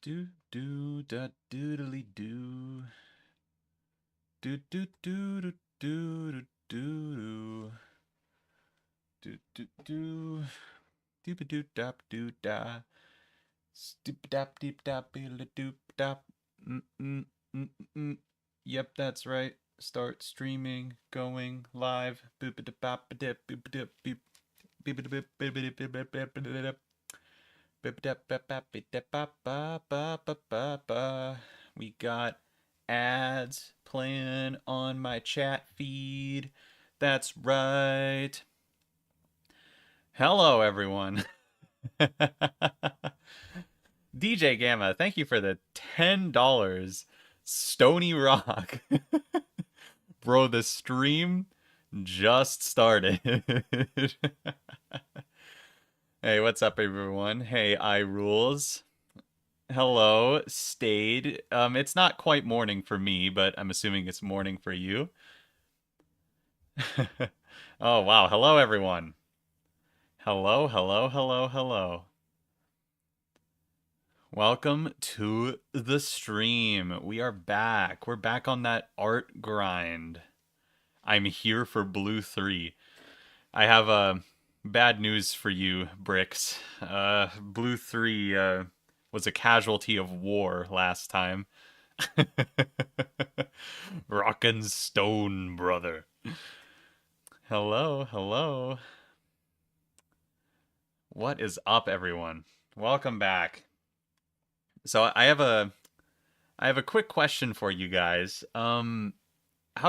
Do do da doodly do. Do do do do do do do do do do do dap do da. Stoop dap deep dap doop dap. Mm mm mm mm. Yep, that's right. Start streaming, going live. Boop a bap a dip boop a dip beep beep a bip beep a dip beep beep a dip. We got ads playing on my chat feed. That's right. Hello, everyone. DJ Gamma, thank you for the $10. Stony Rock. Bro, the stream just started. Hey, what's up, everyone? Hey, iRules. Hello, Stayed. It's not quite morning for me, but I'm assuming it's morning for you. Oh, wow. Hello, everyone. Hello, hello, hello, hello. Welcome to the stream. We are back. We're back on that art grind. I'm here for Blue 3. I have bad news for you, Bricks. Blue 3 was a casualty of war last time. Rockin' Stone, brother. Hello, hello. What is up, everyone? Welcome back. So I have a quick question for you guys. How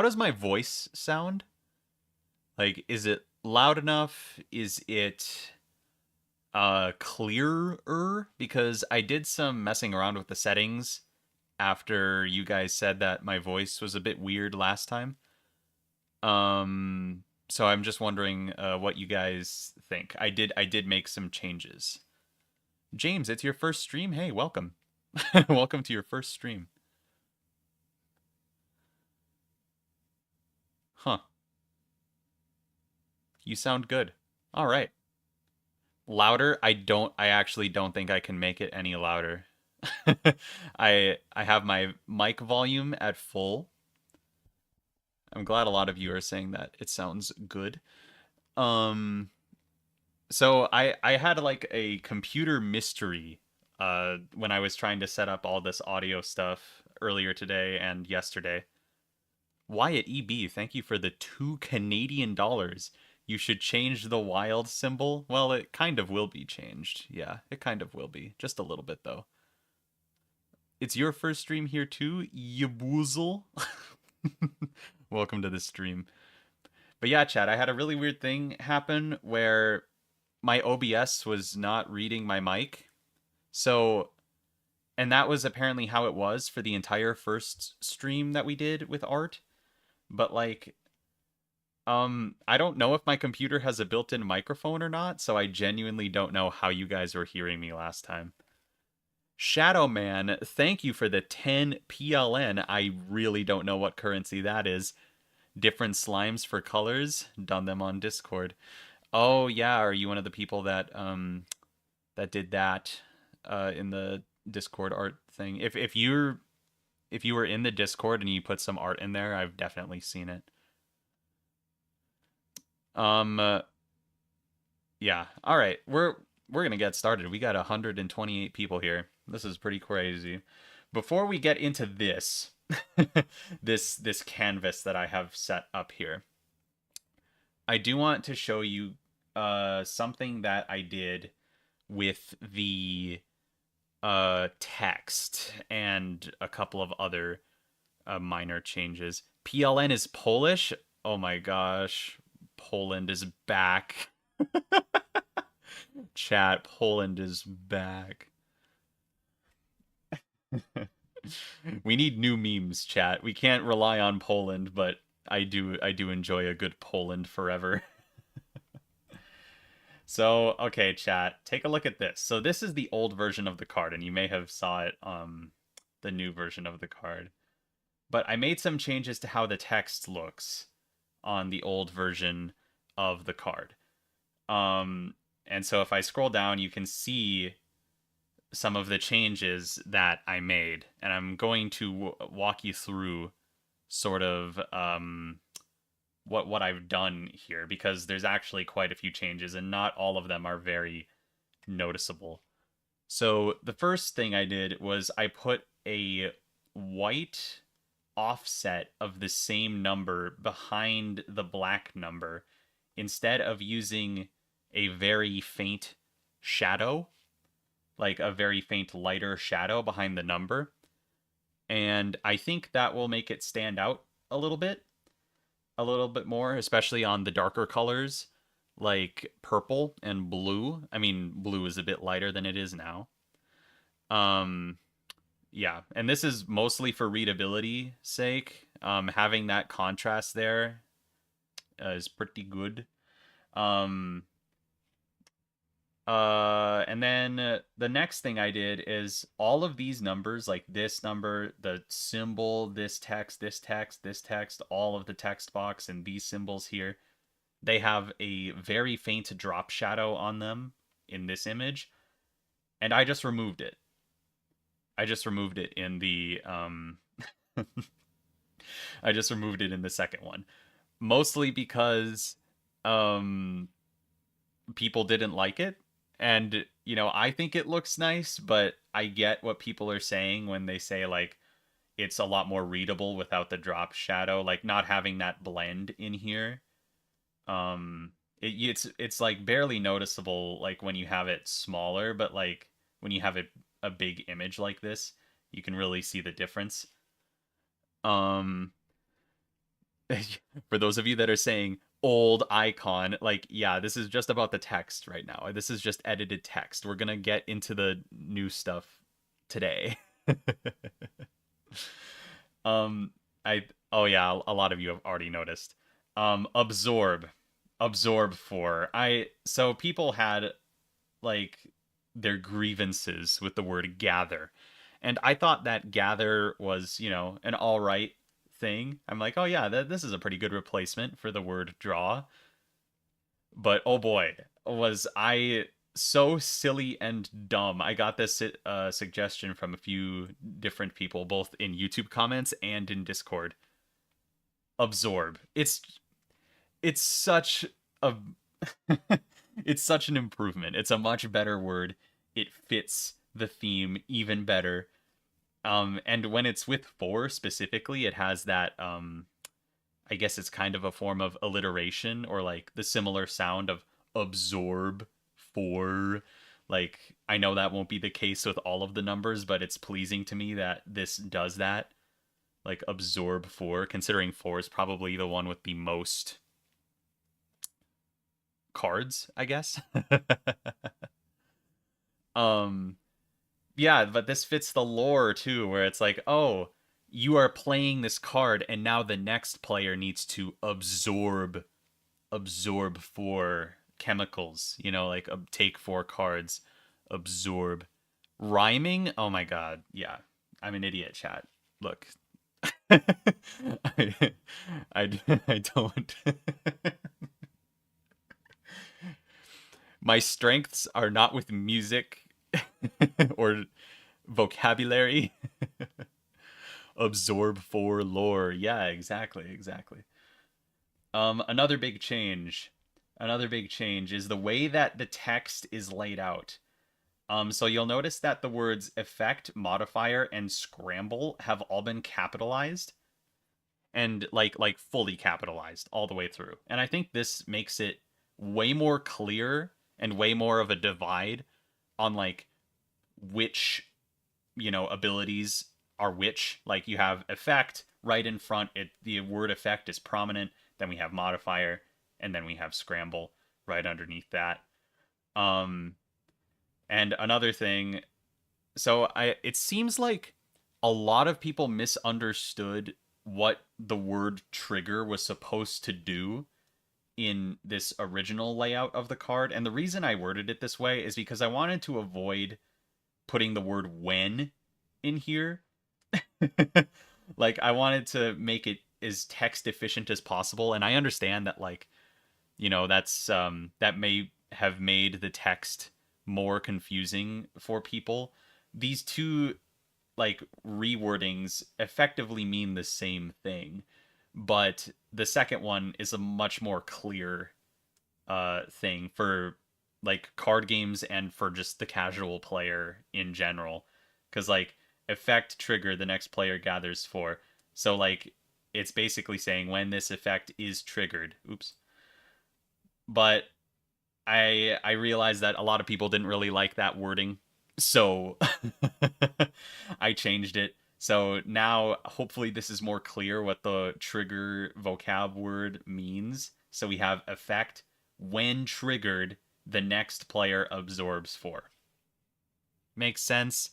does my voice sound? Like, is it loud enough? Is it clearer? Because I did some messing around with the settings after you guys said that my voice was a bit weird last time. So I'm just wondering what you guys think. I did make some changes. James, it's your first stream. Hey, welcome. Welcome to your first stream. Huh. You sound good. All right. Louder? I actually don't think I can make it any louder. I have my mic volume at full. I'm glad a lot of you are saying that it sounds good. Um so I had like a computer mystery when I was trying to set up all this audio stuff earlier today and yesterday. Wyatt EB, thank you for the $2 Canadian. You should change the wild symbol. Well, it kind of will be changed. Yeah, it kind of will be. Just a little bit though. It's your first stream here too, Yaboozle. Welcome to the stream. But yeah, Chad, I had a really weird thing happen where my OBS was not reading my mic. So, and that was apparently how it was for the entire first stream that we did with art. But like, I don't know if my computer has a built-in microphone or not, so I genuinely don't know how you guys were hearing me last time. Shadow Man, thank you for the 10 PLN. I really don't know what currency that is. Different slimes for colors. Done them on Discord. Oh yeah, are you one of the people that that did that in the Discord art thing? If you were in the Discord and you put some art in there, I've definitely seen it. Um yeah. All right. We're going to get started. We got 128 people here. This is pretty crazy. Before we get into this this canvas that I have set up here, I do want to show you something that I did with the text and a couple of other minor changes. PLN is Polish. Oh my gosh. Poland is back. Chat, Poland is back. We need new memes, chat. We can't rely on Poland, but I do enjoy a good Poland forever. So, okay, chat, take a look at this. So this is the old version of the card, and you may have saw it the new version of the card. But I made some changes to how the text looks on the old version of the card. And so if I scroll down, you can see some of the changes that I made, and I'm going to walk you through sort of what I've done here because there's actually quite a few changes, and not all of them are very noticeable. So the first thing I did was I put a white offset of the same number behind the black number instead of using a very faint shadow, like a very faint lighter shadow behind the number. And I think that will make it stand out a little bit, a little bit more, especially on the darker colors like purple and blue. I mean, blue is a bit lighter than it is now. Um, yeah, and this is mostly for readability sake. Having that contrast there is pretty good. Um, and then the next thing I did is all of these numbers, like this number, the symbol, this text, this text, this text, all of the text box, and these symbols here, they have a very faint drop shadow on them in this image, and I just removed it. I just removed it in the I just removed it in the second one, mostly because um people didn't like it. And, I think it looks nice, but I get what people are saying when they say, like, it's a lot more readable without the drop shadow, like, not having that blend in here. It's like barely noticeable, like, when you have it smaller, but, like, when you have a big image like this, you can really see the difference. Um, for those of you that are saying old icon, like, yeah, this is just about the text right now. This is just edited text. We're gonna get into the new stuff today. um I oh yeah, a lot of you have already noticed. Absorb. Absorb for. So people had, like, their grievances with the word gather. And I thought that gather was, an all right thing. I'm like, oh yeah, this is a pretty good replacement for the word draw. But oh boy, was I so silly and dumb. I got this suggestion from a few different people, both in YouTube comments and in Discord. Absorb. It's such a it's such an improvement. It's a much better word. It fits the theme even better. And when it's with for specifically, it has that I guess it's kind of a form of alliteration, or like the similar sound of absorb for. Like, I know that won't be the case with all of the numbers, but it's pleasing to me that this does that. Like, absorb for, considering four is probably the one with the most cards, I guess. um yeah, but this fits the lore too, where it's like, oh, you are playing this card, and now the next player needs to absorb four chemicals. Like, take four cards, absorb. Rhyming? Oh my god, yeah, I'm an idiot. Chat. Look, I, I don't. My strengths are not with music or vocabulary. Absorb for lore. Yeah, exactly. Another big change. Another big change is the way that the text is laid out. So you'll notice that the words effect, modifier, and scramble have all been capitalized, and like fully capitalized all the way through. And I think this makes it way more clear and way more of a divide on, like, which, abilities are which. Like, you have effect right in front, the word effect is prominent, then we have modifier, and then we have scramble right underneath that. um and another thing, so I it seems like a lot of people misunderstood what the word trigger was supposed to do in this original layout of the card. And the reason I worded it this way is because I wanted to avoid putting the word when in here. Like, I wanted to make it as text efficient as possible, and I understand that, like, that's that may have made the text more confusing for people. These two like rewordings effectively mean the same thing, but the second one is a much more clear thing for like card games and for just the casual player in general. Because like effect trigger, the next player gathers for. So like it's basically saying when this effect is triggered. Oops. But I realized that a lot of people didn't really like that wording, so I changed it. So now hopefully this is more clear what the trigger vocab word means. So we have effect when triggered, the next player absorbs for. Makes sense.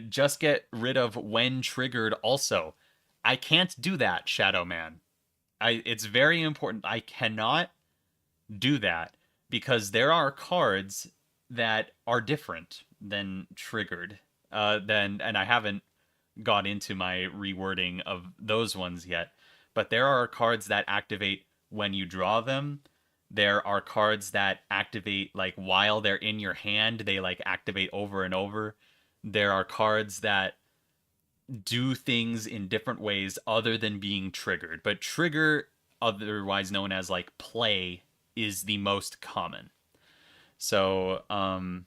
Just get rid of when triggered also. I can't do that, Shadow Man. It's very important. I cannot do that because there are cards that are different than triggered. And I haven't got into my rewording of those ones yet. But there are cards that activate when you draw them. There are cards that activate like while they're in your hand, they like activate over and over. There are cards that do things in different ways other than being triggered. But trigger, otherwise known as like play, is the most common. So, oh,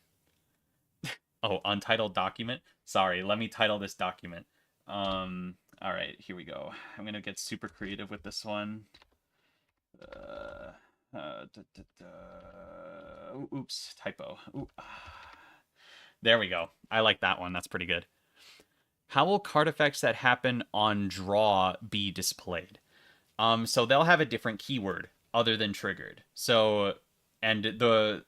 untitled document. Sorry, let me title this document. All right, here we go. I'm gonna get super creative with this one. Oops, typo. Ooh. There we go. I like that one. That's pretty good. How will card effects that happen on draw be displayed? So they'll have a different keyword other than triggered. So, and the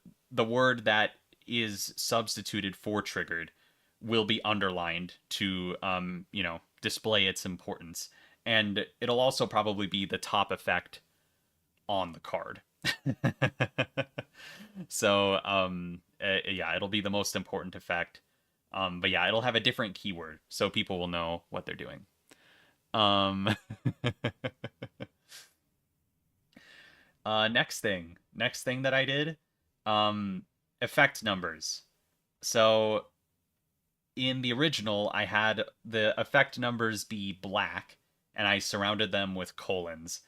word that is substituted for triggered will be underlined to display its importance. And it'll also probably be the top effect on the card. So yeah, it'll be the most important effect. But yeah, it'll have a different keyword so people will know what they're doing. Um, next thing that I did, um, effect numbers. So in the original, I had the effect numbers be black, and I surrounded them with colons.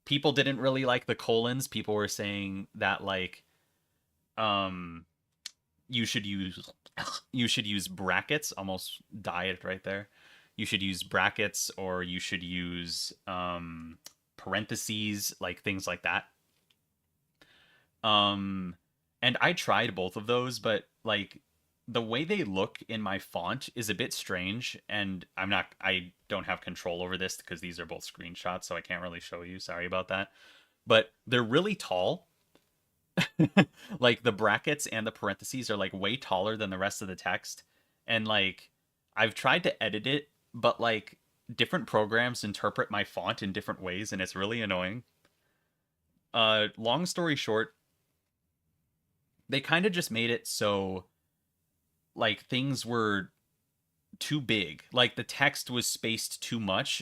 People didn't really like the colons. People were saying that like, um, you should use you should use brackets. Almost died right there. You should use brackets, or you should use parentheses, like things like that. Um, and I tried both of those, but like the way they look in my font is a bit strange, and I don't have control over this because these are both screenshots, so I can't really show you. Sorry about that. But they're really tall. Like the brackets and the parentheses are like way taller than the rest of the text. And like I've tried to edit it, but like different programs interpret my font in different ways and it's really annoying. Long story short, they kind of just made it so like things were too big. Like the text was spaced too much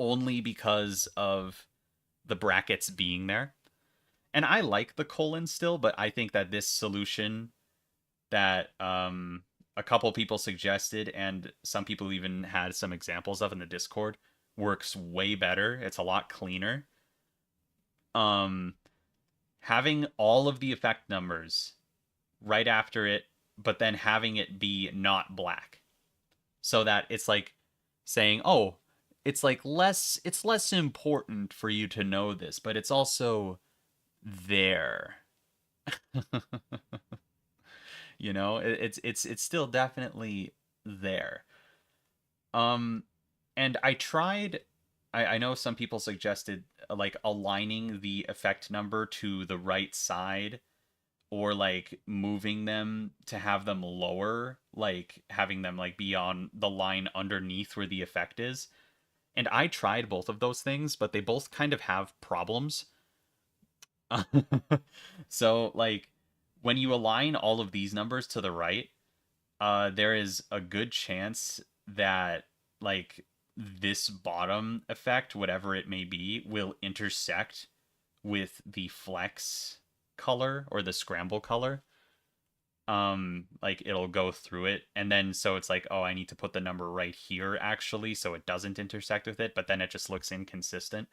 only because of the brackets being there. And I like the colon still, but I think that this solution that a couple people suggested and some people even had some examples of in the Discord works way better. It's a lot cleaner. Um, Having all of the effect numbers right after it, but then having it be not black, so that it's like saying, "Oh, it's less important for you to know this, but it's also there." It's still definitely there. Um, and I tried. I know some people suggested like aligning the effect number to the right side, or like moving them to have them lower, like having them like be on the line underneath where the effect is. And I tried both of those things, but they both kind of have problems. So like when you align all of these numbers to the right, there is a good chance that like this bottom effect, whatever it may be, will intersect with the flex color or the scramble color. Like it'll go through it, and then so it's like, oh, I need to put the number right here actually so it doesn't intersect with it, but then it just looks inconsistent.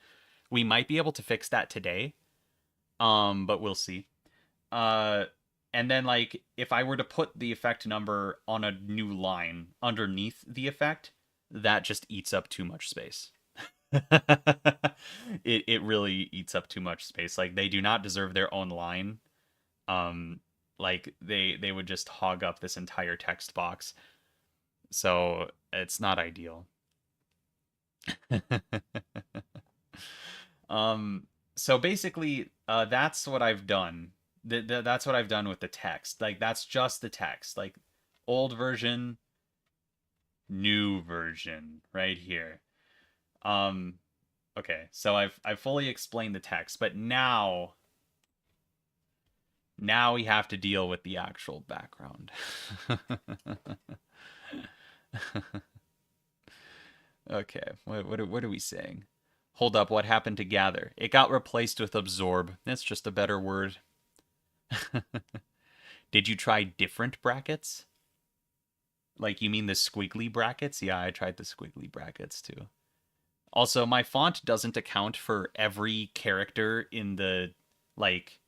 We might be able to fix that today, but we'll see. Uh, and then like if I were to put the effect number on a new line underneath the effect, that just eats up too much space. It really eats up too much space. Like they do not deserve their own line. Um, like they would just hog up this entire text box. So it's not ideal. um, so basically, that's what I've done. That's what I've done with the text. Like that's just the text. Like old version, new version, right here. Um, okay, so I've fully explained the text, but now we have to deal with the actual background. Okay, what are we saying? Hold up, what happened to gather? It got replaced with absorb. That's just a better word. Did you try different brackets? Like you mean the squiggly brackets? Yeah, I tried the squiggly brackets too. Also, my font doesn't account for every character in the like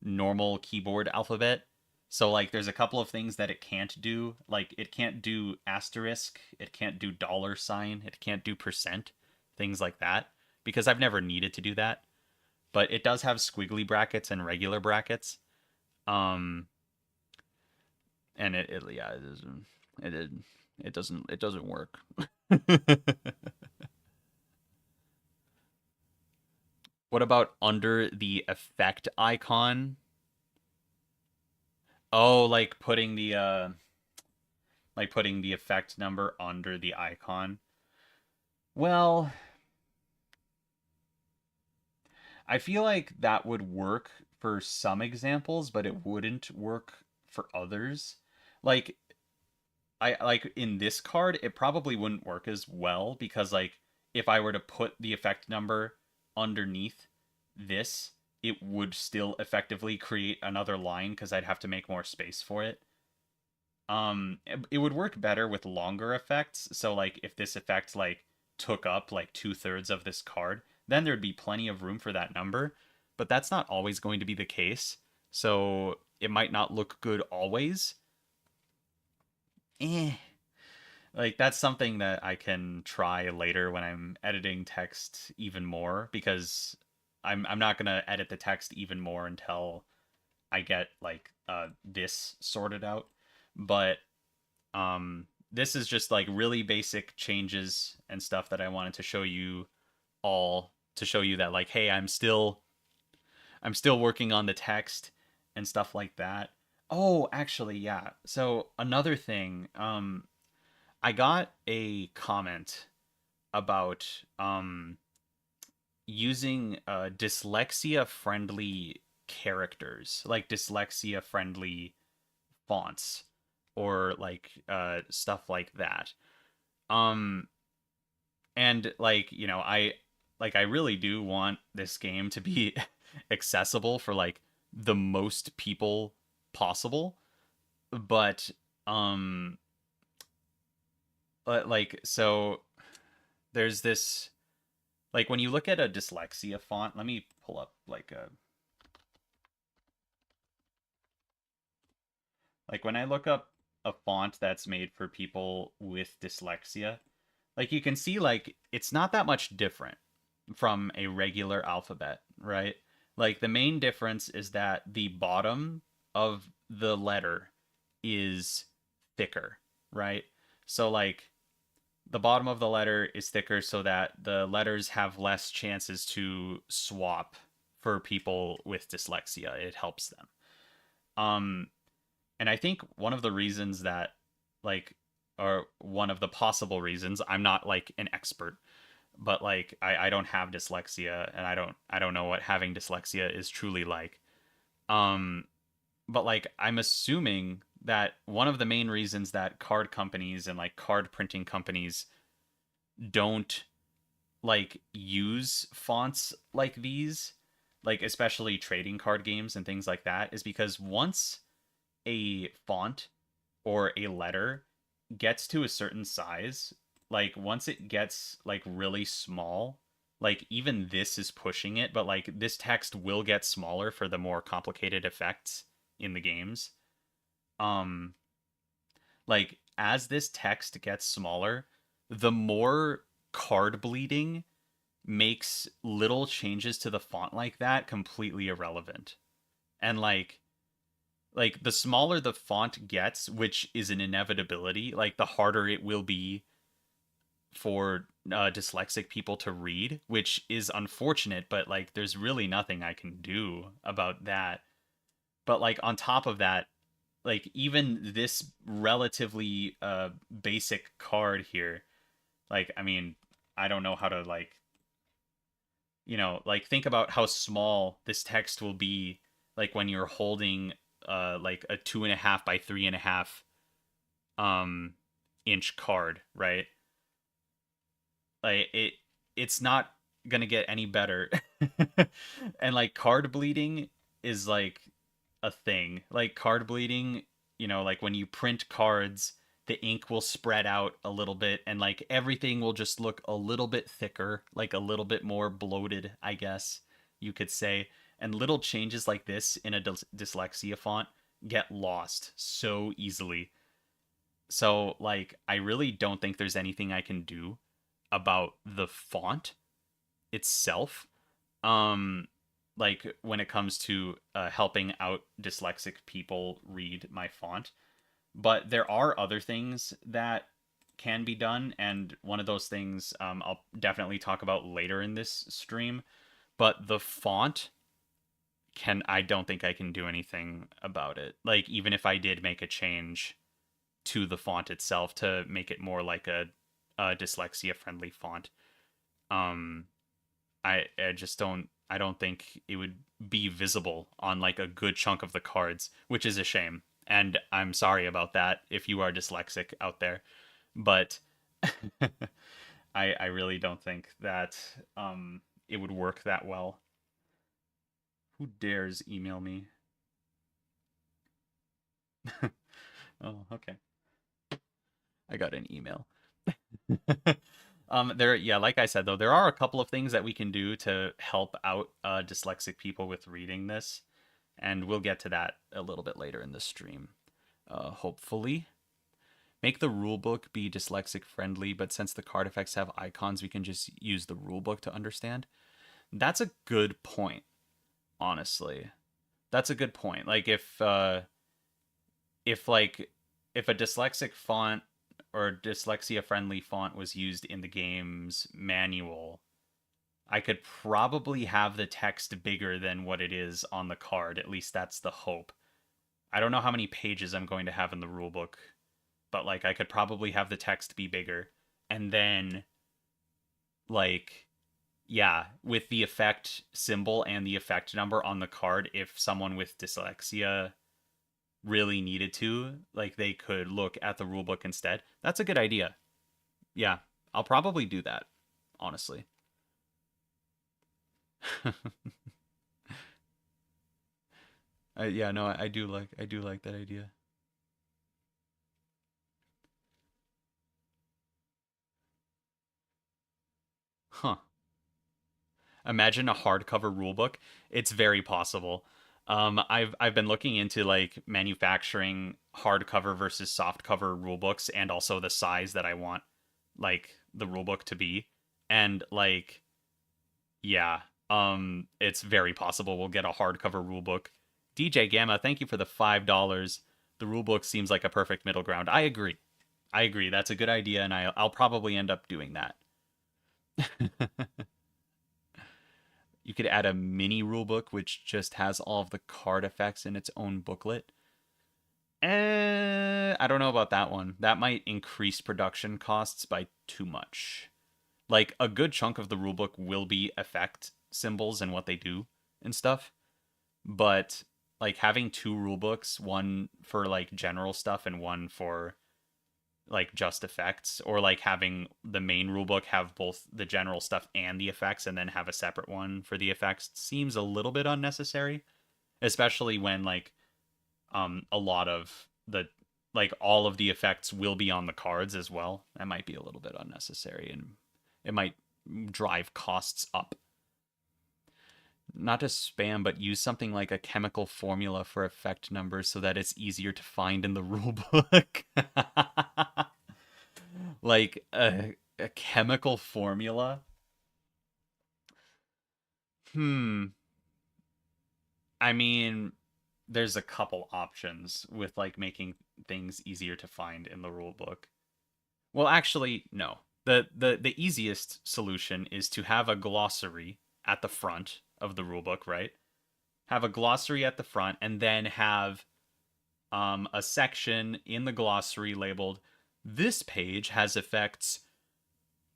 normal keyboard alphabet. So like there's a couple of things that it can't do. Like it can't do asterisk, it can't do dollar sign, it can't do percent, things like that because I've never needed to do that. But it does have squiggly brackets and regular brackets. Um and it yeah, it it doesn't work. What about under the effect icon? Oh, like putting the effect number under the icon. Well, I feel like that would work for some examples, but it wouldn't work for others. Like I like in this card, it probably wouldn't work as well because like if I were to put the effect number underneath this, it would still effectively create another line because I'd have to make more space for it. It would work better with longer effects. So like if this effect like took up like 2/3 of this card, then there'd be plenty of room for that number. But that's not always going to be the case. So it might not look good always. Eh. Like that's something that I can try later when I'm editing text even more because I'm not gonna edit the text even more until I get like this sorted out. But this is just like really basic changes and stuff that I wanted to show you all to show you that like hey, I'm still working on the text and stuff like that. Oh, actually, yeah. So another thing, I got a comment about using dyslexia friendly characters, like dyslexia friendly fonts or like stuff like that. Um and like, you know, I really do want this game to be accessible for like the most people possible, but um like so there's this like when you look at a dyslexia font, let me pull up like when I look up a font that's made for people with dyslexia, like you can see like it's not that much different from a regular alphabet, right? Like the main difference is that the bottom of the letter is thicker, right? So like the bottom of the letter is thicker so that the letters have less chances to swap for people with dyslexia. It helps them. Um and I think one of the reasons that like or one of the possible reasons, I'm not like an expert, but like I don't have dyslexia and I don't know what having dyslexia is truly like. Um but like I'm assuming that one of the main reasons that card companies and like card printing companies don't like use fonts like these like especially trading card games and things like that, is because once a font or a letter gets to a certain size, like once it gets like really small, like even this is pushing it, but like this text will get smaller for the more complicated effects in the games. Um like as this text gets smaller, the more card bleeding makes little changes to the font like that completely irrelevant. And like the smaller the font gets, which is an inevitability, like the harder it will be for dyslexic people to read, which is unfortunate, but like there's really nothing I can do about that. But like on top of that, like even this relatively basic card here, like I mean, I don't know how to like, like think about how small this text will be like when you're holding like a 2.5 by 3.5 um inch card, right? Like it's not gonna get any better. And like card bleeding is like a thing. Like card bleeding, like when you print cards, the ink will spread out a little bit and like everything will just look a little bit thicker, like a little bit more bloated, I guess you could say. And little changes like this in a dyslexia font get lost so easily. So, like, I really don't think there's anything I can do about the font itself. Um, like when it comes to helping out dyslexic people read my font. But there are other things that can be done, and one of those things I'll definitely talk about later in this stream. But the font I don't think I can do anything about it. Like even if I did make a change to the font itself to make it more like a dyslexia friendly font, um, I just don't think it would be visible on like a good chunk of the cards, which is a shame. And I'm sorry about that if you are dyslexic out there, but I really don't think that it would work that well. Who dares email me? Oh, okay. I got an email. Yeah, like I said though, there are a couple of things that we can do to help out dyslexic people with reading this, and we'll get to that a little bit later in the stream. Hopefully, make the rulebook be dyslexic friendly, but since the card effects have icons, we can just use the rulebook to understand. That's a good point, honestly. That's a good point. Like if like if a dyslexic font or dyslexia friendly font was used in the game's manual, I could probably have the text bigger than what it is on the card. At least that's the hope. I don't know how many pages I'm going to have in the rulebook, but like I could probably have the text be bigger. And then like yeah, with the effect symbol and the effect number on the card, if someone with dyslexia really needed to, like they could look at the rulebook instead. That's a good idea. Yeah, I'll probably do that, honestly. Yeah, no, I do like that idea. Huh. Imagine a hardcover rulebook. It's very possible. I've been looking into like manufacturing hardcover versus softcover rulebooks and also the size that I want like the rulebook to be. And like yeah, it's very possible we'll get a hardcover rulebook. DJ Gamma, thank you for the $5. The rulebook seems like a perfect middle ground. I agree. I agree. That's a good idea, and I'll probably end up doing that. You could add a mini rulebook which just has all of the card effects in its own booklet. I don't know about that one. That might increase production costs by too much. Like a good chunk of the rulebook will be effect symbols and what they do and stuff, but like having two rulebooks, one for like general stuff and one for like just effects, or like having the main rulebook have both the general stuff and the effects and then have a separate one for the effects seems a little bit unnecessary, especially when like a lot of the like all of the effects will be on the cards as well. That might be a little bit unnecessary and it might drive costs up. Not to spam, but use something like a chemical formula for effect numbers so that it's easier to find in the rulebook. Like a chemical formula. Hmm. I mean, there's a couple options with like making things easier to find in the rulebook. Well, actually, no. The easiest solution is to have a glossary at the front of the rulebook, right? Have a glossary at the front and then have a section in the glossary labeled this page has effects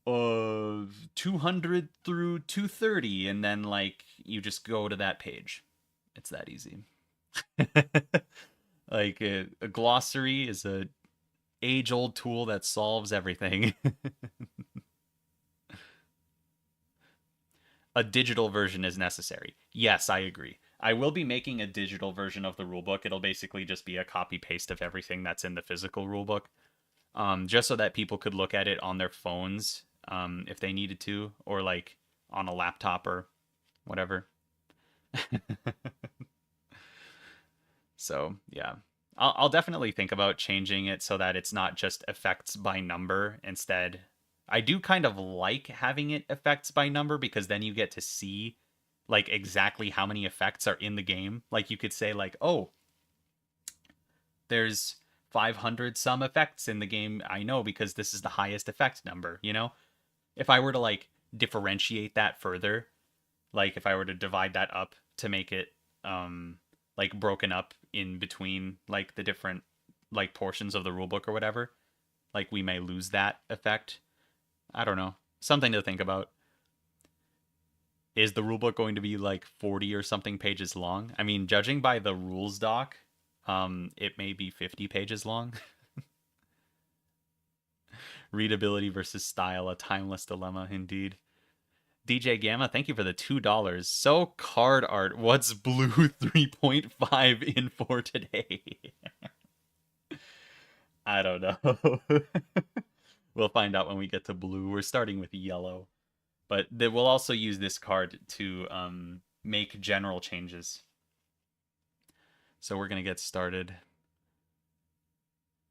of 200 through 230 and then like you just go to that page. It's that easy. Like a glossary is a age-old tool that solves everything. A digital version is necessary. Yes, I agree. I will be making a digital version of the rulebook. It'll basically just be a copy paste of everything that's in the physical rulebook, just so that people could look at it on their phones if they needed to, or like on a laptop or whatever. So yeah, I'll definitely think about changing it so that it's not just effects by number. Instead, I do kind of like having it effects by number because then you get to see like exactly how many effects are in the game. Like you could say like, oh, there's 500 some effects in the game. I know because this is the highest effect number, you know? If I were to like differentiate that further, like if I were to divide that up to make it like broken up in between like the different like portions of the rulebook or whatever, like we may lose that effect. I don't know. Something to think about. Is the rulebook going to be like 40 or something pages long? I mean, judging by the rules doc, it may be 50 pages long. Readability versus style, a timeless dilemma indeed. DJ Gamma, thank you for the $2. So card art, what's blue 3.5 in for today? I don't know. We'll find out when we get to blue. We're starting with yellow. But we'll also use this card to make general changes. So we're going to get started.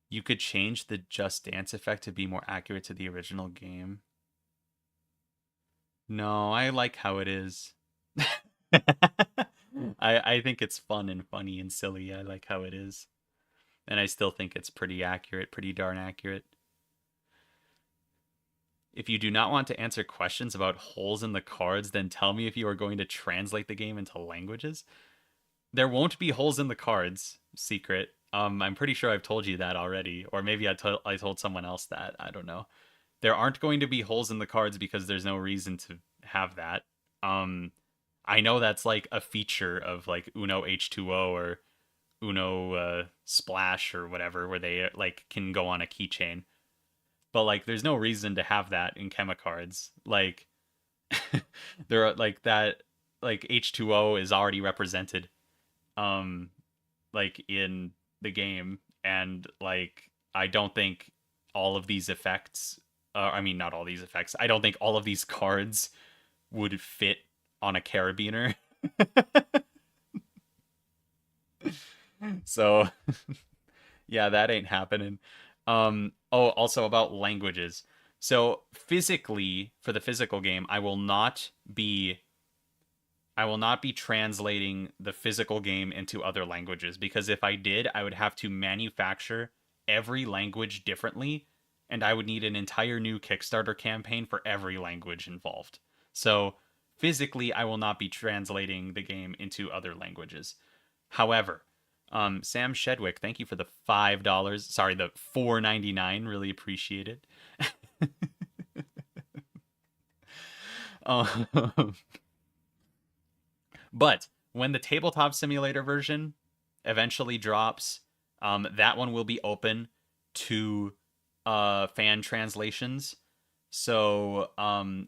You could change the Just Dance effect to be more accurate to the original game. No, I like how it is. I think it's fun and funny and silly. I like how it is. And I still think it's pretty accurate, pretty darn accurate. If you do not want to answer questions about holes in the cards, then tell me if you are going to translate the game into languages. There won't be holes in the cards, secret. I'm pretty sure I've told you that already, or maybe I told someone else that. I don't know. There aren't going to be holes in the cards because there's no reason to have that. I know that's like a feature of like Uno H2O or Uno Splash or whatever, where they like can go on a keychain. But like, there's no reason to have that in Chemicards. Like, there are like that, like H2O is already represented, um, like in the game, and like I don't think all of these effects. I mean, not all these effects. I don't think all of these cards would fit on a carabiner. So yeah, that ain't happening. Oh, also about languages. So physically, for the physical game, I will not be translating the physical game into other languages because if I did, I would have to manufacture every language differently and I would need an entire new Kickstarter campaign for every language involved. So physically, I will not be translating the game into other languages. However, Sam Shedwick, thank you for the $5. Sorry, the $4.99. Really appreciate it. um, but when the tabletop simulator version eventually drops, that one will be open to fan translations. So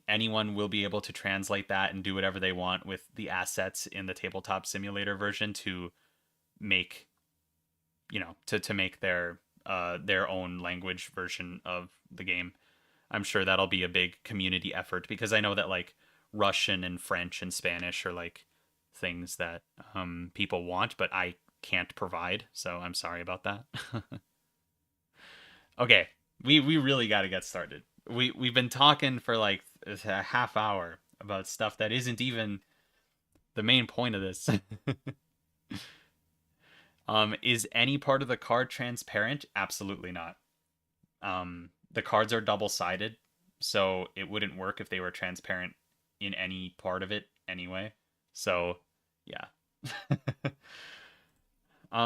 anyone will be able to translate that and do whatever they want with the assets in the tabletop simulator version to make, to make their own language version of the game. I'm sure that'll be a big community effort because I know that like Russian and French and Spanish are like things that people want, but I can't provide. So I'm sorry about that. Okay, we really got to get started. We've been talking for like a half hour about stuff that isn't even the main point of this. Is any part of the card transparent? Absolutely not. The cards are double sided, so it wouldn't work if they were transparent in any part of it anyway. So, yeah.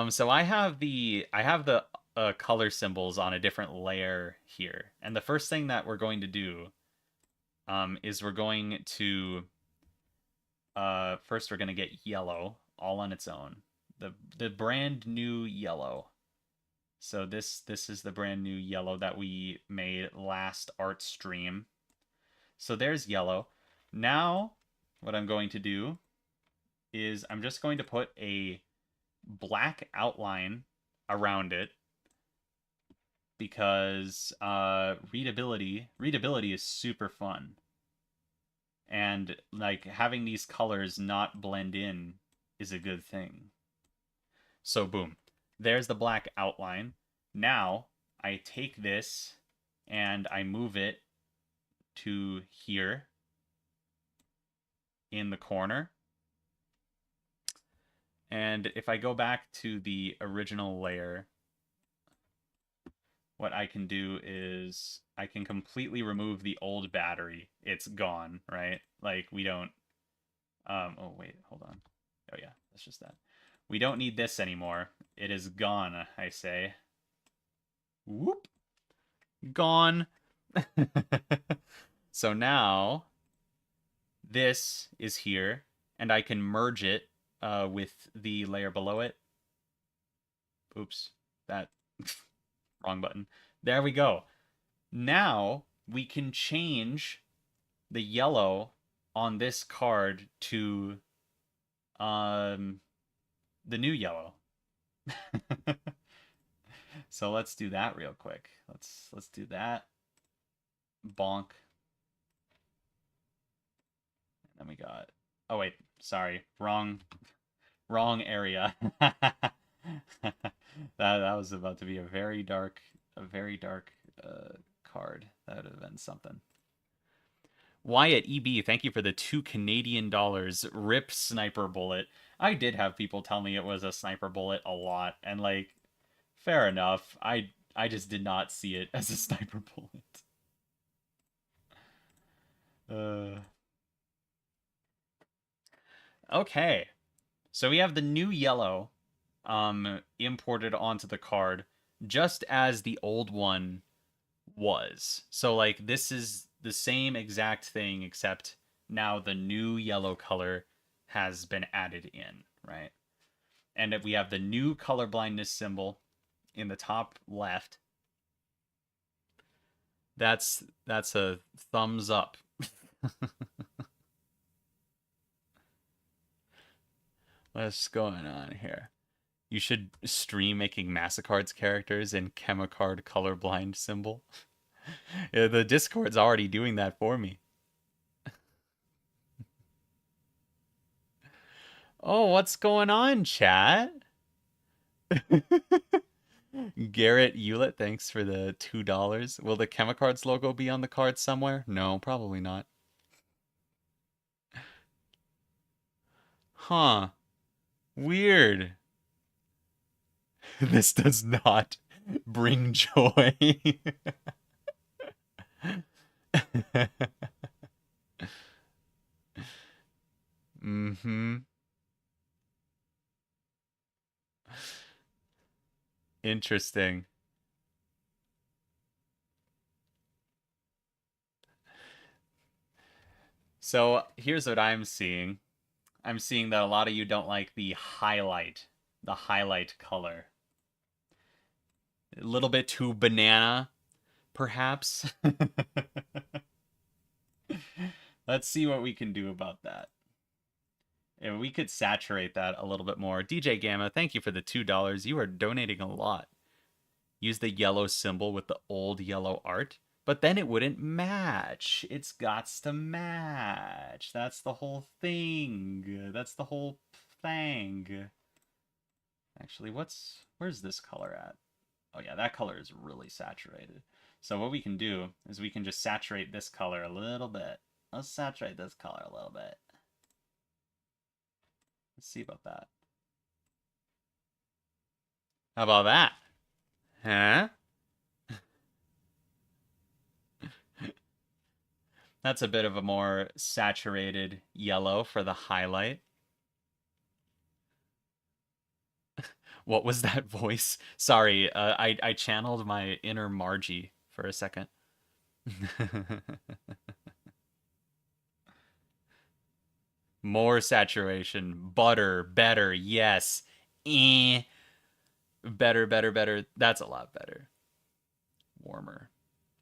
So I have the color symbols on a different layer here, and the first thing that we're going to do is we're going to first we're going to get yellow all on its own, the brand new yellow. So this is the brand new yellow that we made last art stream. So there's yellow. Now what I'm going to do is I'm just going to put a black outline around it because readability is super fun, and like having these colors not blend in is a good thing. So boom, there's the black outline. Now I take this and I move it to here in the corner. And if I go back to the original layer, what I can do is I can completely remove the old battery. It's gone, right? Like we don't oh wait, hold on. Oh yeah, that's just that. We don't need this anymore. It is gone, I say. Whoop. Gone. So now this is here, and I can merge it with the layer below it. Oops, that wrong button. There we go. Now we can change the yellow on this card to the new yellow. So let's do that real quick. Let's do that. Bonk. And then we got, oh wait, sorry, wrong area. That was about to be a very dark card. That would have been something. Wyatt EB, thank you for the $2 Canadian. Rip sniper bullet. I did have people tell me it was a sniper bullet a lot, and like, fair enough. I just did not see it as a sniper bullet. Okay, so we have the new yellow imported onto the card, just as the old one was. So like this is the same exact thing, except now the new yellow color has been added in, right? And we have the new color blindness symbol in the top left. That's a thumbs up. What's going on here? You should stream making Massacard's characters in Chemicard colorblind symbol. Yeah, the Discord's already doing that for me. Oh, what's going on, chat? Garrett Hewlett, thanks for the $2. Will the Chemicards logo be on the card somewhere? No, probably not. Huh. Weird. This does not bring joy. Mm-hmm. Interesting. So here's what I'm seeing. I'm seeing that a lot of you don't like the highlight color. A little bit too banana. perhaps. Let's see what we can do about that. If we could saturate that a little bit more. DJ Gamma, thank you for the $2. You are donating a lot. Use the yellow symbol with the old yellow art, but then it wouldn't match. It's gots to match. That's the whole thing. That's the whole thing. Actually, where's this color at? Oh yeah, that color is really saturated. So what we can do is we can just saturate this color a little bit. Let's saturate this color a little bit. Let's see about that. How about that? Huh? That's a bit of a more saturated yellow for the highlight. What was that voice? Sorry, I channeled my inner Margie for a second. More saturation. Butter. Better. Yes. Eh. Better, better, better. That's a lot better. Warmer.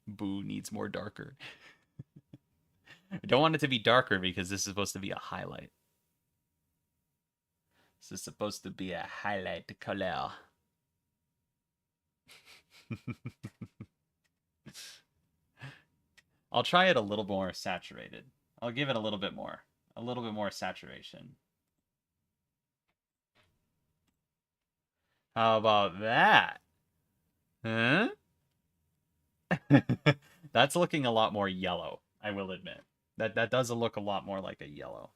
Boo needs more darker. I don't want it to be darker because this is supposed to be a highlight. This is supposed to be a highlight color. I'll try it a little more saturated. I'll give it a little bit more. A little bit more saturation. How about that? Huh? That's looking a lot more yellow, I will admit. That does look a lot more like a yellow.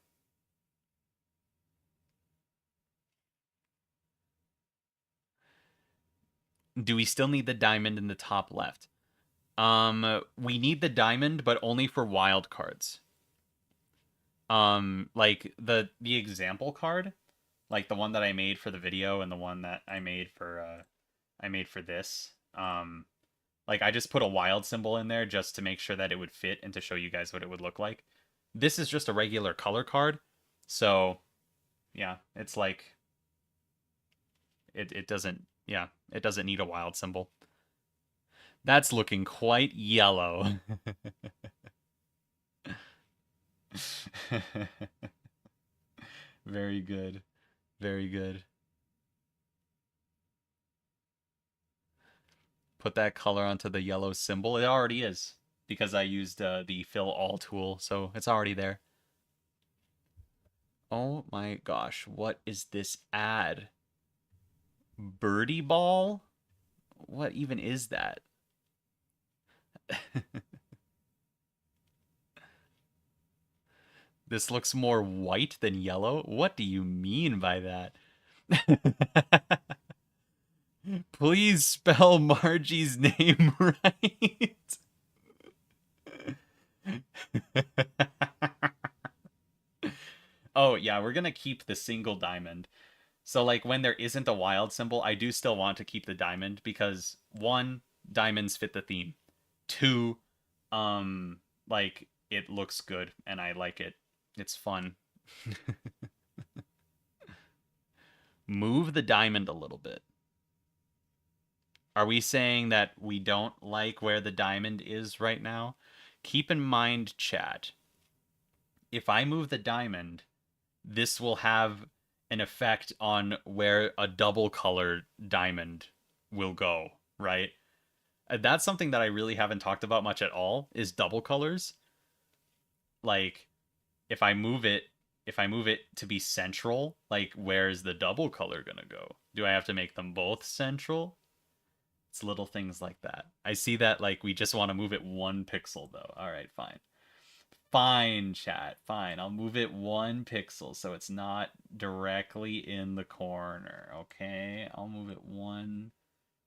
Do we still need the diamond in the top left? We need the diamond, but only for wild cards. Like the example card, like the one that I made for the video and the one that I made for this. Like I just put a wild symbol in there just to make sure that it would fit and to show you guys what it would look like. This is just a regular color card. So, yeah, it's like it doesn't it doesn't need a wild symbol. That's looking quite yellow. Very good. Very good. Put that color onto the yellow symbol. It already is because I used the fill all tool, so it's already there. Oh my gosh, what is this ad? Birdie ball? What even is that? This looks more white than yellow? What do you mean by that? Please spell Margie's name right. Oh, yeah, we're gonna keep the single diamond. So, like, when there isn't a wild symbol, I do still want to keep the diamond because, one, diamonds fit the theme. Two, like, it looks good and I like it. It's fun. Move the diamond a little bit. Are we saying that we don't like where the diamond is right now? Keep in mind, chat, if I move the diamond, this will have an effect on where a double color diamond will go, right? That's something that I really haven't talked about much at all is double colors. Like if I move it to be central, like where's the double color going to go? Do I have to make them both central? It's little things like that. I see that like we just want to move it 1 pixel though. All right, fine. Fine, chat. Fine. I'll move it 1 pixel so it's not directly in the corner. Okay. I'll move it one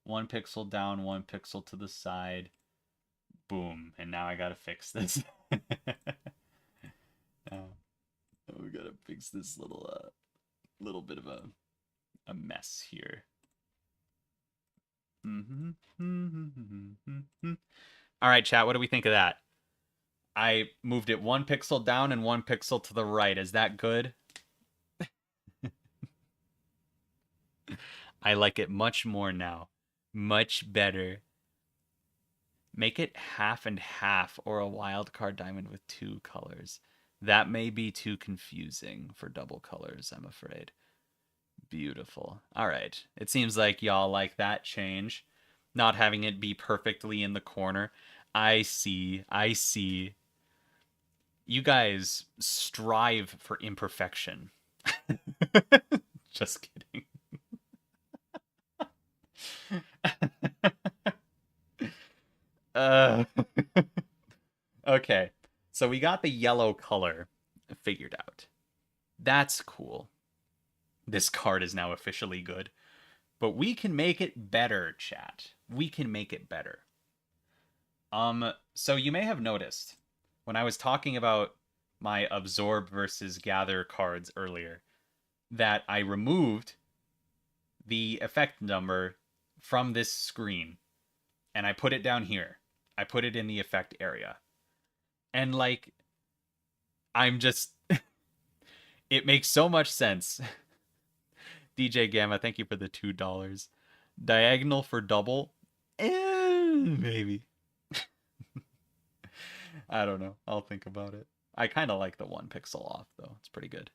pixel down, 1 pixel to the side. Boom. And now I gotta fix this. We gotta fix this little bit of a mess here. All right, chat. What do we think of that? I moved it 1 pixel down and 1 pixel to the right. Is that good? I like it much more now. Much better. Make it half and half or a wild card diamond with two colors. That may be too confusing for double colors, I'm afraid. Beautiful. All right. It seems like y'all like that change. Not having it be perfectly in the corner. I see. I see. You guys strive for imperfection. Just kidding. uh, okay. So we got the yellow color figured out. That's cool. This card is now officially good. But we can make it better, chat. We can make it better. So you may have noticed when I was talking about my absorb versus gather cards earlier that I removed the effect number from this screen and I put it down here. I put it in the effect area. And like I'm just it makes so much sense. DJ Gamma, thank you for the $2. Diagonal for double? Maybe. I don't know. I'll think about it. I kind of like the 1 pixel off, though. It's pretty good.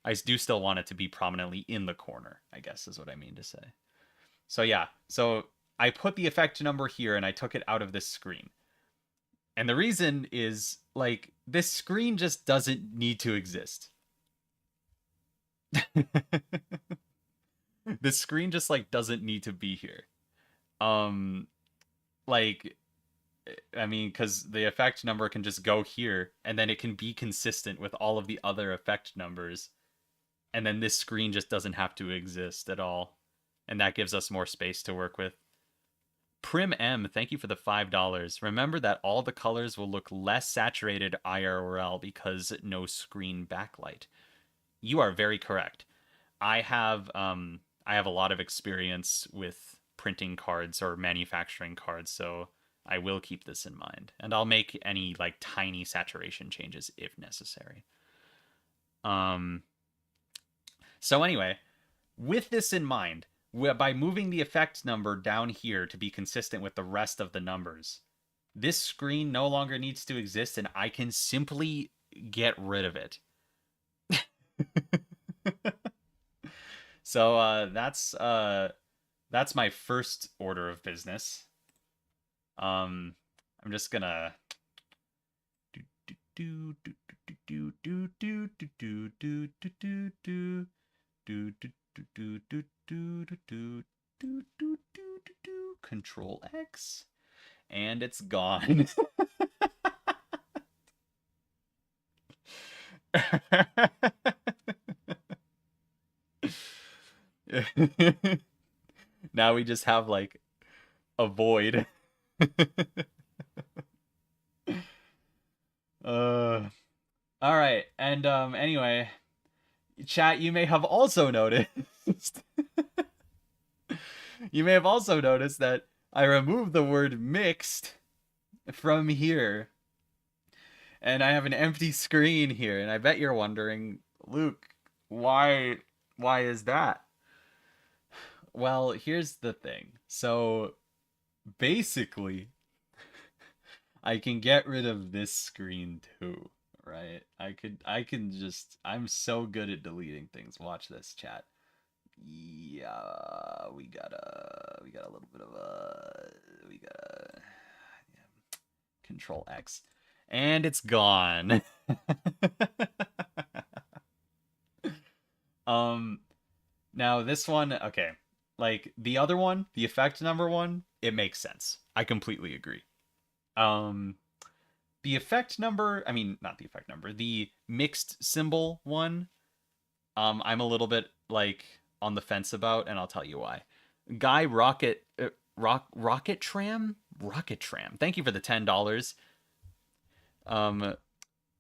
I do still want it to be prominently in the corner, I guess is what I mean to say. So yeah, so I put the effect number here and I took it out of this screen. And the reason is, like, this screen just doesn't need to exist. This screen just, like, doesn't need to be here. Like, I mean, because the effect number can just go here, and then it can be consistent with all of the other effect numbers. And then this screen just doesn't have to exist at all. And that gives us more space to work with. Prim M, thank you for the $5. Remember that all the colors will look less saturated IRL because no screen backlight. You are very correct. I have a lot of experience with printing cards or manufacturing cards, so I will keep this in mind. And I'll make any like tiny saturation changes if necessary. So anyway, with this in mind, by moving the effect number down here to be consistent with the rest of the numbers, this screen no longer needs to exist and I can simply get rid of it. So that's my first order of business. I'm just gonna Control X, and it's gone. Now we just have like a void. All right, and anyway, chat, you may have also noticed that I removed the word mixed from here. And I have an empty screen here, and I bet you're wondering, Luke, why is that? Well, here's the thing. So basically, I can get rid of this screen too, right? I'm so good at deleting things. Watch this, chat. Yeah, we got a little bit of yeah, Control X. And it's gone. Now this one, okay. Like the other one, the effect number one, it makes sense. I completely agree. Um the effect number, I mean not the effect number, the mixed symbol one, I'm a little bit like on the fence about, and I'll tell you why. Guy Rocket Rocket Tram? Rocket Tram. Thank you for the $10. Um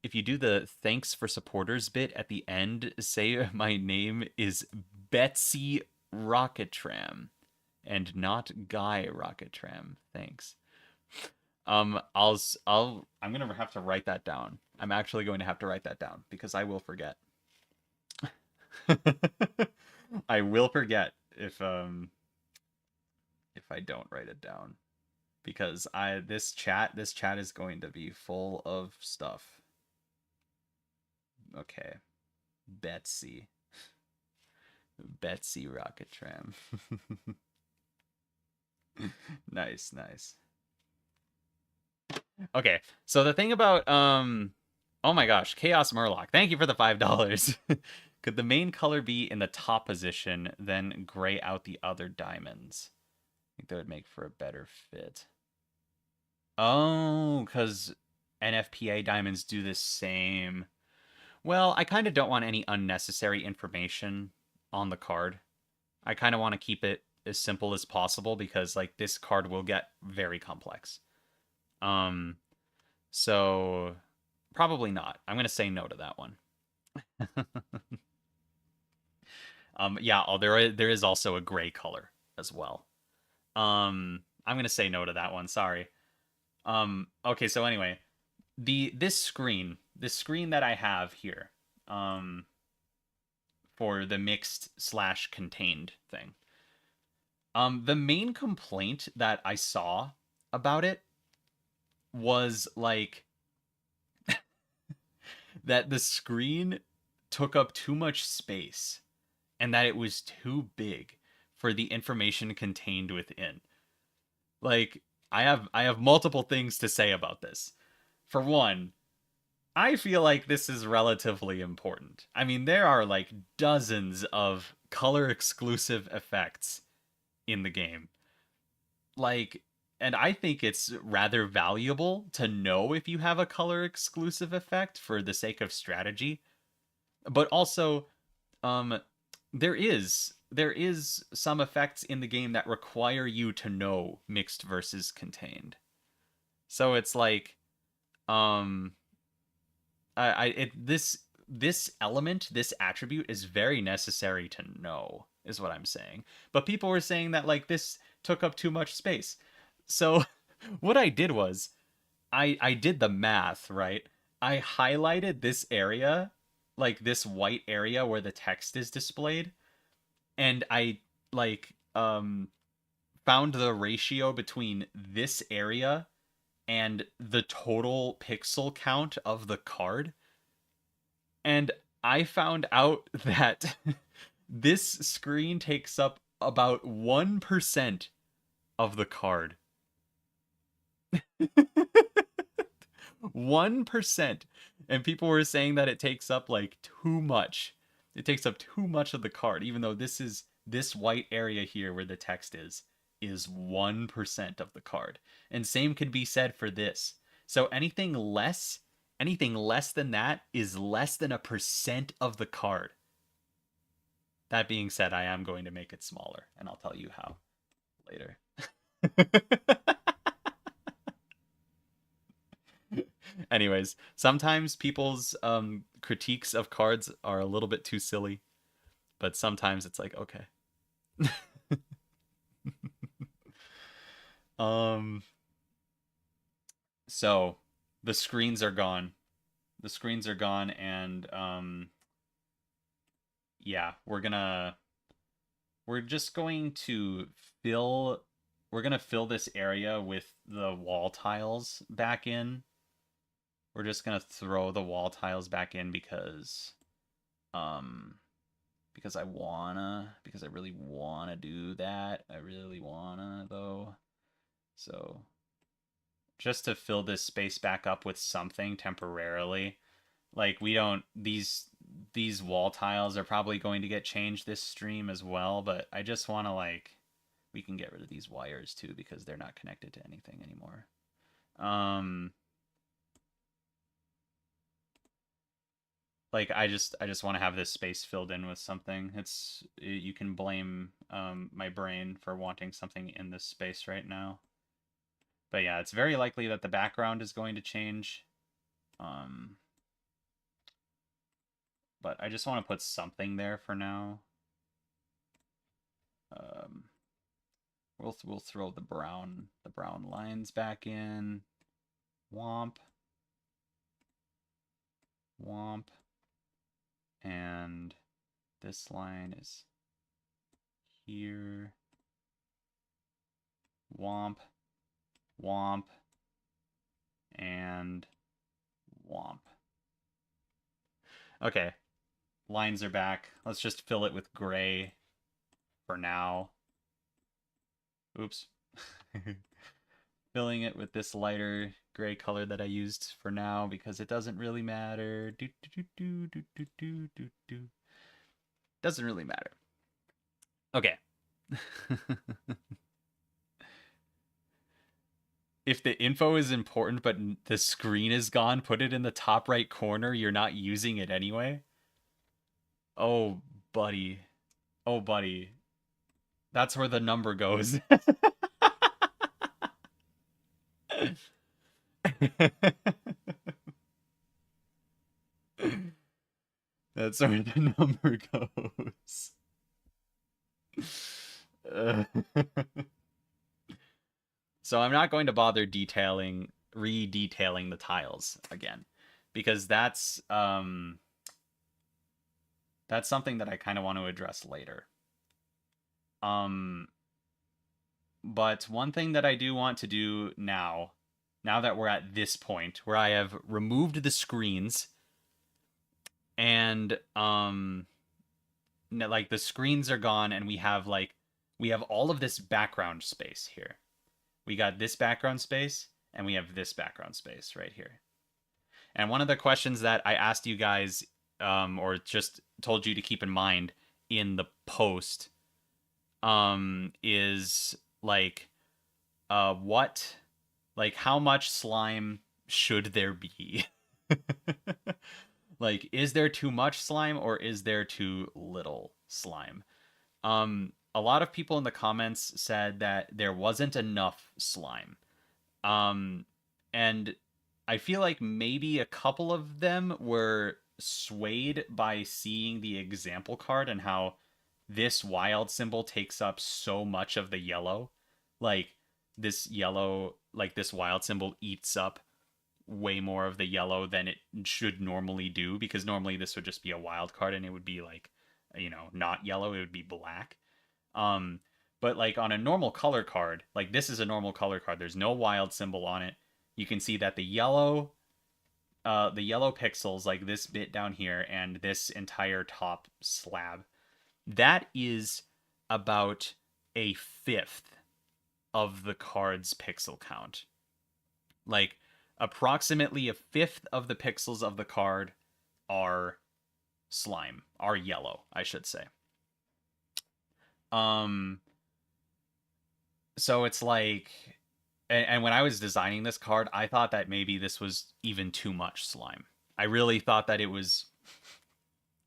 if you do the thanks for supporters bit at the end, say my name is Betsy Rocketram and not Guy Rocketram. Thanks. I'm gonna have to write that down. I'm actually going to have to write that down because I will forget. I will forget if I don't write it down. because this chat is going to be full of stuff. Okay. Betsy. Betsy Rocket Tram. Nice, nice. Okay, so the thing about oh my gosh, Chaos Murloc. Thank you for the $5. Could the main color be in the top position, then gray out the other diamonds? I think that would make for a better fit. Oh, because NFPA diamonds do the same. Well, I kind of don't want any unnecessary information on the card. I kind of want to keep it as simple as possible because like this card will get very complex. Um, so probably not. I'm gonna say no to that one. Yeah. Oh, there is also a gray color as well. I'm gonna say no to that one. Sorry. Okay. So anyway, this screen that I have here, um, for the mixed slash contained thing. The main complaint that I saw about it was like that the screen took up too much space and that it was too big for the information contained within. Like I have multiple things to say about this. For one, I feel like this is relatively important. I mean, there are like dozens of color exclusive effects in the game. Like, and I think it's rather valuable to know if you have a color exclusive effect for the sake of strategy. But also, um, there is some effects in the game that require you to know mixed versus contained. So it's like, um, this element, this attribute is very necessary to know, is what I'm saying. But people were saying that like this took up too much space. So what I did was I did the math, right? I highlighted this area, like this white area where the text is displayed, and I like found the ratio between this area and the total pixel count of the card. And I found out that this screen takes up about 1% of the card. 1%. And people were saying that it takes up like too much. It takes up too much of the card, even though this white area here where the text is 1% of the card. And same could be said for this. So anything less than that is less than 1% of the card. That being said, I am going to make it smaller, and I'll tell you how later. Anyways, sometimes people's critiques of cards are a little bit too silly, but sometimes it's like okay. um so the screens are gone. The screens are gone and yeah, we're just going to fill we're going to fill this area with the wall tiles back in. We're just going to throw the wall tiles back in um because I really wanna do that. I really wanna though. So just to fill this space back up with something temporarily. Like we don't these wall tiles are probably going to get changed this stream as well, but I just wanna like we can get rid of these wires too because they're not connected to anything anymore. Like I just want to have this space filled in with something. It's you can blame my brain for wanting something in this space right now. But yeah, it's very likely that the background is going to change. Um, but I just want to put something there for now. Um, we'll throw the brown lines back in. Womp. Womp. And this line is here. Womp. womp, and womp. Okay, lines are back. Let's just fill it with gray for now. Oops. Filling it with this lighter gray color that I used for now because it doesn't really matter. Doesn't really matter. Okay. If the info is important but the screen is gone, put it in the top right corner. You're not using it anyway. Oh, buddy. Oh, buddy. That's where the number goes. That's where the number goes. So I'm not going to bother re-detailing the tiles again, because that's something that I kind of want to address later. But one thing that I do want to do now that we're at this point where I have removed the screens and like the screens are gone and we have all of this background space here. We got this background space and we have this background space right here. And one of the questions that I asked you guys or just told you to keep in mind in the post is like how much slime should there be? Like, is there too much slime or is there too little slime? A lot of people in the comments said that there wasn't enough slime. And I feel like maybe a couple of them were swayed by seeing the example card and how this wild symbol takes up so much of the yellow. Like this wild symbol eats up way more of the yellow than it should normally do, because normally this would just be a wild card and it would be like, not yellow, it would be black. Um, but like on a normal color card, like this is a normal color card, there's no wild symbol on it. You can see that the yellow pixels, like this bit down here and this entire top slab, that is about a fifth of the card's pixel count. Like approximately a fifth of the pixels of the card are yellow, I should say. So it's like, and when I was designing this card, I thought that maybe this was even too much slime. I really thought that it was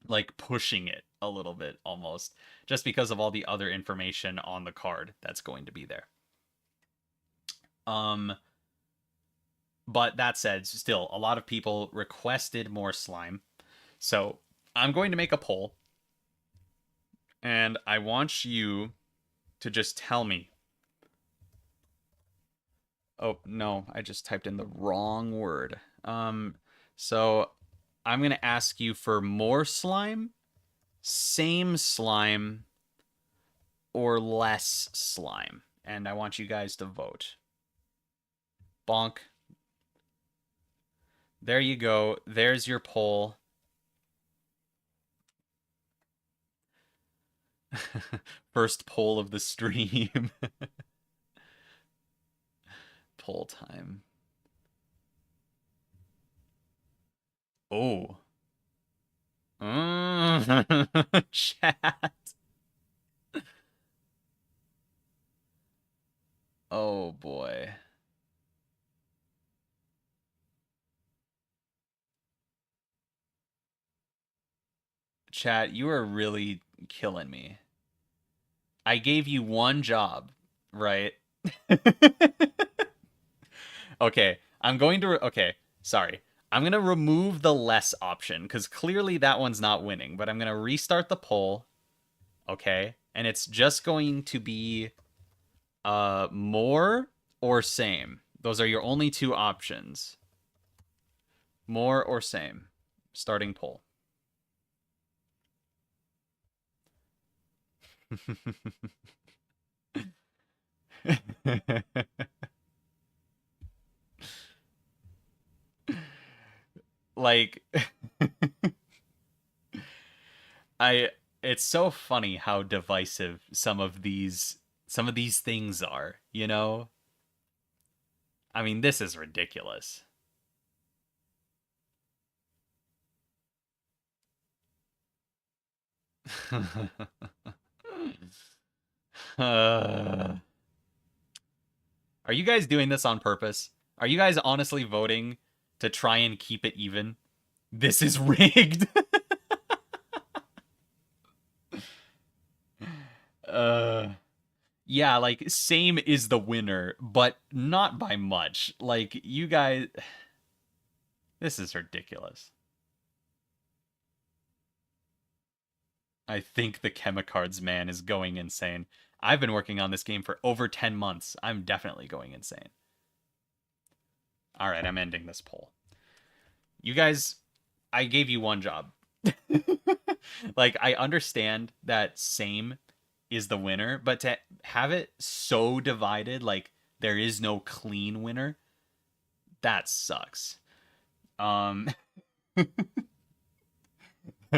like pushing it a little bit almost, just because of all the other information on the card that's going to be there. But that said, still, a lot of people requested more slime. So I'm going to make a poll. And I want you to just tell me. Oh, no, I just typed in the wrong word. So I'm going to ask you for more slime, same slime, or less slime. And I want you guys to vote. Bonk. There you go. There's your poll. First poll of the stream. Poll time. Oh. Chat. Oh boy. Chat, you are really killing me. I gave you one job, right? Okay, sorry. I'm going to remove the less option because clearly that one's not winning, but I'm going to restart the poll. Okay, and it's just going to be more or same. Those are your only two options. More or same. Starting poll. Like I it's so funny how divisive some of these things are, you know? I mean, this is ridiculous. uh, are you guys doing this on purpose? Are you guys honestly voting to try and keep it even? This is rigged. uh yeah, like same is the winner, but not by much. Like you guys this is ridiculous. I think the Chemicards man is going insane. I've been working on this game for over 10 months. I'm definitely going insane. All right, I'm ending this poll. You guys, I gave you one job. Like, I understand that same is the winner, but to have it so divided, like, there is no clean winner, that sucks. Um, that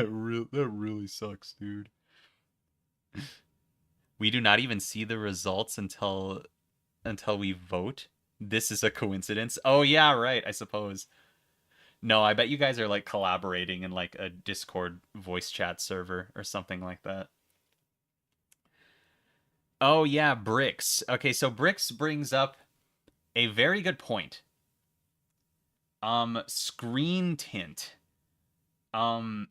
really sucks, dude. We do not even see the results until we vote. This is a coincidence. Oh yeah, right, I suppose. No, I bet you guys are like collaborating in like a Discord voice chat server or something like that. Oh yeah, bricks. Okay, so bricks brings up a very good point. Screen tint. Um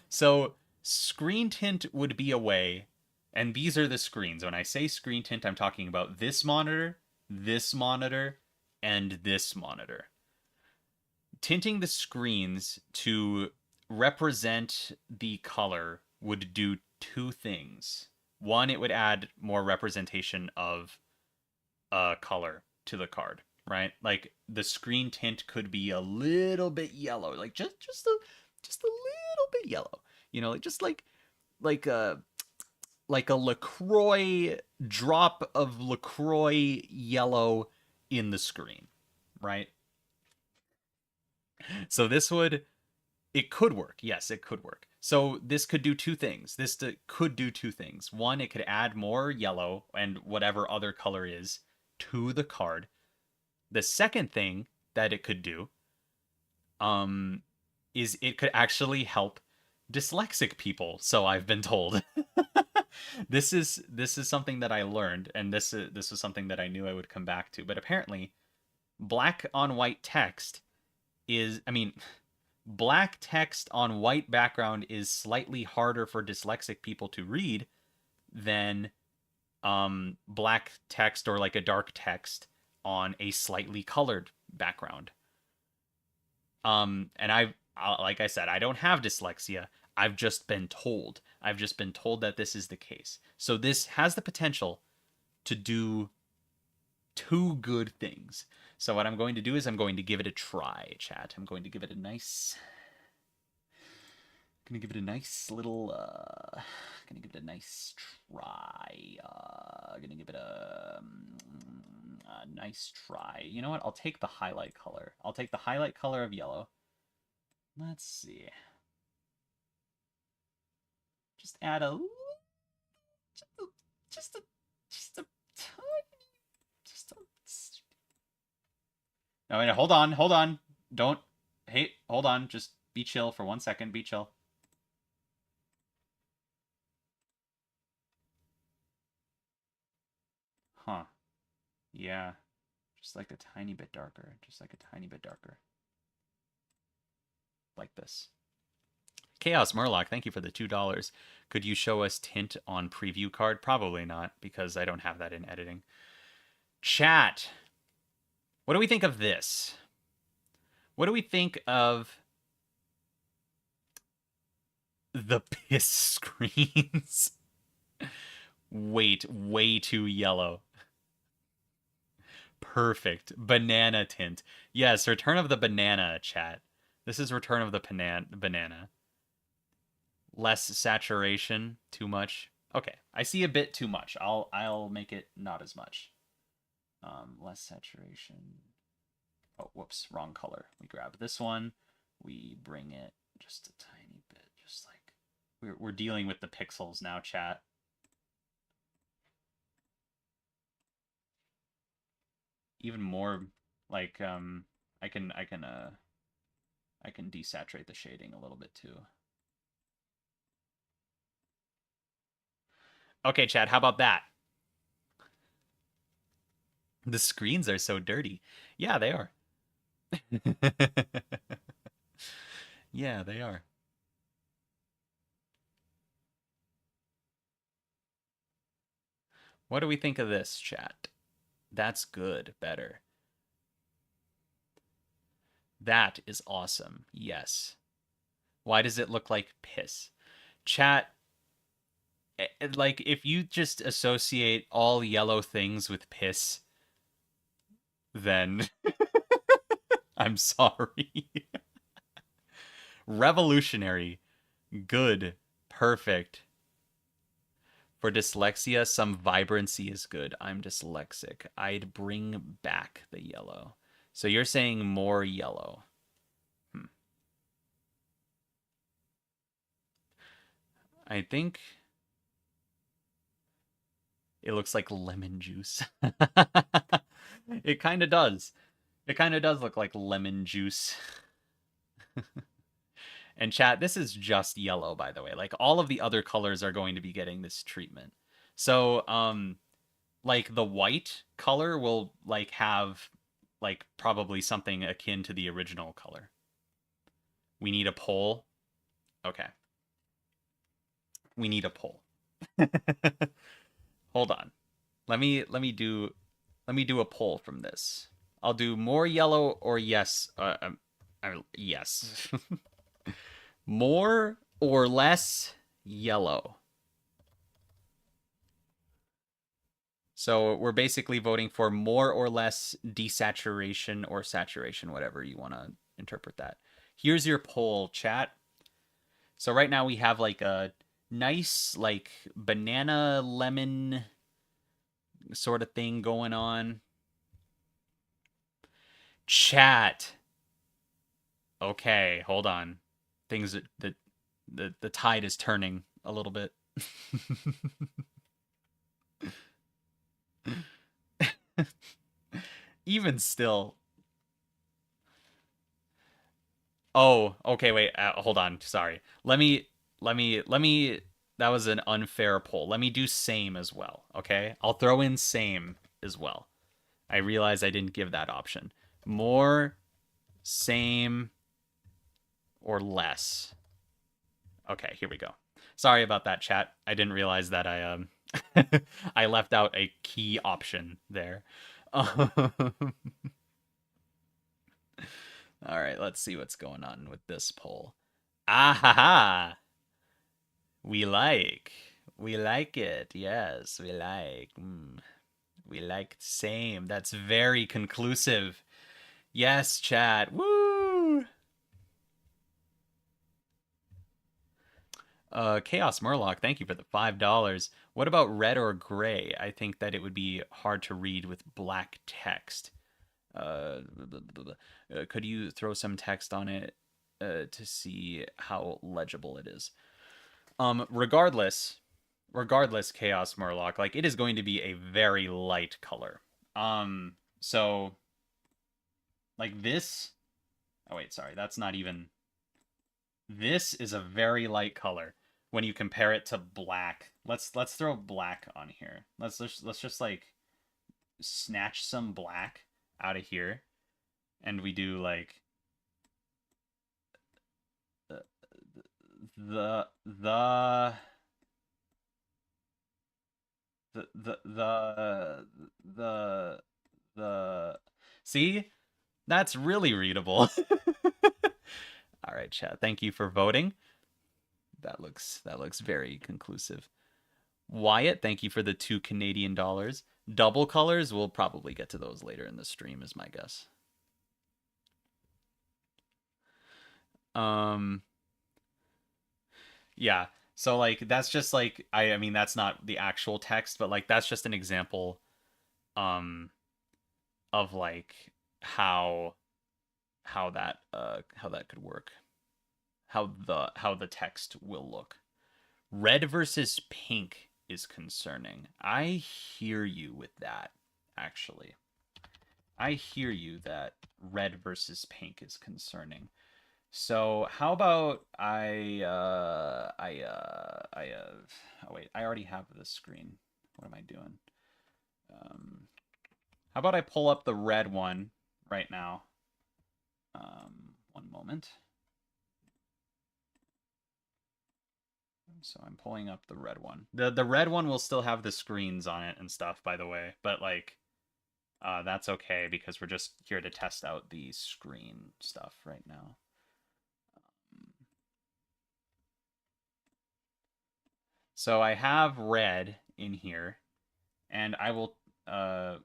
so screen tint would be a way, and these are the screens. When I say screen tint, I'm talking about this monitor, and this monitor. Tinting the screens to represent the color would do two things. One, it would add more representation of a color to the card, right? Like the screen tint could be a little bit yellow, like just a little bit yellow. You know, like a like a LaCroix drop of LaCroix yellow in the screen, right? So this would it could work. Yes, it could work. So this could do two things. Could do two things. One, it could add more yellow and whatever other color is to the card. The second thing that it could do um is it could actually help dyslexic people, so I've been told. This is something that I learned, and this was something that I knew I would come back to. But apparently, black on white text is I mean black text on white background is slightly harder for dyslexic people to read than black text or like a dark text on a slightly colored background. And like I said, I don't have dyslexia. I've just been told. I've just been told that this is the case. So this has the potential to do two good things. So what I'm going to do is I'm going to give it a try, chat. I'm going to give it a nice gonna give it a nice little gonna give it a nice try. Gonna give it a nice try. You know what? I'll take the highlight color. I'll take the highlight color of yellow. Let's see. Just add a just a just a just a tiny just a no wait, hold on. Don't hey, hold on. Just be chill for 1 second. Be chill. Huh. Yeah. Just like a tiny bit darker. Just like a tiny bit darker. Like this. Chaos Murloc, thank you for the $2. Could you show us tint on preview card? Probably not, because I don't have that in editing. Chat. What do we think of this? What do we think of the piss screens? Wait, way too yellow. Perfect. Banana tint. Yes, Return of the Banana, chat. This is Return of the Banana. Less saturation, too much. Okay, I see a bit too much. I'll make it not as much. Less saturation. Oh, whoops, wrong color. We grab this one. We bring it just a tiny bit, just like we're dealing with the pixels now, chat. Even more like I can desaturate the shading a little bit too. Okay, Chad, how about that? The screens are so dirty. Yeah, they are. Yeah, they are. What do we think of this, chat? That's good. Better. That is awesome. Yes. Why does it look like piss? Chat, like, if you just associate all yellow things with piss, then I'm sorry. Revolutionary. Good. Perfect. For dyslexia, some vibrancy is good. I'm dyslexic. I'd bring back the yellow. So you're saying more yellow. Hmm. I think it looks like lemon juice. It kind of does. It kind of does look like lemon juice. And chat, this is just yellow, by the way. Like all of the other colors are going to be getting this treatment. So, like the white color will like have like probably something akin to the original color. We need a poll. Okay. We need a poll. Hold on. Let me do a poll from this. I'll do more yellow or yes. Yes. More or less yellow. So we're basically voting for more or less desaturation or saturation, whatever you want to interpret that. Here's your poll, chat. So right now we have like a nice like banana lemon sort of thing going on. Chat. Okay, hold on. Things that the tide is turning a little bit. Even still. Oh, okay, wait. Hold on. Sorry. Let me. That was an unfair poll. Let me do same as well. Okay, I'll throw in same as well. I realize I didn't give that option. More, same, or less. Okay, here we go. Sorry about that, chat. I didn't realize that I left out a key option there. All right, let's see what's going on with this poll. Ah ha ha! We like. We like it. Yes, we like. We like same. That's very conclusive. Yes, chat. Woo! Chaos Murloc, thank you for the $5. What about red or gray? I think that it would be hard to read with black text. Could you throw some text on it to see how legible it is? Regardless, Chaos Murloc, like it is going to be a very light color. So like this. Oh wait, sorry, that's not even. This is a very light color when you compare it to black. Let's throw black on here. Let's just like snatch some black out of here, and we do like the the the the see, that's really readable. All right, chat. Thank you for voting. That looks very conclusive. Wyatt, thank you for the $2 Canadian. Double colors, we'll probably get to those later in the stream, is my guess. Um, yeah. So like that's just like I mean that's not the actual text, but like that's just an example um of like how how that could work. How the text will look. Red versus pink is concerning. I hear you with that, actually. I hear you that red versus pink is concerning. So how about oh wait, I already have the screen. What am I doing? How about I pull up the red one right now? One moment. So I'm pulling up the red one. The red one will still have the screens on it and stuff, by the way, but like that's okay because we're just here to test out the screen stuff right now. So I have red in here, and I will.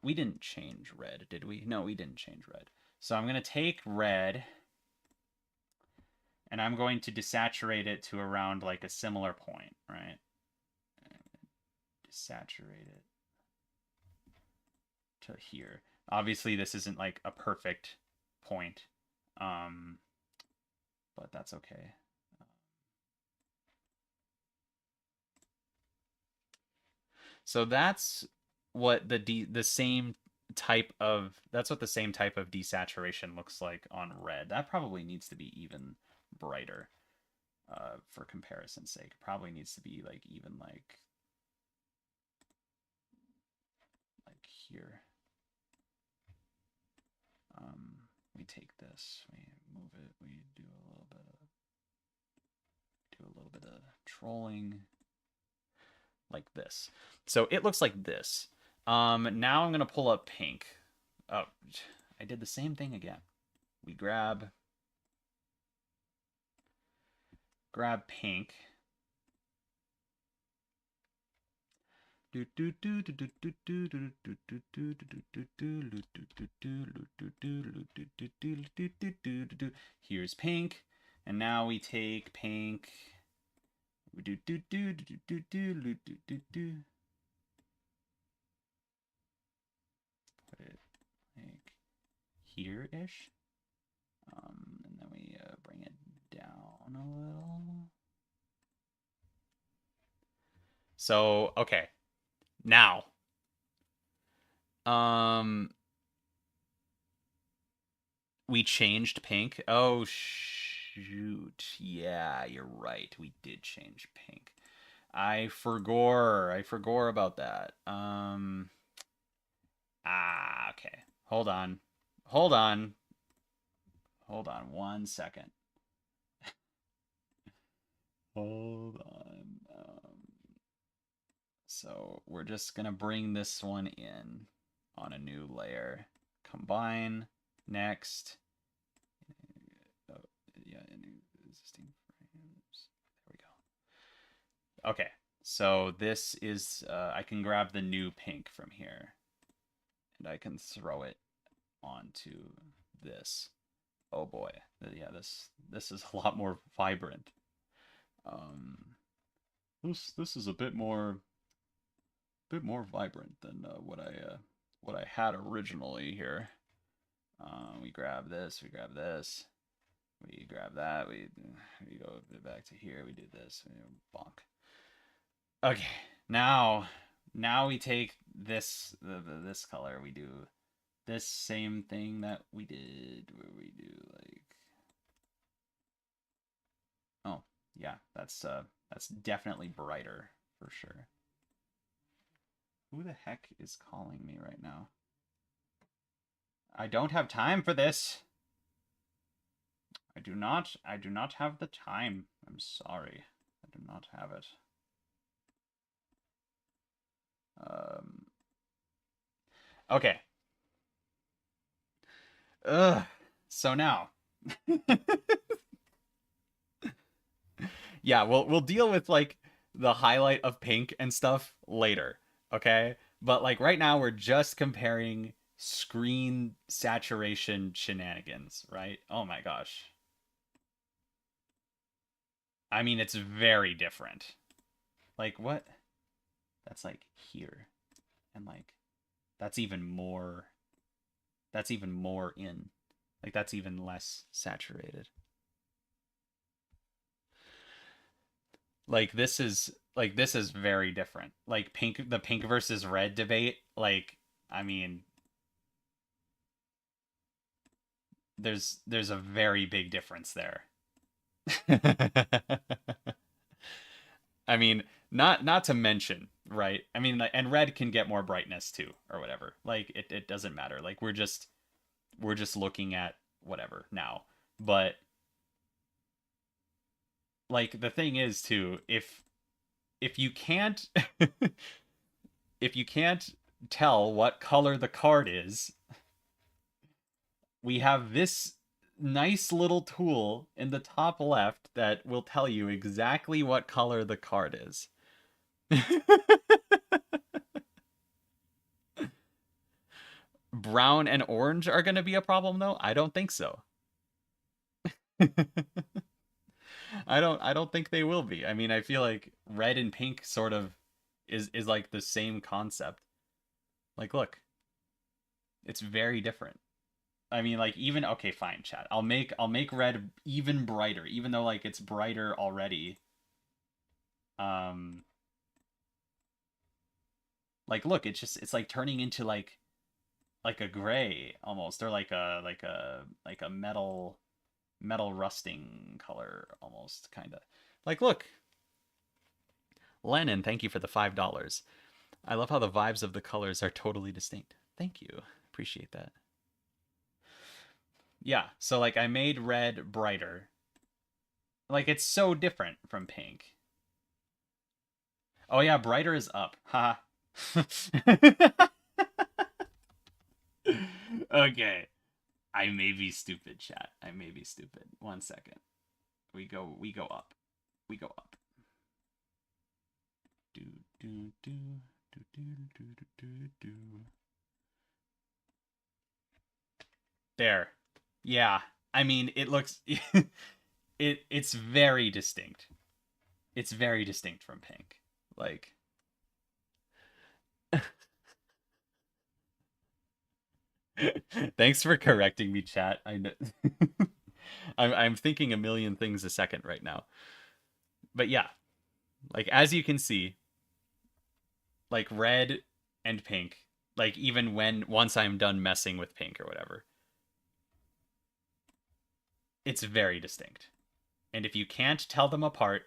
We didn't change red, did we? No, we didn't change red. So I'm gonna take red, and I'm going to desaturate it to around like a similar point, right? Desaturate it to here. Obviously, this isn't like a perfect point, but that's okay. So that's what the same type of that's what the same type of desaturation looks like on red. That probably needs to be even brighter for comparison's sake. Probably needs to be like even like here. We take this, we move it, we do a little bit of trolling like this. So it looks like this. Now I'm gonna pull up pink. Oh, I did the same thing again. We grab pink. Here's pink, and now we take pink. Put it like here-ish. And then we bring it down a little. So, okay. Now, we changed pink. Oh, shoot. Yeah, you're right. We did change pink. I forgot about that. Okay. Hold on. Hold on. Hold on 1 second. Hold on. So we're just gonna bring this one in on a new layer. Combine. Next. Oh, yeah, existing frames. There we go. Okay. So this is I can grab the new pink from here, and I can throw it onto this. Oh boy, yeah, this is a lot more vibrant. This is a bit more vibrant than what I had originally here. We grab this, we grab this, we grab that, we go back to here, we do this, bonk. Okay, now we take this this color, we do this same thing that we did where we do like, oh yeah, that's definitely brighter for sure. Who the heck is calling me right now? I don't have time for this. I do not have the time. I'm sorry. I do not have it. Okay. Ugh. So now. Yeah, we'll deal with like the highlight of pink and stuff later, okay? But like right now we're just comparing screen saturation shenanigans, right? Oh my gosh. I mean, it's very different. Like what? That's like here. And like that's even more in. Like that's even less saturated. Like this is very different. Like the pink versus red debate, like I mean, there's a very big difference there. I mean, not to mention, right? I mean, and red can get more brightness too or whatever. Like it doesn't matter. Like we're just looking at whatever now. But like the thing is too, if you can't if you can't tell what color the card is, we have this nice little tool in the top left that will tell you exactly what color the card is. Brown and orange are going to be a problem though? I don't think so. I don't think they will be. I mean, I feel like red and pink sort of is like the same concept. Like look, it's very different. I mean, like even okay, fine, chat. I'll make red even brighter, even though like it's brighter already. Um, like look, it's like turning into like a gray almost, or like a metal rusting color almost, kind of. Like look, Lennon, thank you for the $5. I love how the vibes of the colors are totally distinct. Thank you, appreciate that. Yeah, so like I made red brighter. Like it's so different from pink. Oh yeah, brighter is up. Ha. Okay. I may be stupid, chat. I may be stupid. 1 second. We go up. We go up. Do do do do do do do do. There. Yeah. I mean, it looks it's very distinct. It's very distinct from pink. Like thanks for correcting me, chat. I know I'm thinking a million things a second right now. But yeah, like as you can see, like red and pink, like even when once I'm done messing with pink or whatever, it's very distinct. And if you can't tell them apart,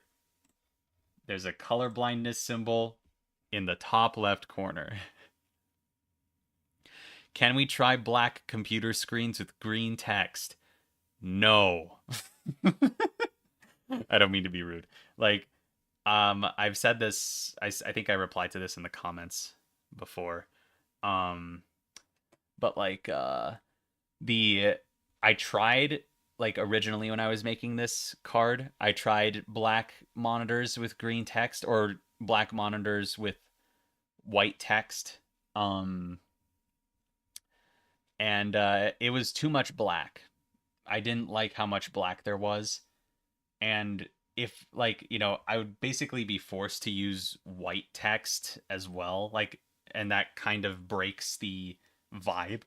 there's a color blindness symbol in the top left corner. Can we try black computer screens with green text? No. I don't mean to be rude. Like, I've said this. I think I replied to this in the comments before. Um, but like, the I tried like originally when I was making this card, I tried black monitors with green text or black monitors with white text. Um, and it was too much black. I didn't like how much black there was. And if like, I would basically be forced to use white text as well, like, and that kind of breaks the vibe.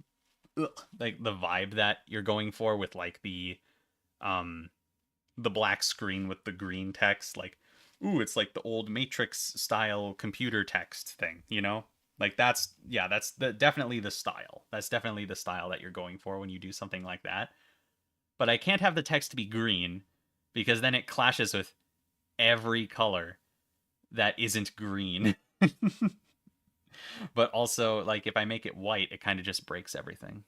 Ugh. Like the vibe that you're going for with like um the black screen with the green text, like, ooh, it's like the old Matrix style computer text thing. Like definitely the style. That's definitely the style that you're going for when you do something like that. But I can't have the text be green because then it clashes with every color that isn't green. But also, like, if I make it white, it kind of just breaks everything.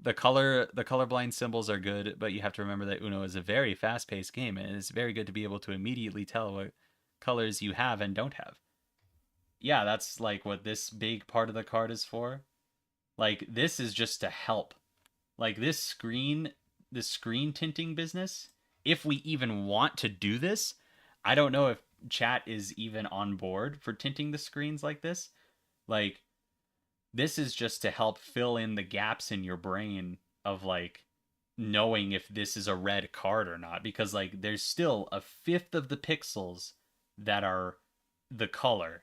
The colorblind symbols are good, but you have to remember that Uno is a very fast-paced game, and it's very good to be able to immediately tell what colors you have and don't have. Yeah, that's like what this big part of the card is for. Like this is just to help. Like this screen tinting business, if we even want to do this, I don't know if chat is even on board for tinting the screens like this. Like this is just to help fill in the gaps in your brain of like knowing if this is a red card or not, because like there's still a fifth of the pixels that are the color,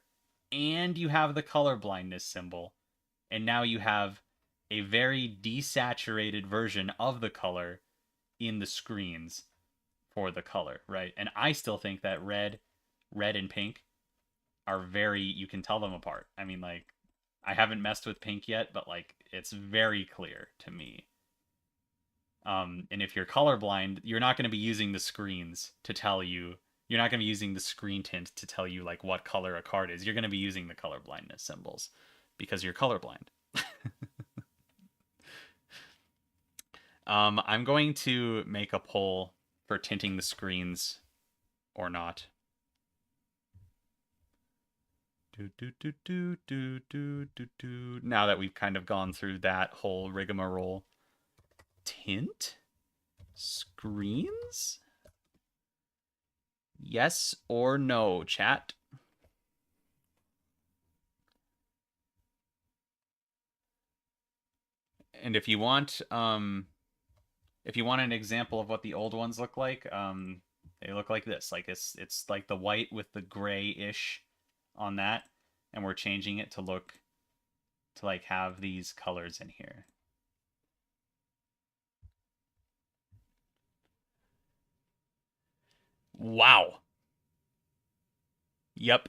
and you have the color blindness symbol, and now you have a very desaturated version of the color in the screens for the color, right? And I still think that red and pink are very, you can tell them apart. I mean, like, I haven't messed with pink yet, but like it's very clear to me. And if you're colorblind, you're not going to be using the screens to tell you. You're not going to be using the screen tint to tell you like what color a card is. You're going to be using the color blindness symbols because you're colorblind. I'm going to make a poll for tinting the screens or not. Now that we've kind of gone through that whole rigmarole. Tint? Screens? Yes or no, chat? And if you want an example of what the old ones look like, they look like this. Like it's like the white with the gray-ish on that, and we're changing it to look to like have these colors in here. Wow. Yep.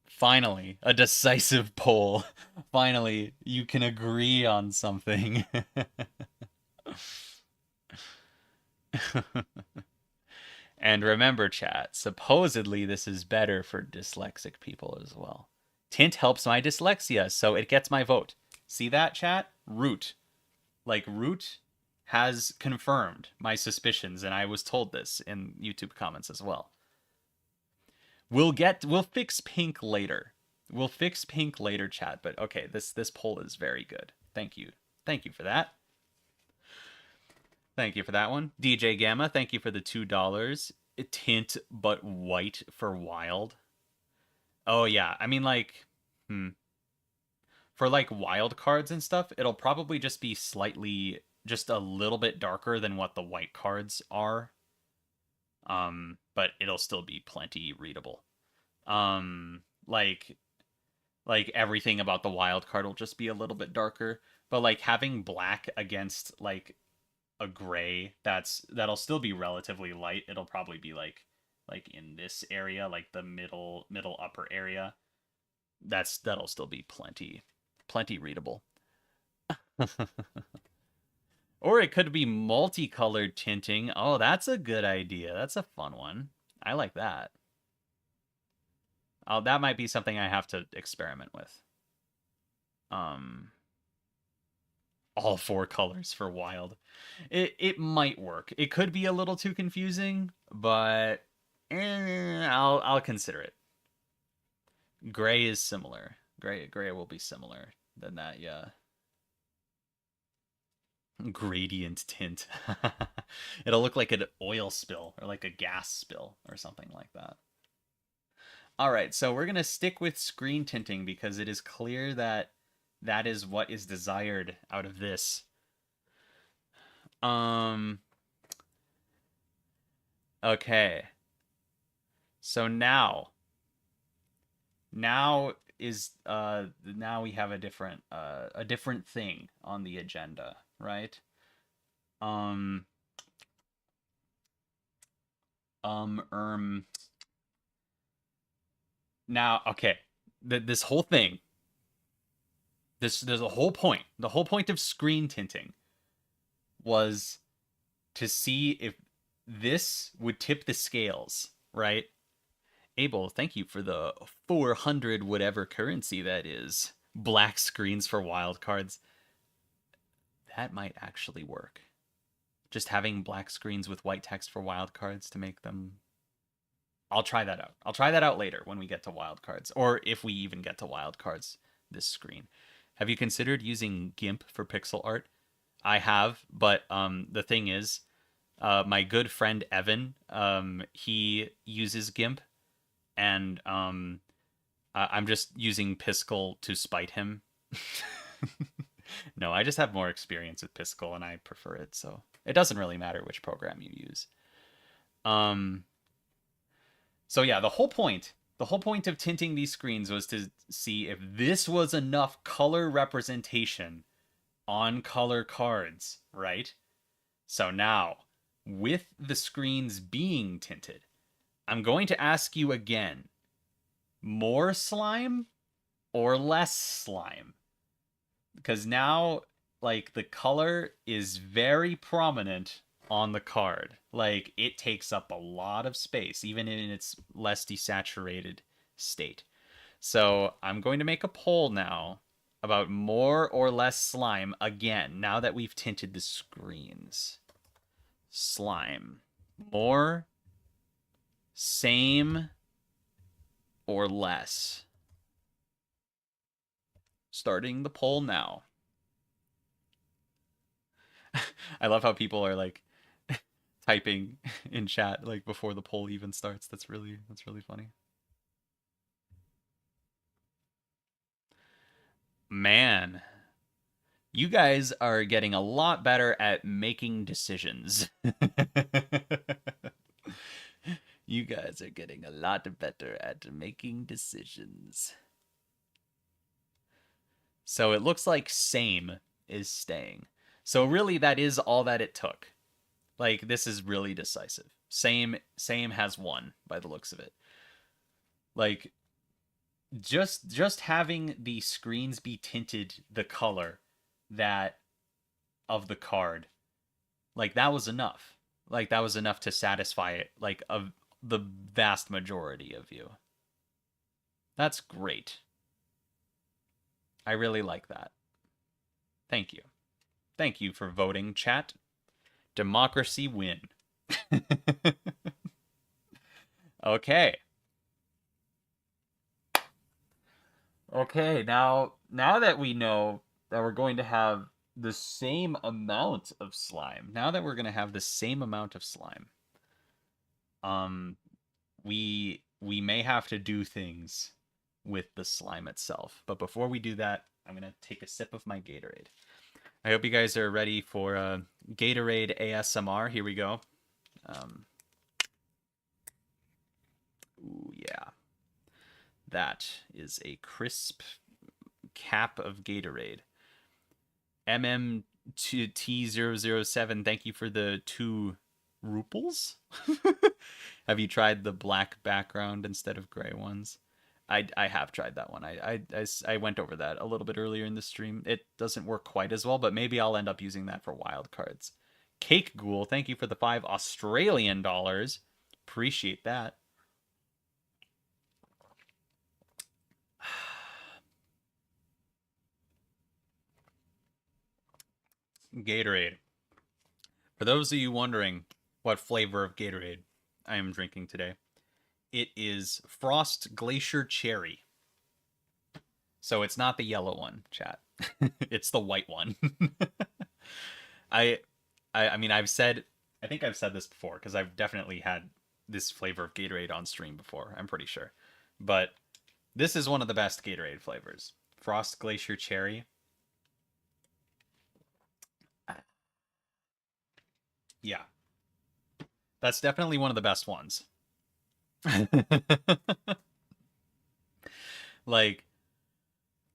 Finally, a decisive poll. Finally, you can agree on something. And remember, chat, supposedly this is better for dyslexic people as well. Tint helps my dyslexia, so it gets my vote. See that, chat? Root. Like, Root has confirmed my suspicions, and I was told this in YouTube comments as well. We'll fix pink later. We'll fix pink later, chat, but okay, this poll is very good. Thank you. Thank you for that. Thank you for that one. DJ Gamma, thank you for the $2. Tint but white for wild. Oh yeah, I mean like for like wild cards and stuff, it'll probably just be slightly just a little bit darker than what the white cards are. But it'll still be plenty readable. Like everything about the wild card will just be a little bit darker, but like having black against like a gray that'll still be relatively light. It'll probably be like in this area, like the middle upper area. That'll still be plenty readable. Or it could be multicolored tinting. Oh, that's a good idea. That's a fun one. I like that. Oh, that might be something I have to experiment with. All four colors for wild. It might work. It could be a little too confusing, but I'll consider it. Gray is similar. Gray will be similar than that, yeah. Gradient tint. It'll look like an oil spill or like a gas spill or something like that. All right, so we're going to stick with screen tinting because it is clear that that is what is desired out of this. Okay. So now is now we have a different thing on the agenda, right? Um now okay. This whole thing, there's a whole point. The whole point of screen tinting was to see if this would tip the scales, right? Abel, thank you for the 400 whatever currency that is. Black screens for wildcards. That might actually work. Just having black screens with white text for wildcards to make them. I'll try that out. I'll try that out later when we get to wildcards, or if we even get to wildcards this screen. Have you considered using GIMP for pixel art? I have, but the thing is, my good friend Evan, he uses GIMP, and I'm just using Piskel to spite him. No, I just have more experience with Piskel, and I prefer it, so it doesn't really matter which program you use. So yeah, the whole point The whole point of tinting these screens was to see if this was enough color representation on color cards, right? So now, with the screens being tinted, I'm going to ask you again, more slime or less slime? Because now, like, the color is very prominent on the card. Like, it takes up a lot of space, even in its less desaturated state. So I'm going to make a poll now about more or less slime again, now that we've tinted the screens. Slime. More, same, or less? Starting the poll now. I love how people are like typing in chat like before the poll even starts. That's really funny. Man, you guys are getting a lot better at making decisions. You guys are getting a lot better at making decisions. So it looks like same is staying. So really that is all that it took. Like this is really decisive. Same has won by the looks of it. Like just having the screens be tinted the color that of the card, like that was enough. Like that was enough to satisfy it, like of the vast majority of you. That's great. I really like that. Thank you. Thank you for voting, chat. Democracy win. Okay. Okay, now that we know that we're going to have the same amount of slime, now that we're going to have the same amount of slime, um we may have to do things with the slime itself. But before we do that, I'm going to take a sip of my Gatorade. I hope you guys are ready for Gatorade ASMR. Here we go. Ooh, yeah. That is a crisp cap of Gatorade. MMT007, thank you for the 2 ruples. Have you tried the black background instead of gray ones? I have tried that one. I went over that a little bit earlier in the stream. It doesn't work quite as well, but maybe I'll end up using that for wild cards. Cake Ghoul, thank you for the 5 Australian dollars. Appreciate that. Gatorade. For those of you wondering what flavor of Gatorade I am drinking today, it is Frost Glacier Cherry. So it's not the yellow one, chat. It's the white one. I, I mean, I think I've said this before because I've definitely had this flavor of Gatorade on stream before. I'm pretty sure, but this is one of the best Gatorade flavors. Frost Glacier Cherry. Yeah, that's definitely one of the best ones. Like,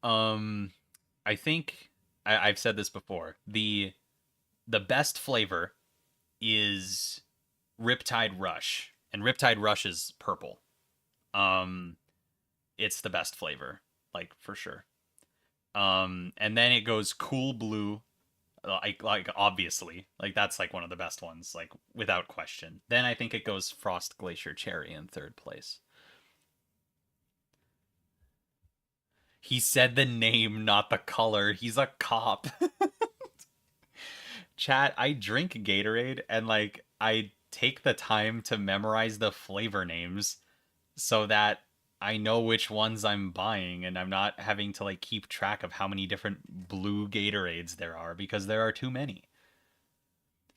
I think I've said this before. The best flavor is Riptide Rush, and Riptide Rush is purple. Um, it's the best flavor, like for sure. And then it goes Cool Blue, like obviously, like that's like one of the best ones, like without question. Then I think it goes Frost Glacier Cherry in third place. He said the name, not the color. He's a cop. Chat, I drink Gatorade and like I take the time to memorize the flavor names so that I know which ones I'm buying and I'm not having to like keep track of how many different blue Gatorades there are because there are too many.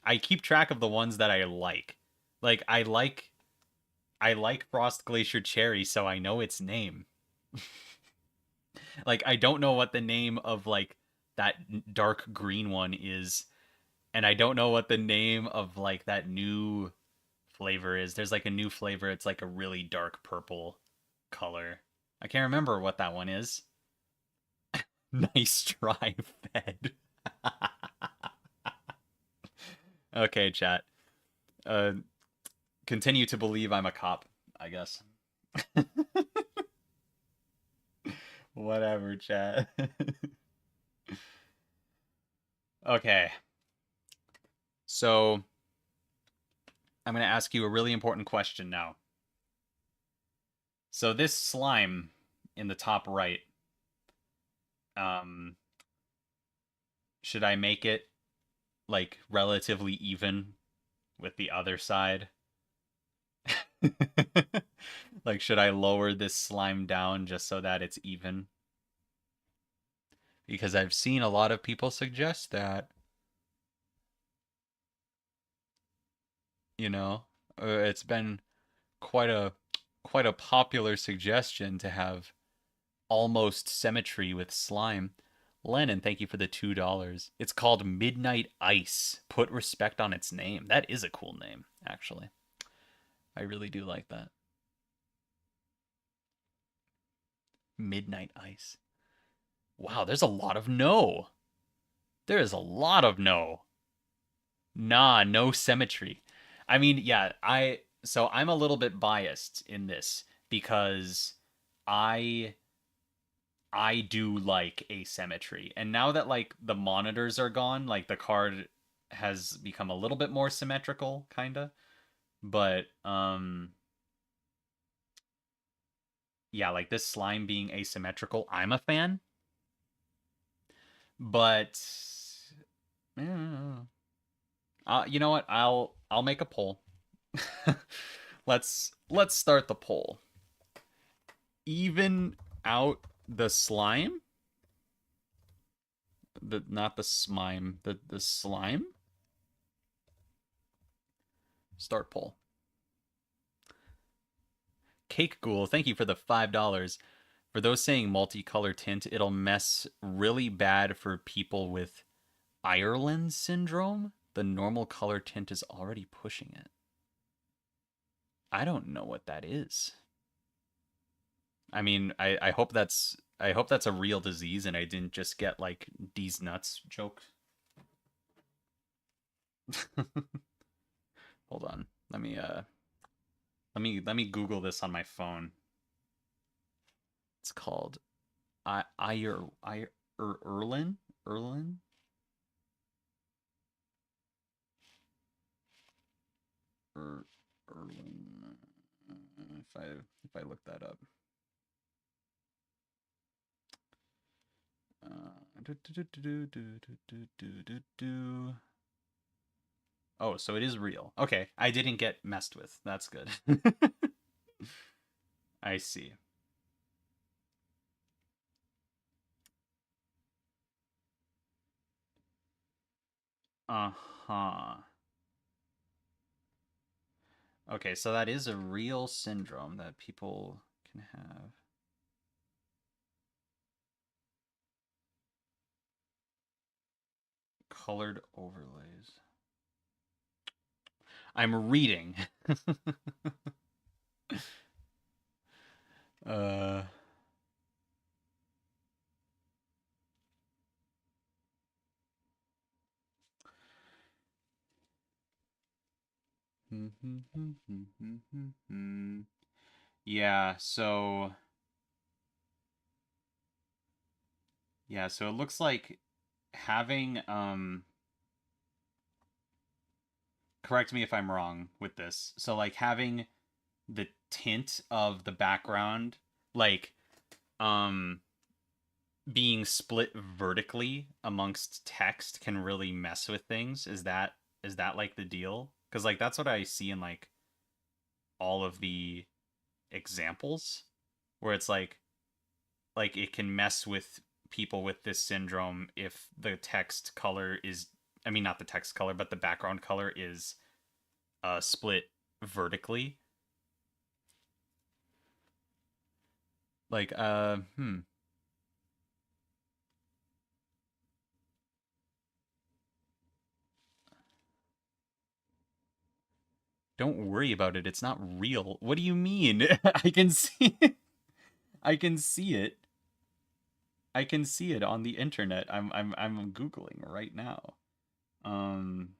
I keep track of the ones that I like. Like I like Frost Glacier Cherry so I know its name. Like I don't know what the name of like that dark green one is, and I don't know what the name of like that new flavor is. There's like a new flavor. It's like a really dark purple. color. I can't remember what that one is. Nice try, Fed. Okay, chat. Uh, continue to believe I'm a cop, I guess. Whatever, chat. Okay. So, I'm going to ask you a really important question now. So, this slime in the top right, um, should I make it like relatively even with the other side? Like, should I lower this slime down just so that it's even? Because I've seen a lot of people suggest that, you know, it's been quite a quite a popular suggestion to have almost symmetry with slime. Lennon, thank you for the $2. It's called Midnight Ice. Put respect on its name. That is a cool name, actually. I really do like that. Midnight Ice. Wow, there's a lot of no. There is a lot of no. Nah, no symmetry. I mean, yeah, I'm a little bit biased in this because I I do like asymmetry. And now that like the monitors are gone, like the card has become a little bit more symmetrical kinda. But yeah, like this slime being asymmetrical, I'm a fan. But yeah, you know what? I'll make a poll. Let's start the poll. Even out the slime, the not the slime, the slime. Start poll. Cake Ghoul, thank you for the $5. For those saying multicolor tint, it'll mess really bad for people with Ireland syndrome. The normal color tint is already pushing it. I don't know what that is. I mean, I hope that's a real disease and I didn't just get like these nuts joke. Hold on. Let me Google this on my phone. It's called Erlin Erlin Er, Erlin. If I look that up. Oh, so it is real. Okay, I didn't get messed with. That's good. I see. Uh-huh. Okay, so that is a real syndrome that people can have. Colored overlays. I'm reading. uh Yeah, so it looks like having correct me if I'm wrong with this. So like having the tint of the background like um being split vertically amongst text can really mess with things. Is that like the deal? Cuz like that's what I see in like all of the examples where it's like it can mess with people with this syndrome if the text color is, I mean not the text color but the background color is split vertically. Like don't worry about it. It's not real. What do you mean? I can see it. I can see it. I can see it on the internet. I'm googling right now. Um,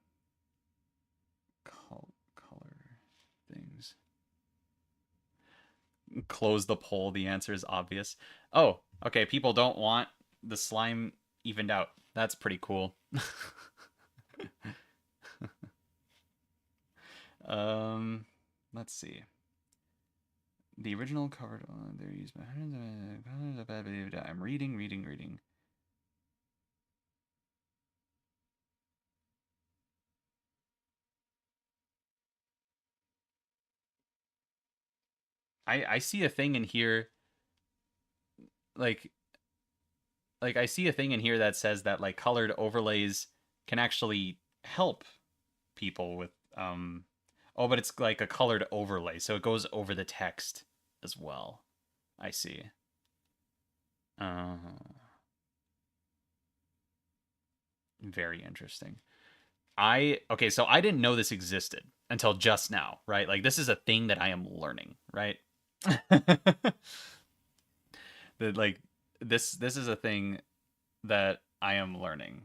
color things. Close the poll. The answer is obvious. Oh, okay. People don't want the slime evened out. That's pretty cool. um, let's see. The original covered. They're used. I'm reading. I see a thing in here like I see a thing in here that says that like colored overlays can actually help people with oh, but it's like a colored overlay, so it goes over the text as well. I see. Uh, very interesting. I okay, so I didn't know this existed until just now, right? Like this is a thing that I am learning, right? That like this is a thing that I am learning.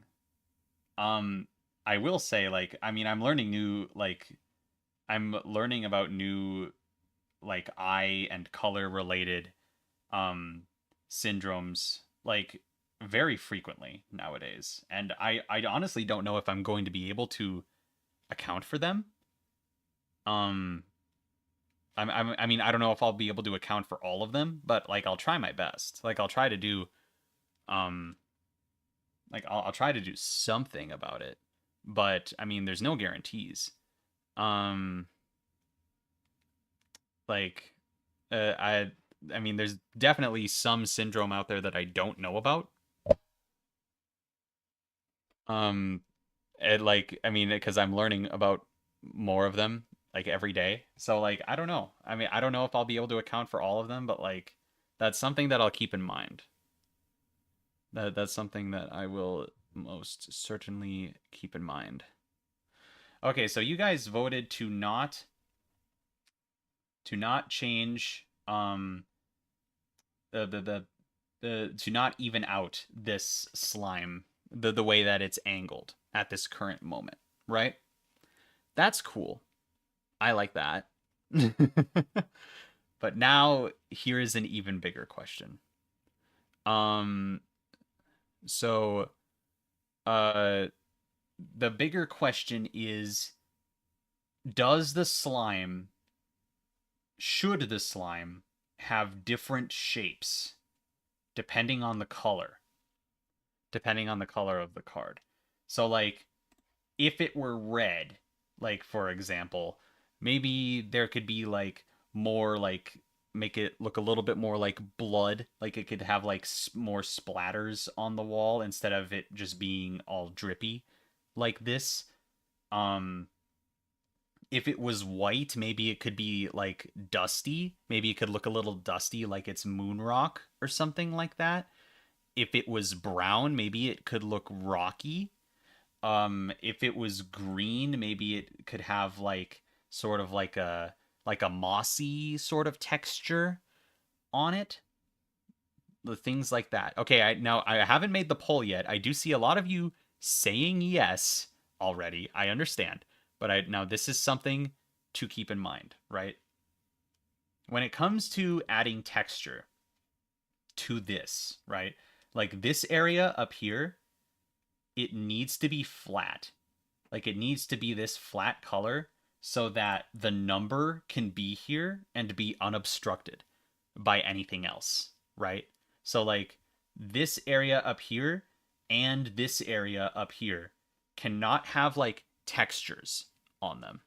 Um I will say like I mean I'm learning new like I'm learning about new like eye and color related um syndromes like very frequently nowadays. And I honestly don't know if I'm going to be able to account for them. Um I mean I don't know if I'll be able to account for all of them, but like I'll try my best. Like I'll try to do um I'll try to do something about it. But I mean there's no guarantees. Um like I mean there's definitely some syndrome out there that I don't know about. Um like I mean because I'm learning about more of them like every day. So like I don't know. I mean I don't know if I'll be able to account for all of them, but like that's something that I'll keep in mind. That's something that I will most certainly keep in mind. Okay, so you guys voted to not change the to not even out this slime the way that it's angled at this current moment, right? That's cool. I like that. But now here is an even bigger question. Um so uh the bigger question is does the slime should the slime have different shapes depending on the color, depending on the color of the card. So like if it were red, like for example, maybe there could be like more like make it look a little bit more like blood, like it could have like more splatters on the wall instead of it just being all drippy like this. Um if it was white, maybe it could be like dusty. Maybe it could look a little dusty like it's moon rock or something like that. If it was brown, maybe it could look rocky. If it was green, maybe it could have like sort of like a mossy sort of texture on it. The things like that. Okay, I haven't made the poll yet. I do see a lot of you saying yes already. I understand. But I now this is something to keep in mind, right? When it comes to adding texture to this, right? Like this area up here, it needs to be flat. Like it needs to be this flat color so that the number can be here and be unobstructed by anything else, right? So like this area up here and this area up here cannot have like textures on them.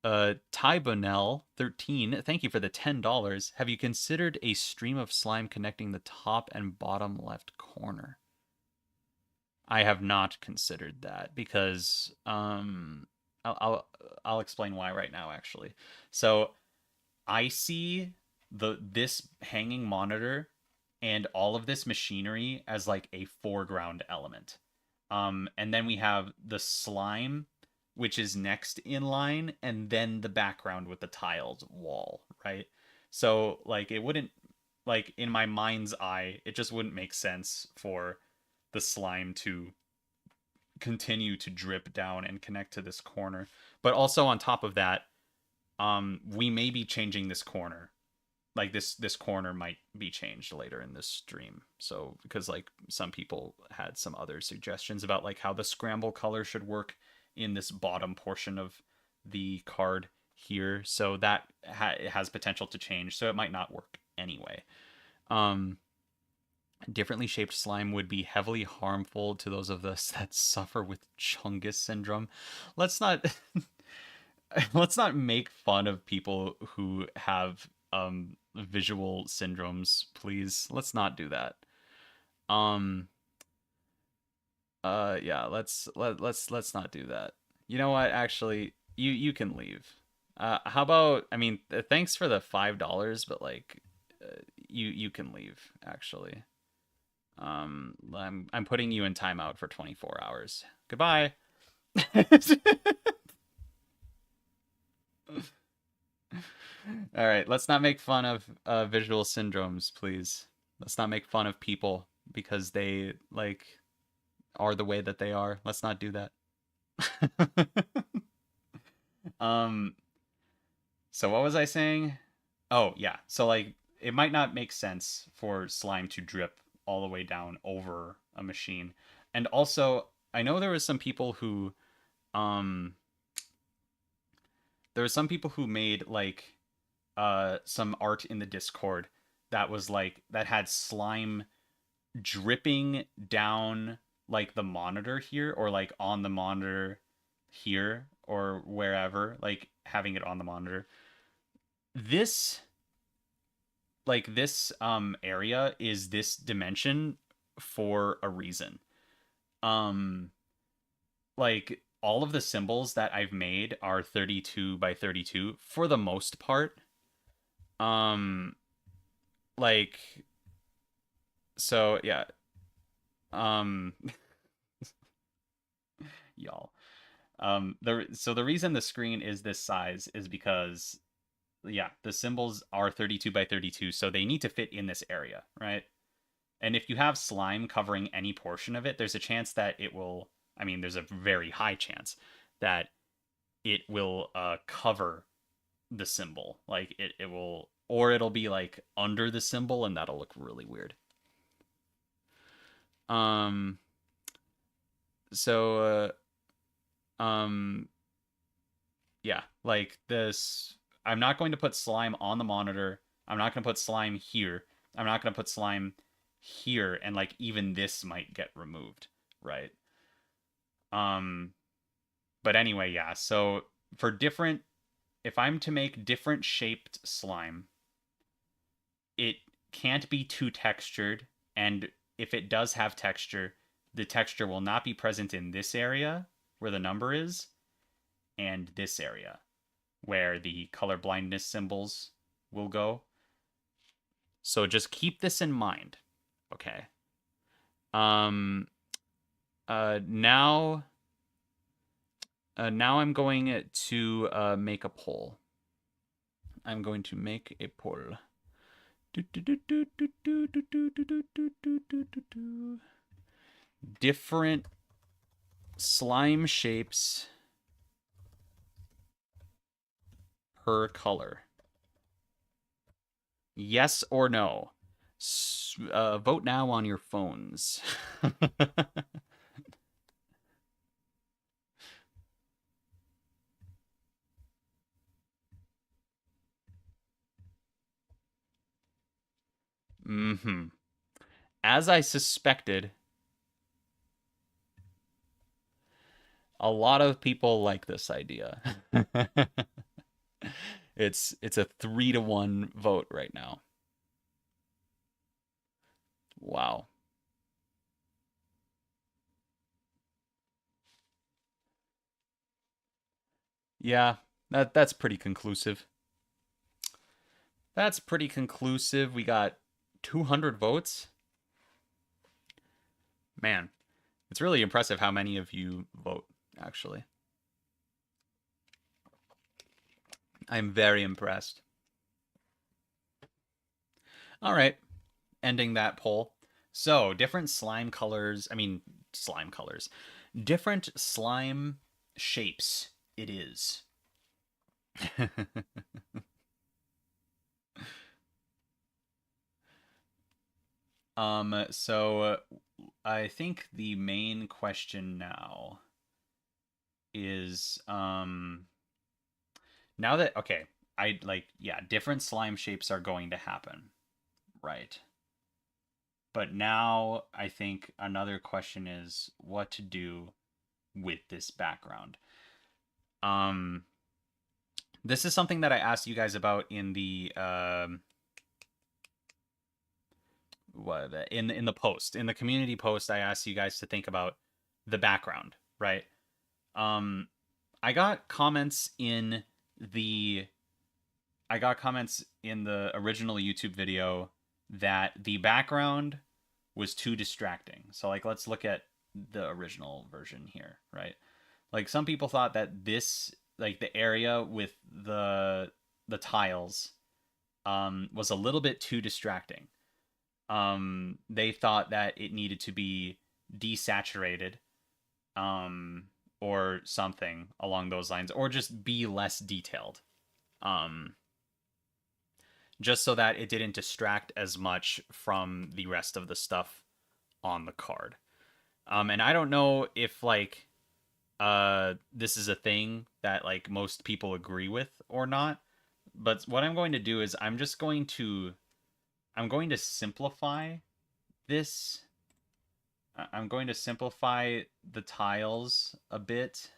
Tybonell 13, thank you for the $10. Have you considered a stream of slime connecting the top and bottom left corner? I have not considered that because I'll explain why right now actually. So I see this hanging monitor and all of this machinery as like a foreground element. And then we have the slime which is next in line and then the background with the tiled wall, right? So like it wouldn't like in my mind's eye, it just wouldn't make sense for the slime to continue to drip down and connect to this corner. But also on top of that, we may be changing this corner. Like this corner might be changed later in this stream. So because like some people had some other suggestions about like how the scramble color should work in this bottom portion of the card here. So that it has potential to change. So it might not work anyway. Um, Differently shaped slime would be heavily harmful to those of us that suffer with Chungus syndrome. Let's not let's not make fun of people who have visual syndromes, please. Let's not do that. Um yeah, let's not do that. You know what? Actually, you can leave. How about, I mean, thanks for the $5, but like you can leave actually. I'm putting you in timeout for 24 hours. Goodbye. All right, let's not make fun of visual syndromes, please. Let's not make fun of people because they like are the way that they are. Let's not do that. um so what was I saying? Oh, yeah. So like it might not make sense for slime to drip all the way down over a machine. And also, I know there was some people who um there was some people who made like some art in the Discord that was like that had slime dripping down like the monitor here or like on the monitor here or wherever, like having it on the monitor. This this area is this dimension for a reason. Um like all of the symbols that I've made are 32 by 32 for the most part. Um like so yeah. Um y'all. The reason the screen is this size is because yeah, the symbols are 32 by 32, so they need to fit in this area, right? And if you have slime covering any portion of it, there's a chance that it will, I mean, there's a very high chance that it will cover the symbol. Like it will, or it'll be like under the symbol and that'll look really weird. Um, so, um, yeah, like this, I'm not going to put slime on the monitor. I'm not going to put slime here. I'm not going to put slime here, and like even this might get removed, right? Um, but anyway, yeah. So for different, if I'm to make different shaped slime, it can't be too textured, and if it does have texture, the texture will not be present in this area where the number is, and this area where the color blindness symbols will go. So just keep this in mind. Okay. Um now now I'm going to make a poll. I'm going to make a poll. Different slime shapes per color. Yes or no? Vote now on your phones. Mm-hmm. As I suspected, a lot of people like this idea. It's a 3-1 vote right now. Wow. Yeah, that's pretty conclusive. That's pretty conclusive. We got 200 votes. Man, it's really impressive how many of you vote, actually. I'm very impressed. All right, ending that poll. So, different slime colors, I mean, slime colors, different slime shapes it is. So I think the main question now is now that okay, I like yeah, different slime shapes are going to happen, right? But now I think another question is what to do with this background. Um this is something that I asked you guys about in the in the post, in the community post. I asked you guys to think about the background, right? Um I got comments in the original YouTube video that the background was too distracting. So like let's look at the original version here, right? Like some people thought that this like the area with the tiles was a little bit too distracting. They thought that it needed to be desaturated um or something along those lines, or just be less detailed. Um just so that it didn't distract as much from the rest of the stuff on the card. And I don't know if like this is a thing that like most people agree with or not, but what I'm going to do is I'm going to simplify this. I'm going to simplify the tiles a bit.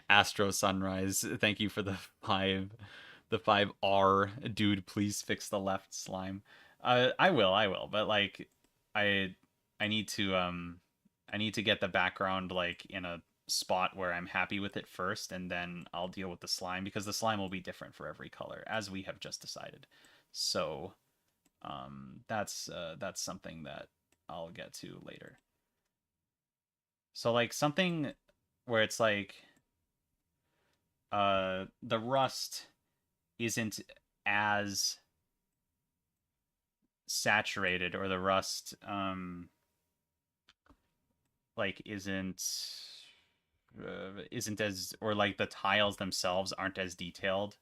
Astro Sunrise, thank you for the 5R. Dude, please fix the left slime. I will, but like I I need to I need to get the background like in a spot where I'm happy with it first, and then I'll deal with the slime because the slime will be different for every color as we have just decided. So, that's something that I'll get to later. So like something where it's like the rust isn't as saturated, or the rust like isn't as, or like the tiles themselves aren't as detailed,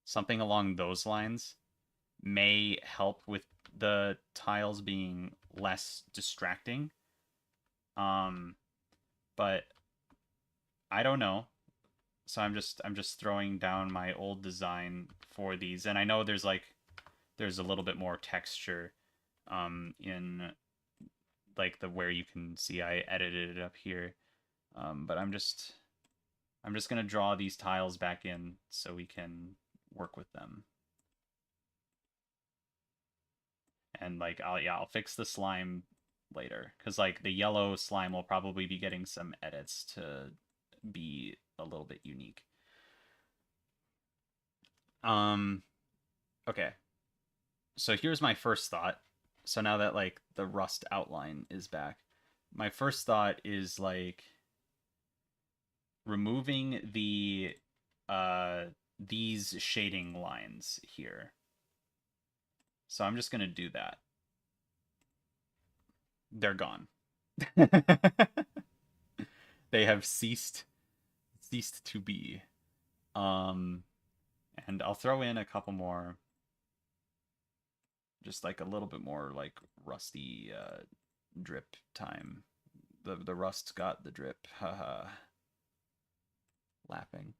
something along those lines may help with the tiles being less distracting. um but I don't know, so I'm just throwing down my old design for these, and I know there's a little bit more texture in like the where you can see I edited it up here. But I'm just gonna draw these tiles back in so we can work with them. And like I'll fix the slime later, because like the yellow slime will probably be getting some edits to be a little bit unique. Um okay. So here's my first thought. So now that like the rust outline is back, my first thought is like removing uh these shading lines here. So I'm just going to do that. They're gone. They have ceased to be. Um and I'll throw in a couple more, just like a little bit more like rusty drip time. The rust got the drip. Haha. Laughing.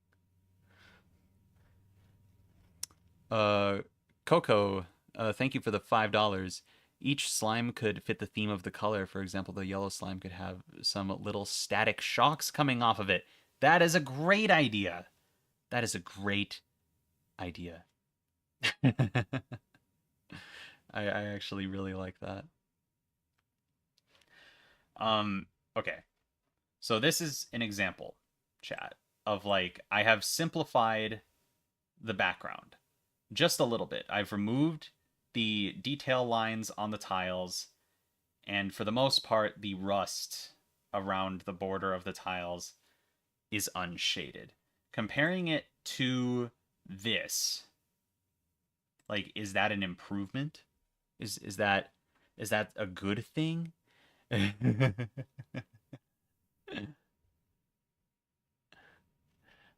Uh, Coco, thank you for the $5. Each slime could fit the theme of the color. For example, the yellow slime could have some little static shocks coming off of it. That is a great idea. That is a great idea. I actually really like that. Um, okay. So this is an example, chat, of like I have simplified the background just a little bit. I've removed the detail lines on the tiles, and for the most part, the rust around the border of the tiles is unshaded. Comparing it to this, Like, is that an improvement? Is that a good thing?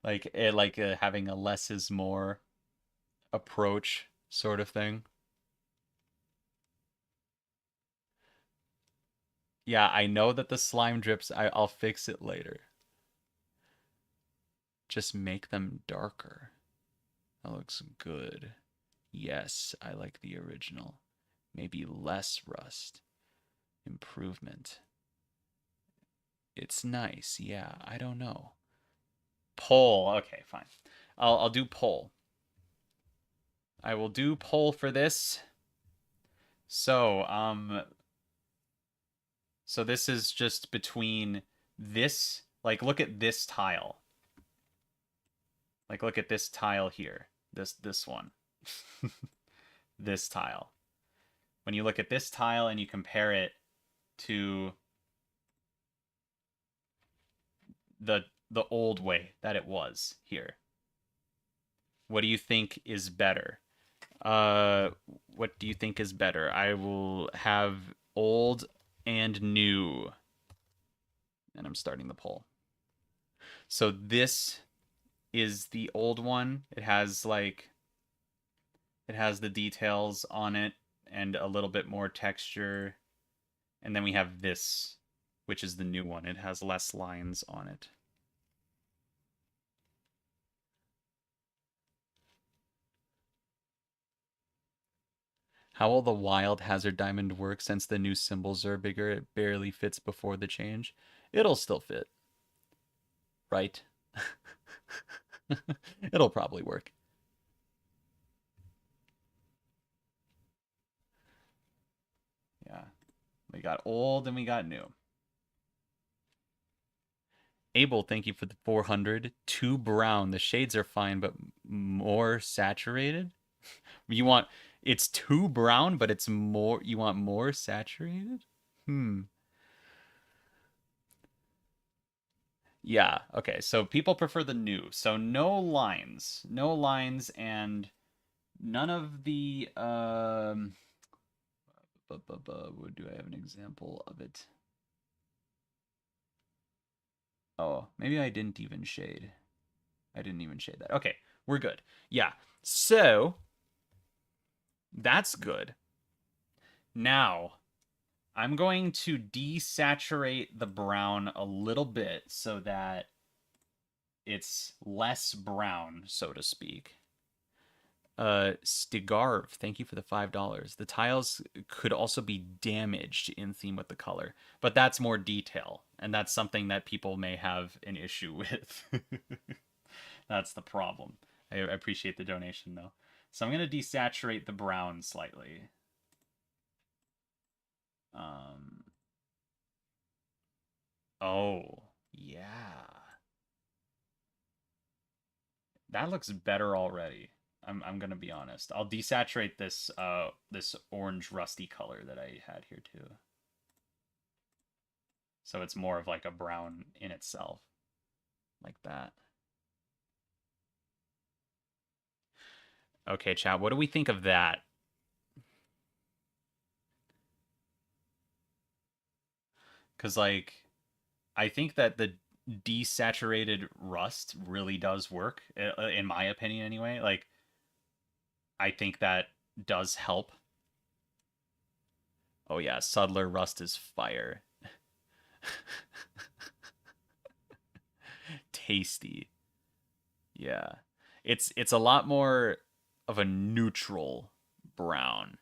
Like having a less is more approach sort of thing. Yeah, I know that the slime drips. I'll fix it later. Just make them darker. That looks good. Yes, I like the original. Maybe less rust. Improvement. It's nice. Yeah, I don't know. Poll. Okay, fine. I'll do poll. I will do poll for this. So, so this is just between this, like look at this tile. Like look at this tile here. This one. This tile. When you look at this tile and you compare it to the old way that it was here. What do you think is better? Uh, what do you think is better? I will have old and new. And I'm starting the poll. So this is the old one. It has the details on it and a little bit more texture. And then we have this, which is the new one. It has less lines on it. How will the wild hazard diamond work since the new symbols are bigger? It barely fits before the change. It'll still fit, right? It'll probably work. Yeah. We got old and we got new. Abel, thank you for the 400. Too brown. The shades are fine, but more saturated? You want it's too brown, but it's more you want more saturated? Hmm. Yeah, okay. So people prefer the new. So no lines. No lines and none of the do I have an example of it? Oh, maybe I didn't even shade. I didn't even shade that. Okay, we're good. Yeah. So that's good. Now, I'm going to desaturate the brown a little bit so that it's less brown, so to speak. Stigarv, thank you for the $5. The tiles could also be damaged in theme with the color, but that's more detail, and that's something that people may have an issue with. That's the problem. I appreciate the donation though. So I'm gonna desaturate the brown slightly. Um, oh, yeah. That looks better already. I'm gonna be honest. I'll desaturate this orange rusty color that I had here too. So it's more of like a brown in itself. Like that. Okay, chat, what do we think of that? Cause like I think that the desaturated rust really does work, in my opinion anyway. Like I think that does help. Oh yeah, subtler rust is fire. Tasty. Yeah. It's a lot more of a neutral brown.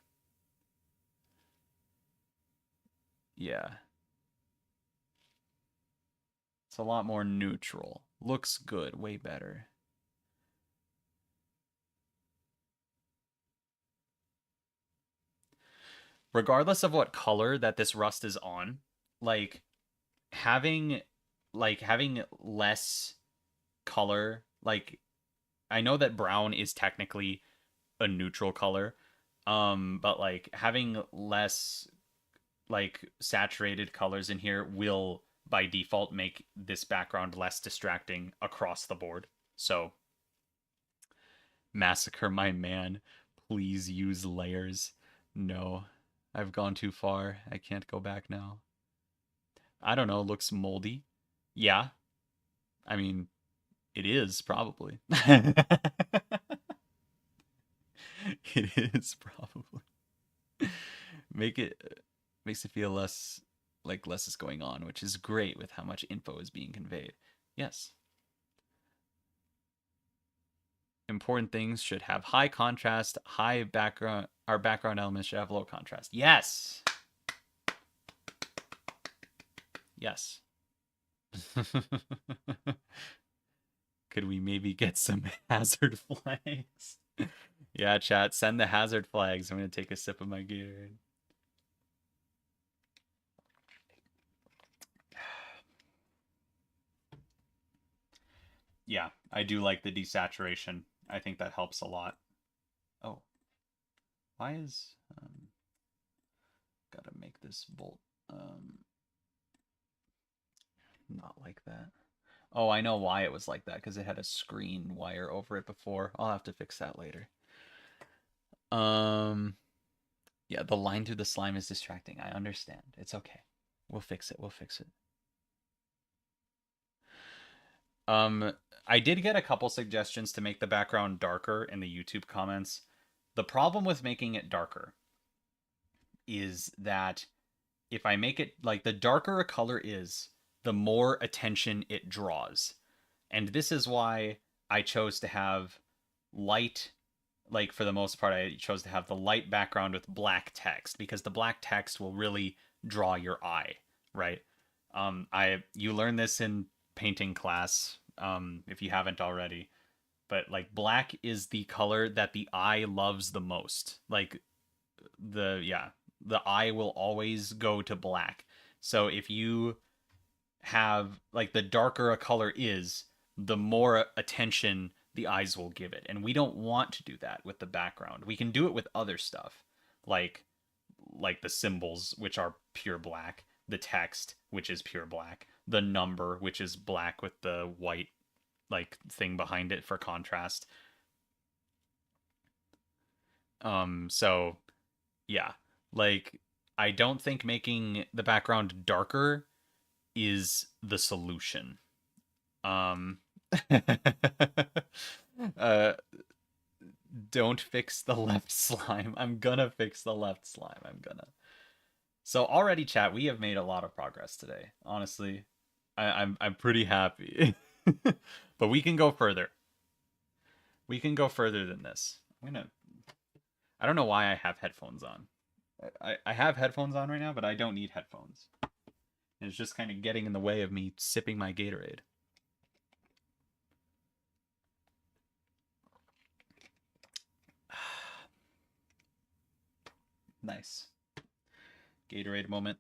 Yeah. It's a lot more neutral. Looks good, way better. Regardless of what color that this rust is on, like having having less color, like I know that brown is technically a neutral color, but like having less like saturated colors in here will by default make this background less distracting across the board. So massacre my man, Please use layers. No, I've gone too far. I can't go back now. I don't know. Looks moldy. Yeah, I mean, it is probably. It is probably. Make it makes it feel less like less is going on, which is great with how much info is being conveyed. Yes. Important things should have high contrast, high background, our background elements should have low contrast. Yes. Yes. Could we maybe get some hazard flags? Yeah, chat, send the hazard flags. I'm going to take a sip of my Gatorade. Yeah, I do like the desaturation. I think that helps a lot. Oh, why is gotta make this bolt not like that. Oh, I know why it was like that, because it had a screen wire over it before. I'll have to fix that later. Yeah, the line through the slime is distracting. I understand. It's okay. We'll fix it. We'll fix it. I did get a couple suggestions to make the background darker in the YouTube comments. The problem with making it darker is that if I make it like the darker a color is, the more attention it draws. And this is why I chose to have light, like for the most part, I chose to have the light background with black text because the black text will really draw your eye, right? You learn this in painting class, if you haven't already. But like black is the color that the eye loves the most. Like the eye will always go to black. So if you have like the darker a color is, the more attention the eyes will give it. And we don't want to do that with the background. We can do it with other stuff, like the symbols, which are pure black, the text, which is pure black, the number, which is black with the white like thing behind it for contrast. So yeah, like I don't think making the background darker is the solution. Um uh don't fix the left slime. I'm gonna fix the left slime. I'm gonna. So already, chat, we have made a lot of progress today. Honestly, I'm pretty happy. But we can go further. We can go further than this. I don't know why I have headphones on. I have headphones on right now, but I don't need headphones. It's just kind of getting in the way of me sipping my Gatorade. Nice. Gatorade moment.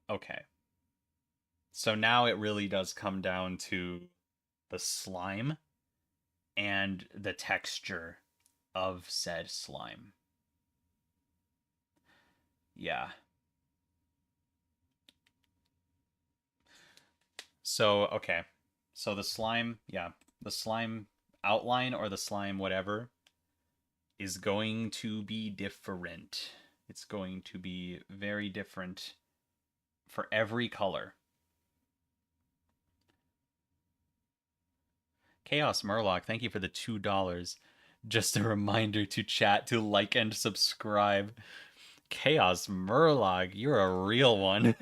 Okay. So now it really does come down to the slime and the texture of said slime. Yeah. So, okay. So the slime, yeah, the slime outline or the slime whatever is going to be different. It's going to be very different for every color. Chaos Murloc, thank you for the $2. Just a reminder to chat to like and subscribe. Chaos Murloc, you're a real one.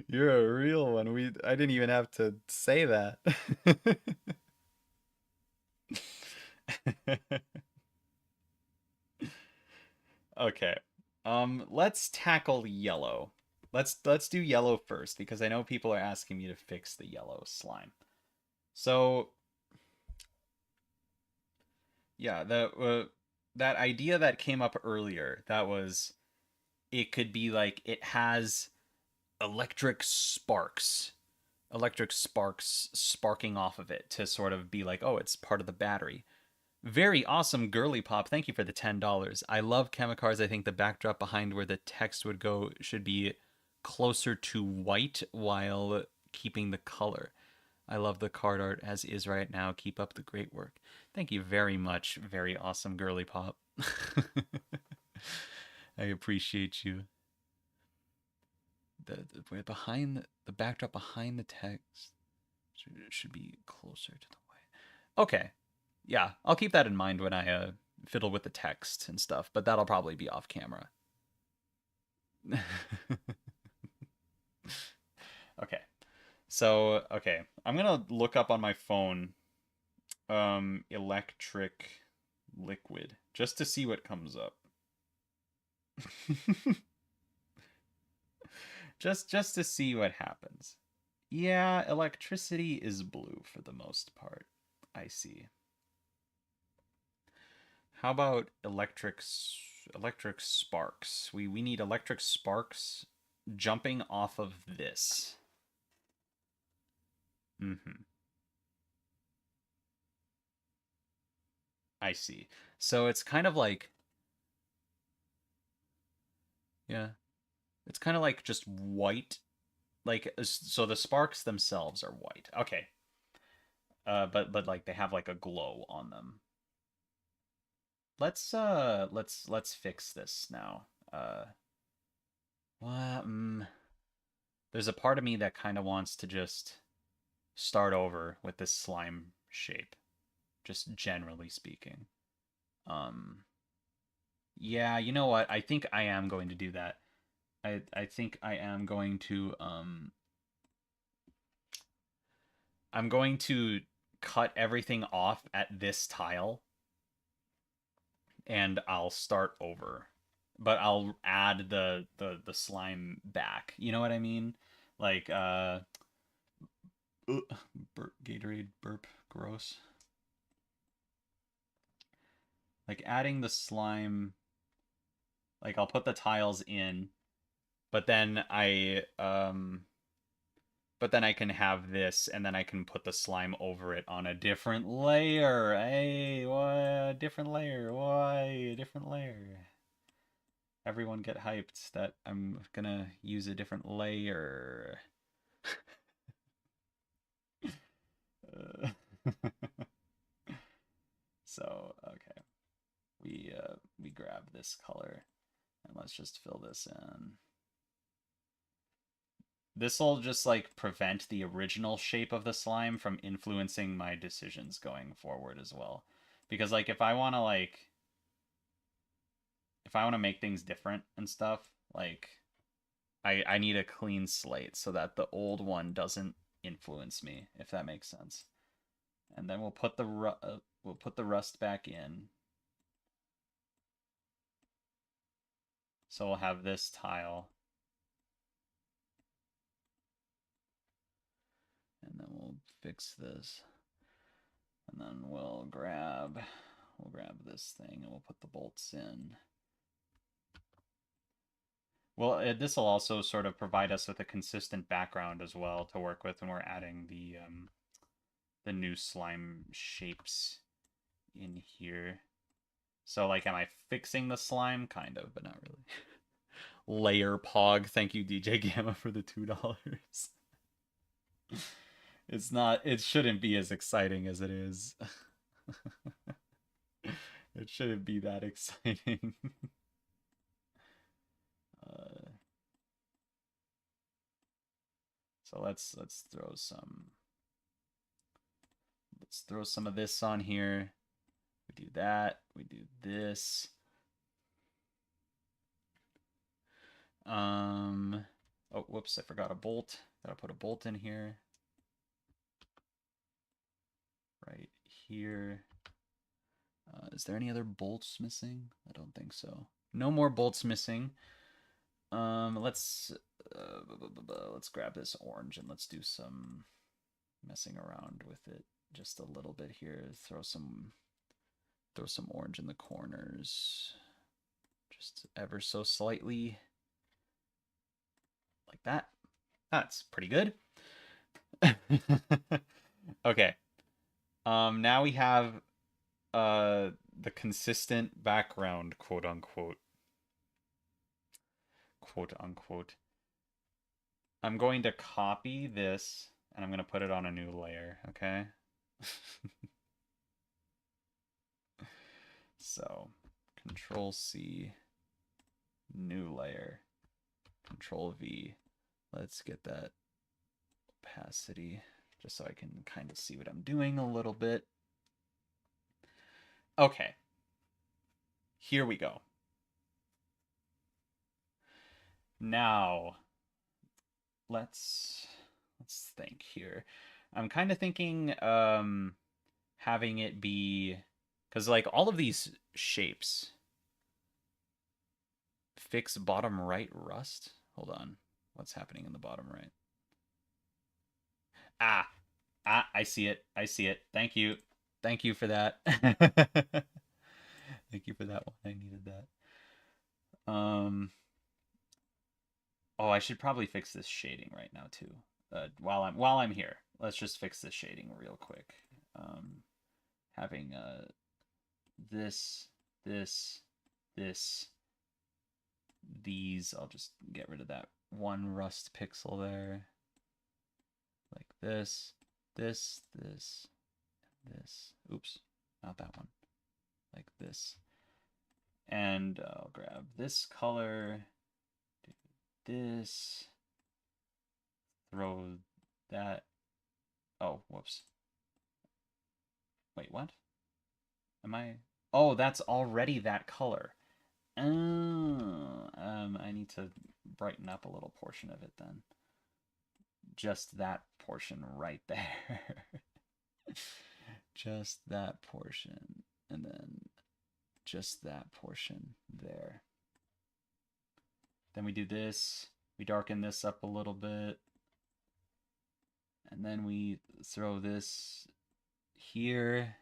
You're a real one. I didn't even have to say that. Okay. Let's tackle yellow. Let's do yellow first because I know people are asking me to fix the yellow slime. So yeah, that idea that came up earlier, that was it could be like it has electric sparks sparking off of it to sort of be like, oh, it's part of the battery. Very awesome, girly pop. Thank you for the $10. I love Chemicards. I think the backdrop behind where the text would go should be closer to white while keeping the color. I love the card art as is right now. Keep up the great work. Thank you very much. Very awesome, girly pop. I appreciate you. The behind the backdrop behind the text should be closer to the white. Okay, yeah, I'll keep that in mind when I fiddle with the text and stuff. But that'll probably be off camera. Okay. So, okay, I'm gonna look up on my phone electric liquid just to see what comes up. just to see what happens. Yeah, electricity is blue for the most part. I see. How about electric sparks? We need electric sparks jumping off of this. Mhm. I see. So it's kind of like, yeah, it's kind of like just white. Like so the sparks themselves are white. Okay. But like they have like a glow on them. Let's fix this now. Well, there's a part of me that kind of wants to just start over with this slime shape, just generally speaking. Um, yeah, you know what? I think I am going to do that. I think I am going to I'm going to cut everything off at this tile and I'll start over. But I'll add the slime back. You know what I mean? Like Gatorade burp gross. Like adding the slime, like I'll put the tiles in, but then I can have this and then I can put the slime over it on a different layer. Hey, what? Different layer. Why? A different layer. Everyone get hyped that I'm gonna use a different layer. Uh, so, okay. We grab this color and let's just fill this in. This will just like prevent the original shape of the slime from influencing my decisions going forward as well. Because like if I want to make things different and stuff, like I need a clean slate so that the old one doesn't influence me, if that makes sense. And then we'll put the rust back in. So we'll have this tile. And then we'll fix this. And then we'll grab this thing and we'll put the bolts in. Well, this will also sort of provide us with a consistent background as well to work with when we're adding the new slime shapes in here. So, like, am I fixing the slime? Kind of, but not really. Layer Pog. Thank you, DJ Gamma, for the $2. It's not, it shouldn't be as exciting as it is. It shouldn't be that exciting. uh, so let's throw some of this on here. We do that. We do this. Oh, whoops, I forgot a bolt. Gotta put a bolt in here. Right here. Is there any other bolts missing? I don't think so. No more bolts missing. Let's grab this orange and let's do some messing around with it just a little bit here. Throw some orange in the corners, just ever so slightly, like that. That's pretty good. Okay. Now we have the consistent background, quote unquote. Quote unquote. I'm going to copy this And I'm going to put it on a new layer, okay? So, Control C, new layer, Control V. Let's get that opacity just so I can kind of see what I'm doing a little bit. Okay. Here we go. Now, let's think here. I'm kind of thinking having it be, because like all of these shapes fix bottom right rust. Hold on. What's happening in the bottom right? I see it. I see it. Thank you. Thank you for that. Thank you for that one. I needed that. Oh, I should probably fix this shading right now too. While I'm here, let's just fix this shading real quick. Having this, this, this, these. I'll just get rid of that one rust pixel there. Like this, this, this, this. Oops, not that one. Like this. And I'll grab this color, do this, throw that. Oh, whoops. Wait, what? Am I? Oh, that's already that color. Oh, I need to brighten up a little portion of it then. Just that portion right there. Just that portion. And then just that portion there. Then we do this. We darken this up a little bit. And then we throw this here.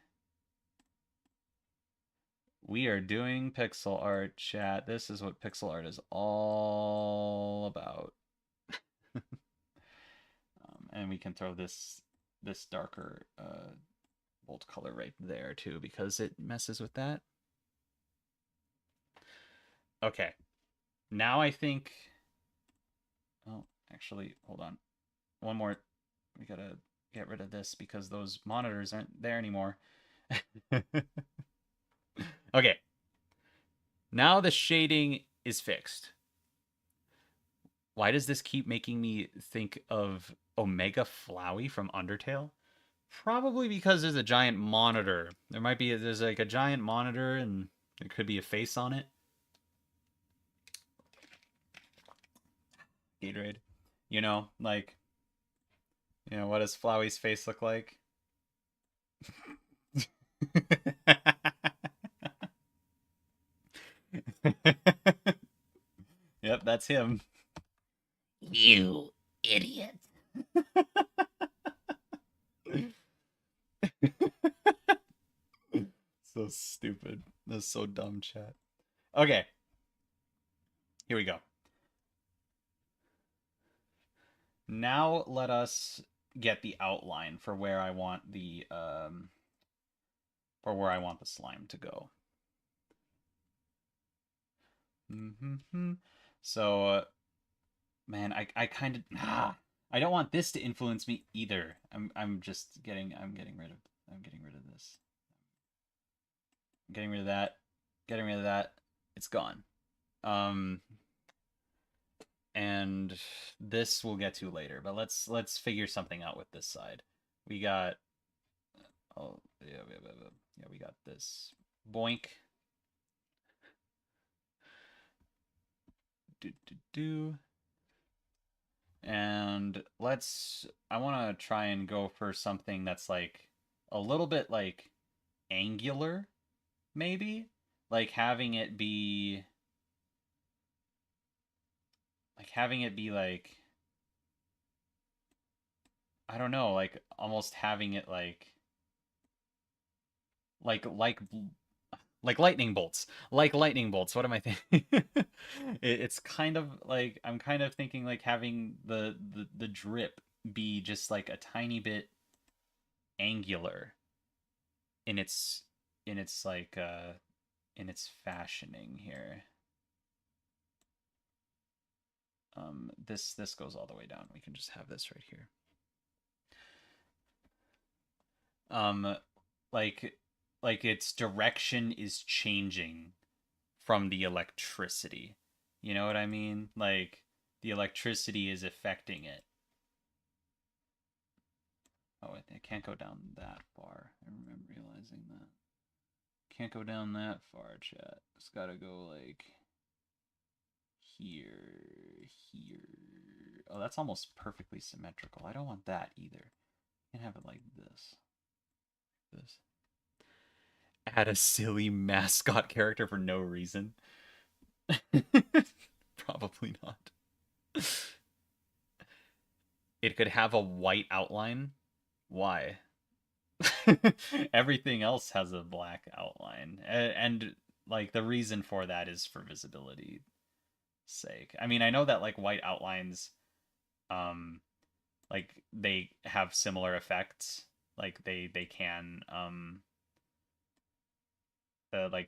We are doing pixel art, chat. This is what pixel art is all about. And we can throw this darker bold color right there too, because it messes with that. Okay. Now I think... Oh, actually, hold on. One more. We gotta get rid of this because those monitors aren't there anymore. Okay. Now the shading is fixed. Why does this keep making me think of Omega Flowey from Undertale? Probably because there's a giant monitor. There's like a giant monitor and there could be a face on it. Gatorade. You know, like, what does Flowey's face look like? Yep, that's him. You idiot. So stupid. That's so dumb, chat. Okay. Here we go. Now let us get the outline for where I want the slime to go. So, man, I kind of I don't want this to influence me either. I'm getting rid of this. I'm getting rid of that. Getting rid of that. It's gone. And this we'll get to later, but let's figure something out with this side. We got we got this boink. And I want to try and go for something that's like a little bit like angular, maybe, like having it be like I don't know, like almost having it like lightning bolts. Like lightning bolts. What am I thinking? It's kind of like I'm kind of thinking like having the drip be just like a tiny bit angular in its like in its fashioning here. This goes all the way down. We can just have this right here. um like like its direction is changing from the electricity. You know what I mean? Like the electricity is affecting it. Oh, I can't go down that far. I remember realizing that. Can't go down that far, chat. It's gotta go like here, here. Oh, that's almost perfectly symmetrical. I don't want that either. Can't have it like this. This. Add a silly mascot character for no reason. Probably not. It could have a white outline. Why? Everything else has a black outline. And like the reason for that is for visibility sake. I mean, I know that like white outlines um like they have similar effects. Like they can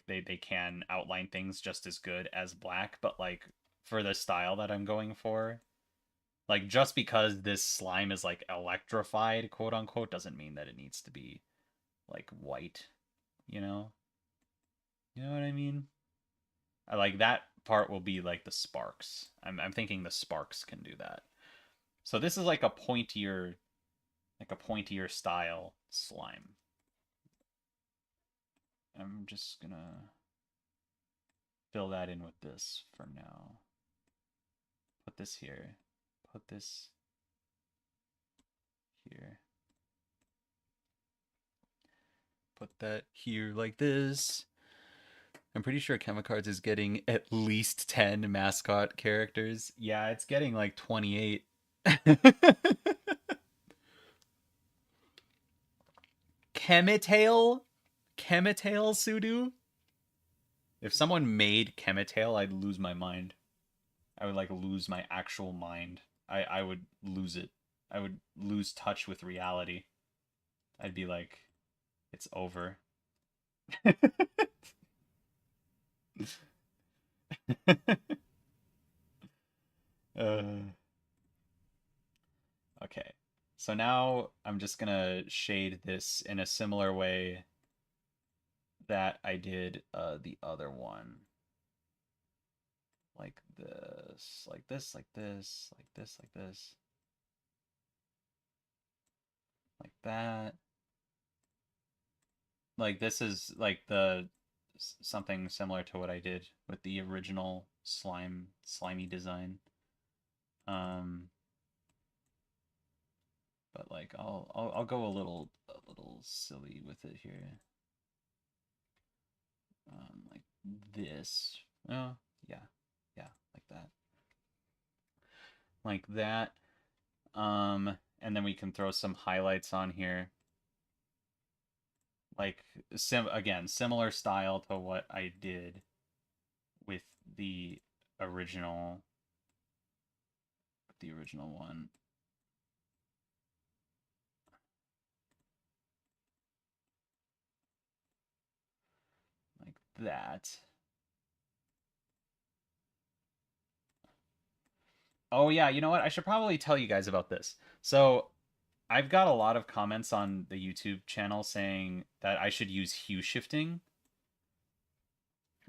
they can outline things just as good as black, but like for the style that I'm going for, like just because this slime is like electrified, quote unquote, doesn't mean that it needs to be like white, you know? You know what I mean? I like that part will be like the sparks. I'm thinking the sparks can do that. So this is like a pointier style slime. I'm just gonna fill that in with this for now. Put this here. Put this here. Put that here like this. I'm pretty sure Chemicards is getting at least 10 mascot characters. Yeah, it's getting like 28. Chemitail? Chemitail Sudo? If someone made Chemitail, I'd lose my mind. I would like lose my actual mind. I would lose it. I would lose touch with reality. I'd be like, it's over. uh, okay. So now I'm just gonna shade this in a similar way that I did the other one. Like this, like this, like this, like this, like this, like that. Like this is like the something similar to what I did with the original slimy design. Um, but like I'll go a little silly with it here. Like this. Oh yeah, yeah, like that, like that. And then we can throw some highlights on here. Like again, similar style to what I did with the original one. Like that. Oh yeah, you know what? I should probably tell you guys about this. So I've got a lot of comments on the YouTube channel saying that I should use hue shifting.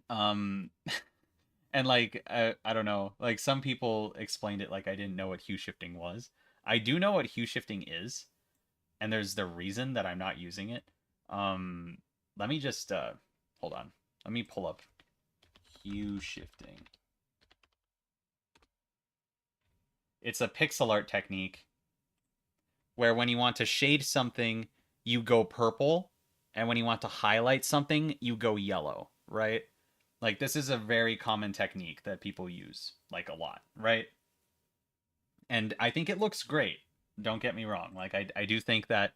Um, and like I don't know, like some people explained it like I didn't know what hue shifting was. I do know what hue shifting is, and there's the reason that I'm not using it. Um, Let me just hold on. Let me pull up hue shifting. It's a pixel art technique where when you want to shade something, you go purple, and when you want to highlight something, you go yellow, right? Like this is a very common technique that people use like a lot, right? And I think it looks great. Don't get me wrong. Like I do think that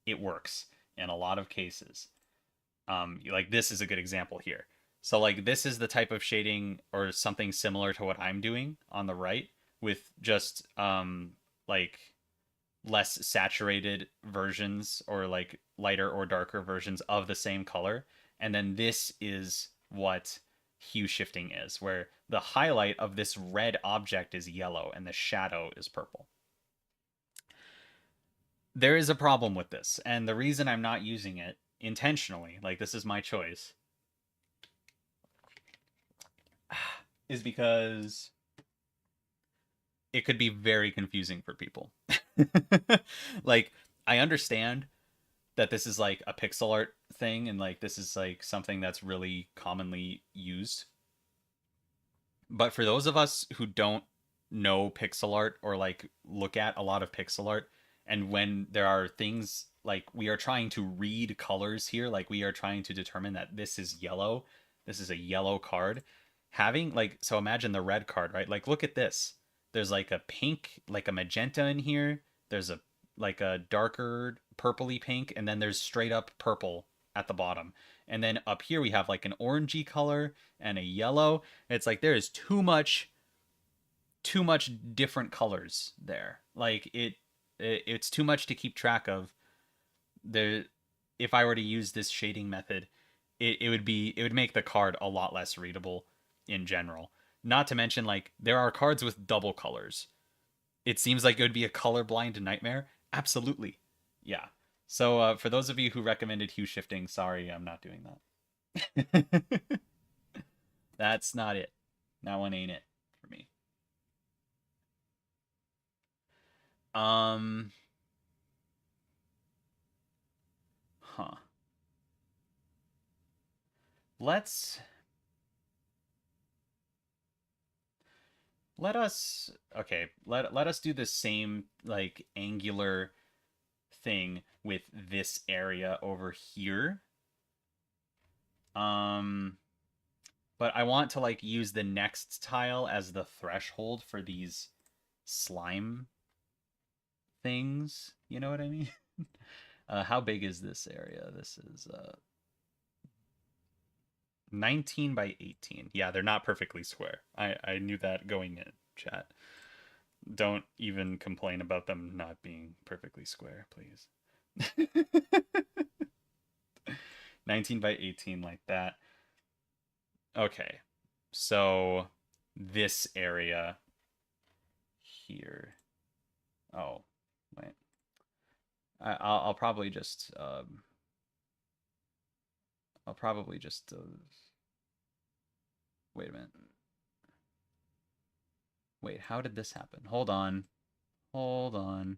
it works in a lot of cases. Like this is a good example here. So like this is the type of shading or something similar to what I'm doing on the right with just like less saturated versions or like lighter or darker versions of the same color. And then this is what hue shifting is, where the highlight of this red object is yellow and the shadow is purple. there is a problem with this, and the reason I'm not using it intentionally, like this is my choice, is because it could be very confusing for people. Like, I understand that this is like a pixel art thing and like this is like something that's really commonly used. But for those of us who don't know pixel art or like look at a lot of pixel art, and when there are things like we are trying to read colors here, like we are trying to determine that this is yellow, this is a yellow card, having like, so imagine the red card, right? Like, look at this. There's like a pink, like a magenta in here. There's a like a darker purpley pink, and then there's straight up purple at the bottom. And then up here we have like an orangey color and a yellow. It's like there is too much different colors there. Like it's too much to keep track of. The If I were to use this shading method, it would make the card a lot less readable in general. Not to mention like there are cards with double colors. It seems like it would be a colorblind nightmare. Absolutely. Yeah. So for those of you who recommended hue shifting, sorry, I'm not doing that. That's not it. That one ain't it for me. Um, huh. Let's let us okay, let us do the same like angular thing with this area over here. Um, but I want to like use the next tile as the threshold for these slime things. You know what I mean? How big is this area? This is 19 by 18. Yeah, they're not perfectly square. I knew that going in, chat. Don't even complain about them not being perfectly square, please. 19 by 18 like that. Okay. So this area here. Oh, wait. I'll probably just I'll probably just wait a minute. Wait, how did this happen? Hold on. Hold on.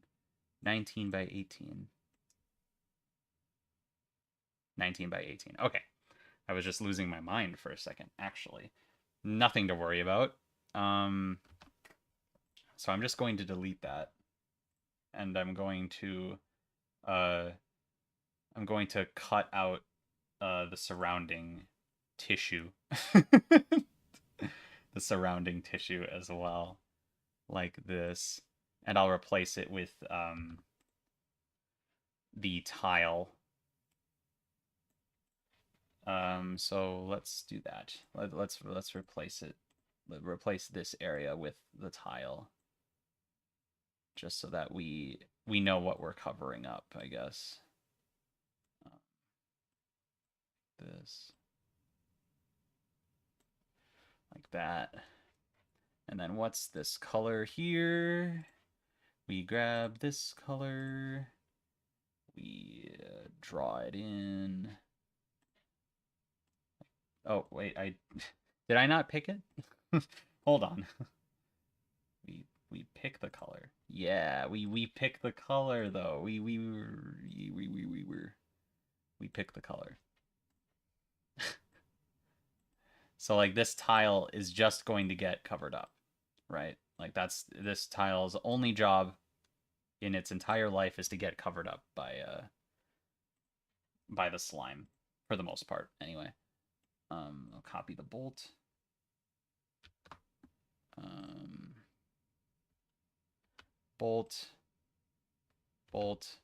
19 by 18. 19 by 18. Okay. I was just losing my mind for a second, actually. Nothing to worry about. Um, so I'm just going to delete that. And uh, I'm going to cut out the surrounding tissue. The surrounding tissue as well. Like this. And I'll replace it with the tile. So let's do that. Let's replace it. Replace this area with the tile, just so that we know what we're covering up, I guess. This like that. And then what's this color here? We grab this color. We draw it in. Oh, wait, did I not pick it? Hold on. We pick the color. Yeah, we pick the color though. We pick the color. So like this tile is just going to get covered up, right? Like that's this tile's only job in its entire life is to get covered up by the slime for the most part anyway. I'll copy the bolt. Um, bolt, bolt,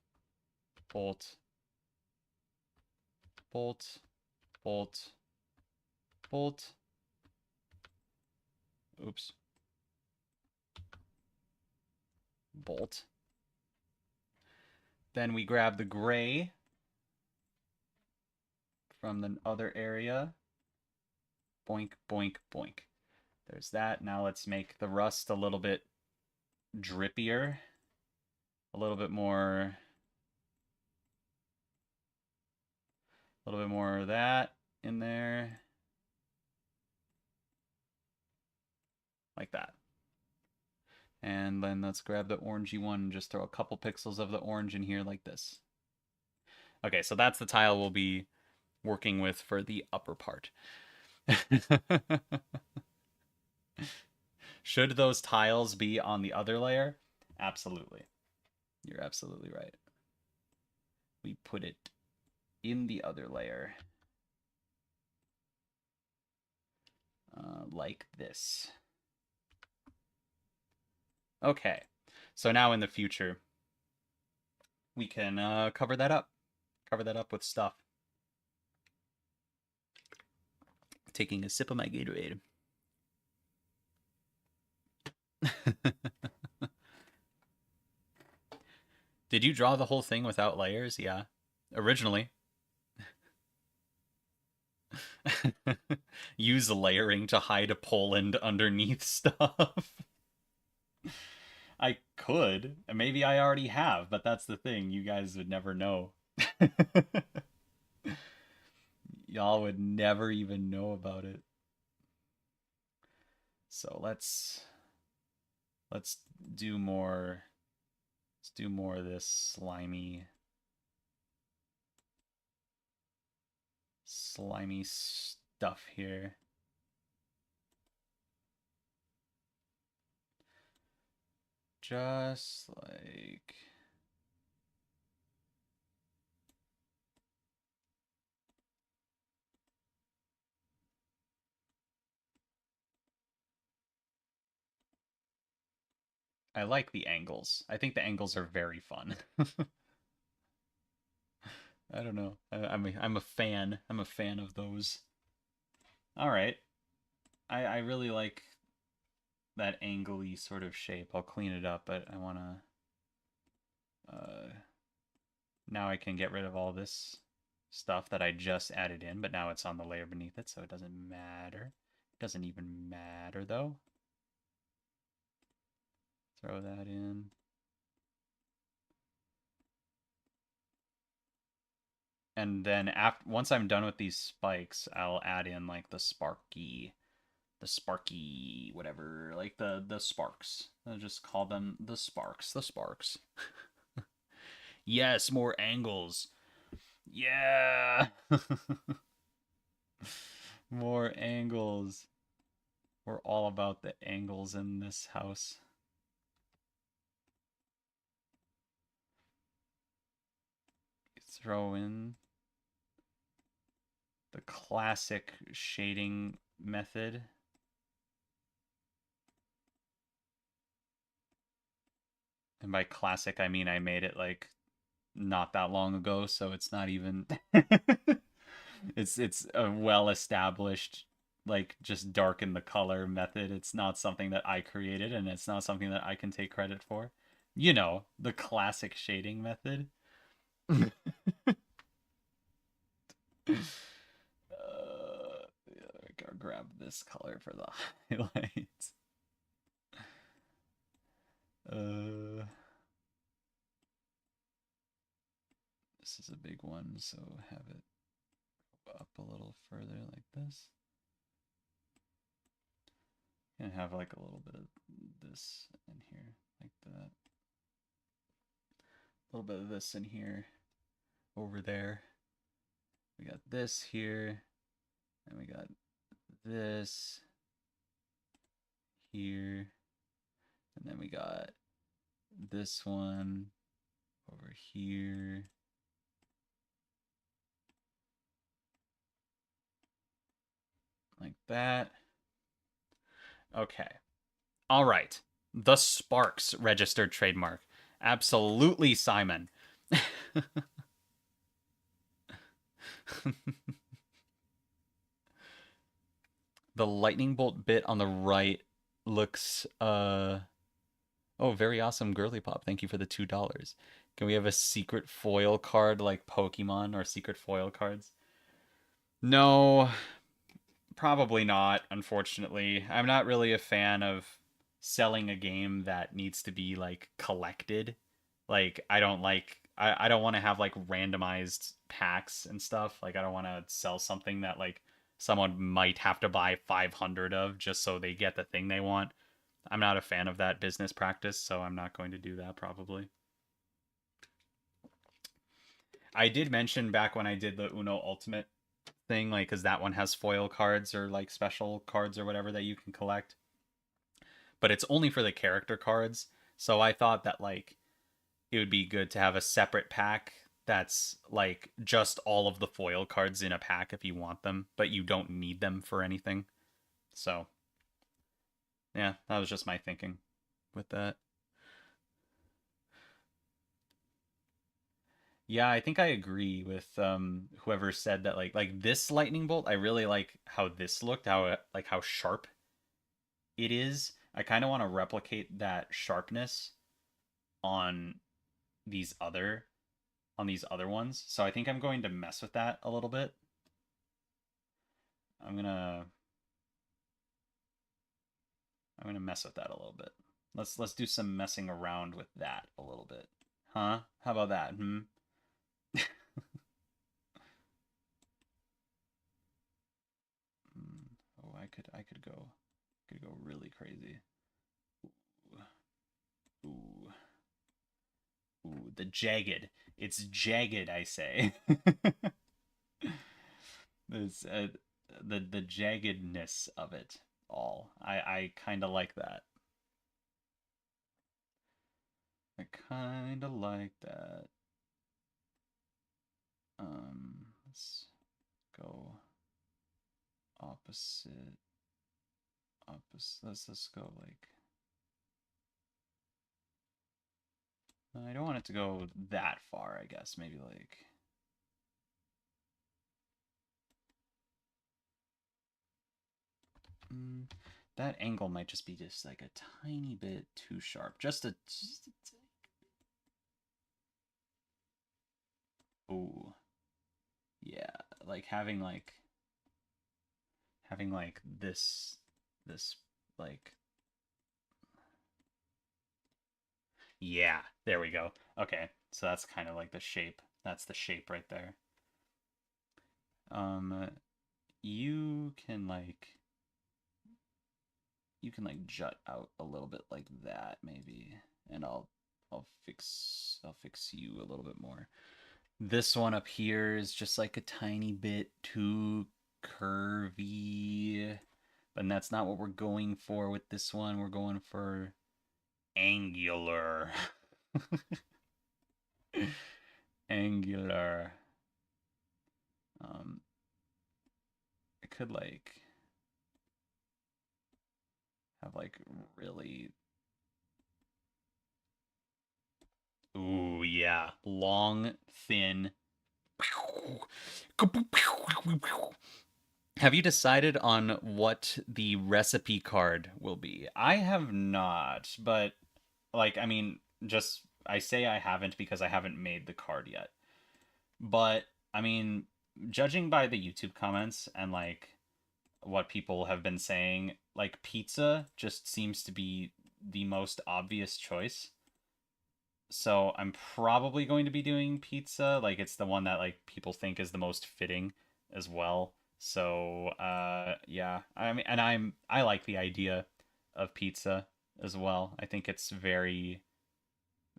bolt, bolt, bolt, bolt. Oops. Bolt. Then we grab the gray from the other area. Boink, boink, boink. There's that. Now let's make the rust a little bit drippier. A little bit more A little bit more of that in there. Like that. And then let's grab the orangey one and just throw a couple pixels of the orange in here like this. Okay, so that's the tile we'll be working with for the upper part. Should those tiles be on the other layer? Absolutely. You're absolutely right. We put it in the other layer. Like this. Okay, so now in the future, we can cover that up. Cover that up with stuff. Taking a sip of my Gatorade. Did you draw the whole thing without layers? Yeah. Originally. Use layering to hide Poland underneath stuff. I could. Maybe I already have, but that's the thing. You guys would never know. Y'all would never even know about it. So let's do more. Let's do more of this slimy stuff here. Just like I like the angles. I think the angles are very fun. I don't know. I'm a fan. I'm a fan of those. All right. I really like that angly sort of shape. I'll clean it up, but I want to now I can get rid of all this stuff that I just added in, but now it's on the layer beneath it, so it doesn't matter. It doesn't even matter though. Throw that in. And then after once I'm done with these spikes, I'll add in like the sparky whatever, like the sparks. I'll just call them the sparks. The sparks. Yes, more angles. Yeah. More angles. We're all about the angles in this house. Throw in the classic shading method. And by classic, I mean I made it like not that long ago, so it's not even it's a well established like just darken the color method. It's not something that I created and it's not something that I can take credit for. You know, the classic shading method. Yeah, grab this color for the highlights. This is a big one, so have it up a little further like this. And have like a little bit of this in here, like that. A little bit of this in here, over there. We got this here, and we got this here, and then we got this one over here. Like that. Okay. All right. The Sparks registered trademark. Absolutely, Simon. The lightning bolt bit on the right looks oh, very awesome girly pop. Thank you for the $2. Can we have a secret foil card like Pokemon or secret foil cards? No, probably not, unfortunately. I'm not really a fan of selling a game that needs to be like collected. Like I don't want to have like randomized packs and stuff. Like I don't want to sell something that like someone might have to buy 500 of just so they get the thing they want. I'm not a fan of that business practice, so I'm not going to do that probably. I did mention back when I did the Uno Ultimate thing, like, because that one has foil cards or like special cards or whatever that you can collect, but it's only for the character cards. So I thought that like it would be good to have a separate pack that's like just all of the foil cards in a pack if you want them, but you don't need them for anything. So yeah, that was just my thinking with that. Yeah, I think I agree with whoever said that like this lightning bolt. I really like how this looked, how like how sharp it is. I kind of want to replicate that sharpness on these other on these other ones. So I think I'm going to mess with that a little bit. I'm gonna I'm gonna mess with that a little bit. Let's do some messing around with that a little bit. Huh? How about that? Hmm. Oh, I could go really crazy. Ooh. Ooh. Ooh, the jagged. It's jagged, I say. It's the jaggedness of it all. I kind of like that. I kind of like that. Let's go opposite. Opposite. Let's go like. I don't want it to go that far. I guess maybe like. Mm, that angle might just be just like a tiny bit too sharp. Ooh, yeah, like having like this like yeah, there we go. Okay, so that's kind of like the shape. That's the shape right there. Um, you can like jut out a little bit like that maybe, and I'll fix you a little bit more. This one up here is just like a tiny bit too curvy, but that's not what we're going for with this one. We're going for angular. Angular. Um, I could like have like really. Ooh, yeah. Long, thin. Have you decided on what the recipe card will be? I have not, but like, I mean, just I say I haven't because I haven't made the card yet. But I mean, judging by the YouTube comments and like what people have been saying, like pizza just seems to be the most obvious choice. So I'm probably going to be doing pizza. Like it's the one that like people think is the most fitting as well. So yeah. I mean and I like the idea of pizza as well. I think it's very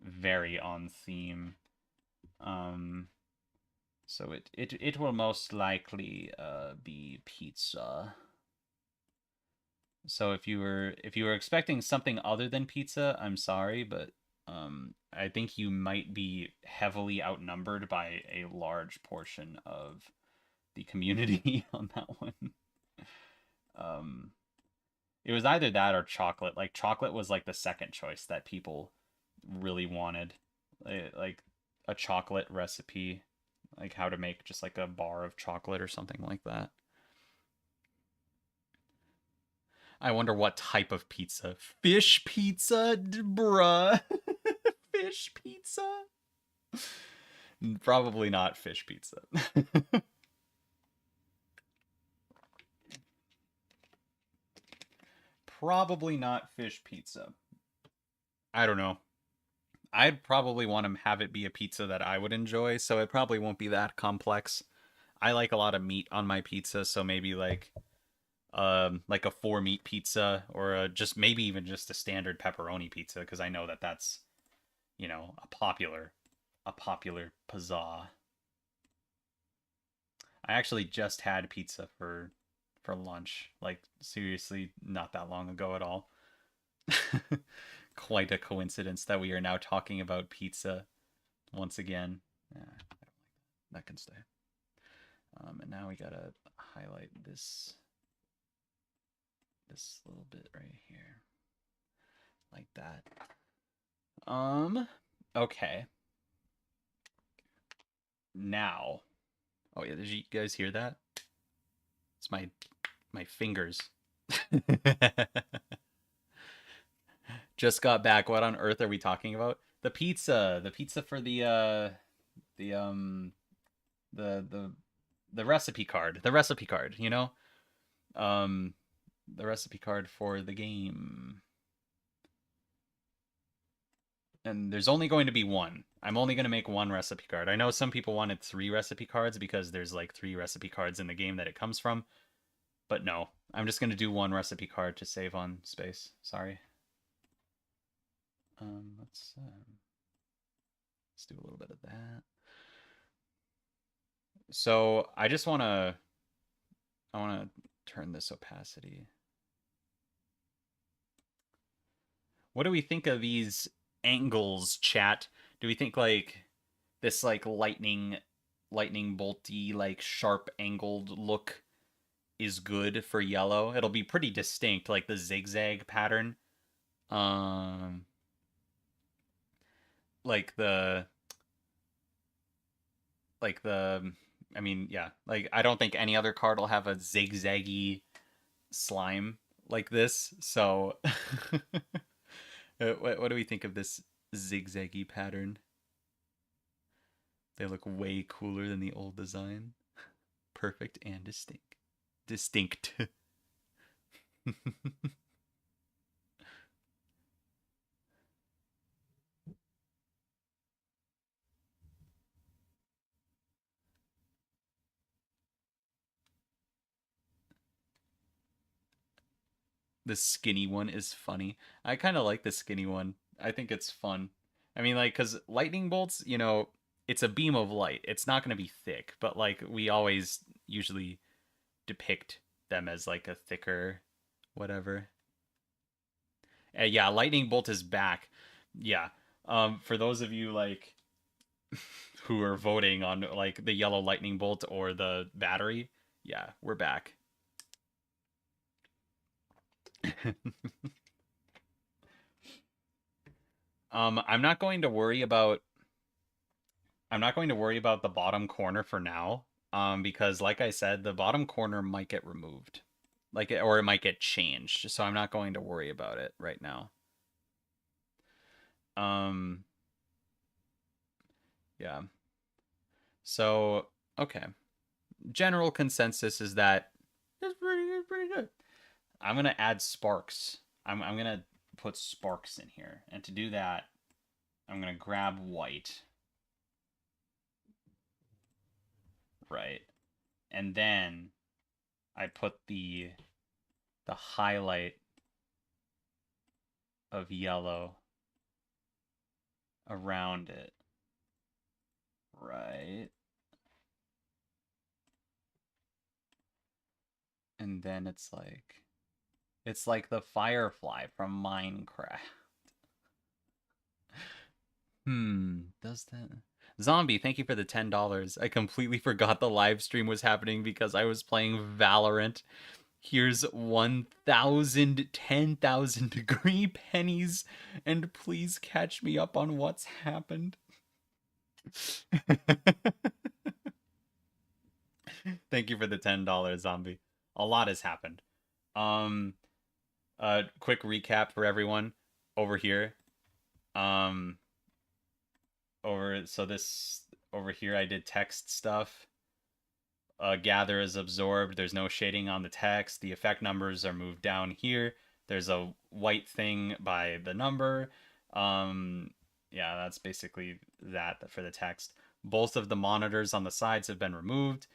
very on theme. Um so it will most likely be pizza. So if you were expecting something other than pizza, I'm sorry, but I think you might be heavily outnumbered by a large portion of the community on that one. Um, it was either that or chocolate. Like chocolate was like the second choice that people really wanted, like a chocolate recipe, like how to make just like a bar of chocolate or something like that. I wonder what type of pizza. Fish pizza, bruh. Fish pizza? Probably not fish pizza. Probably not fish pizza. I don't know. I'd probably want to have it be a pizza that I would enjoy, so it probably won't be that complex. I like a lot of meat on my pizza, so maybe like a four meat pizza or just maybe even just a standard pepperoni pizza because I know that that's, a popular pizza. I actually just had pizza for lunch, like seriously not that long ago at all. Quite a coincidence that we are now talking about pizza once again. Yeah, that can stay. And now we gotta highlight this little bit right here, like that. Okay. Now, oh yeah, did you guys hear that? It's my fingers. Just got back. What on earth are we talking about? The pizza for the the the recipe card. The recipe card, you know? Um the recipe card for the game. And there's only going to be one. I'm only going to make one recipe card. I know some people wanted three recipe cards because there's like three recipe cards in the game that it comes from, but no. I'm just going to do one recipe card to save on space. Sorry. Let's do a little bit of that. So I want to turn this opacity. What do we think of these angles, chat? Do we think like this like lightning bolty like sharp angled look is good for yellow? It'll be pretty distinct, like the zigzag pattern. Um like the like the I mean, yeah, like I don't think any other card will have a zigzaggy slime like this. So what do we think of this zigzaggy pattern? They look way cooler than the old design. Perfect and distinct. Distinct. The skinny one is funny. I kind of like the skinny one. I think it's fun. I mean, like, because lightning bolts, it's a beam of light. It's not going to be thick, but like, we always usually depict them as like a thicker whatever. Yeah, lightning bolt is back. Yeah. For those of you like who are voting on like the yellow lightning bolt or the battery, yeah, we're back. I'm not going to worry about the bottom corner for now. Because like I said, the bottom corner might get removed. Or it might get changed. So I'm not going to worry about it right now. Um yeah. So, okay. General consensus is that it's pretty good. I'm gonna add sparks. I'm gonna put sparks in here, and to do that, I'm gonna grab white, right, and then I put the highlight of yellow around it, right, and then it's like the firefly from Minecraft. Does that? Zombie, thank you for the $10. I completely forgot the live stream was happening because I was playing Valorant. Here's 1,000, 10,000 degree pennies, and please catch me up on what's happened. Thank you for the $10, Zombie. A lot has happened. Um, quick recap for everyone over here. Um, over here I did text stuff. Gather is absorbed. There's no shading on the text. The effect numbers are moved down here. There's a white thing by the number. Um, Yeah, that's basically that for the text. Both of the monitors on the sides have been removed.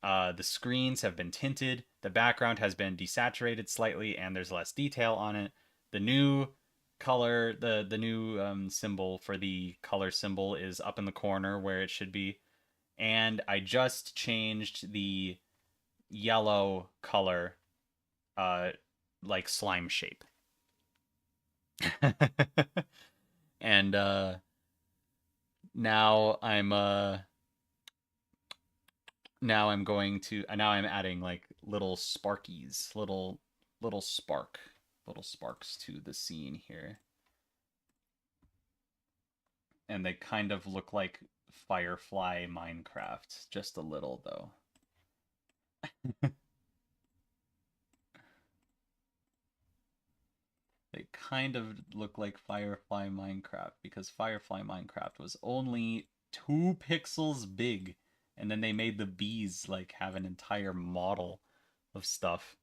The screens have been tinted. The background has been desaturated slightly, and there's less detail on it. The new color, the new symbol for the color symbol is up in the corner where it should be. And I just changed the yellow color, uh, like slime shape. And now I'm now I'm going to now I'm adding like little sparkies, little spark, little sparks to the scene here. And they kind of look like Firefly Minecraft, just a little though. They kind of look like Firefly Minecraft because Firefly Minecraft was only 2 pixels big, and then they made the bees like have an entire model of stuff.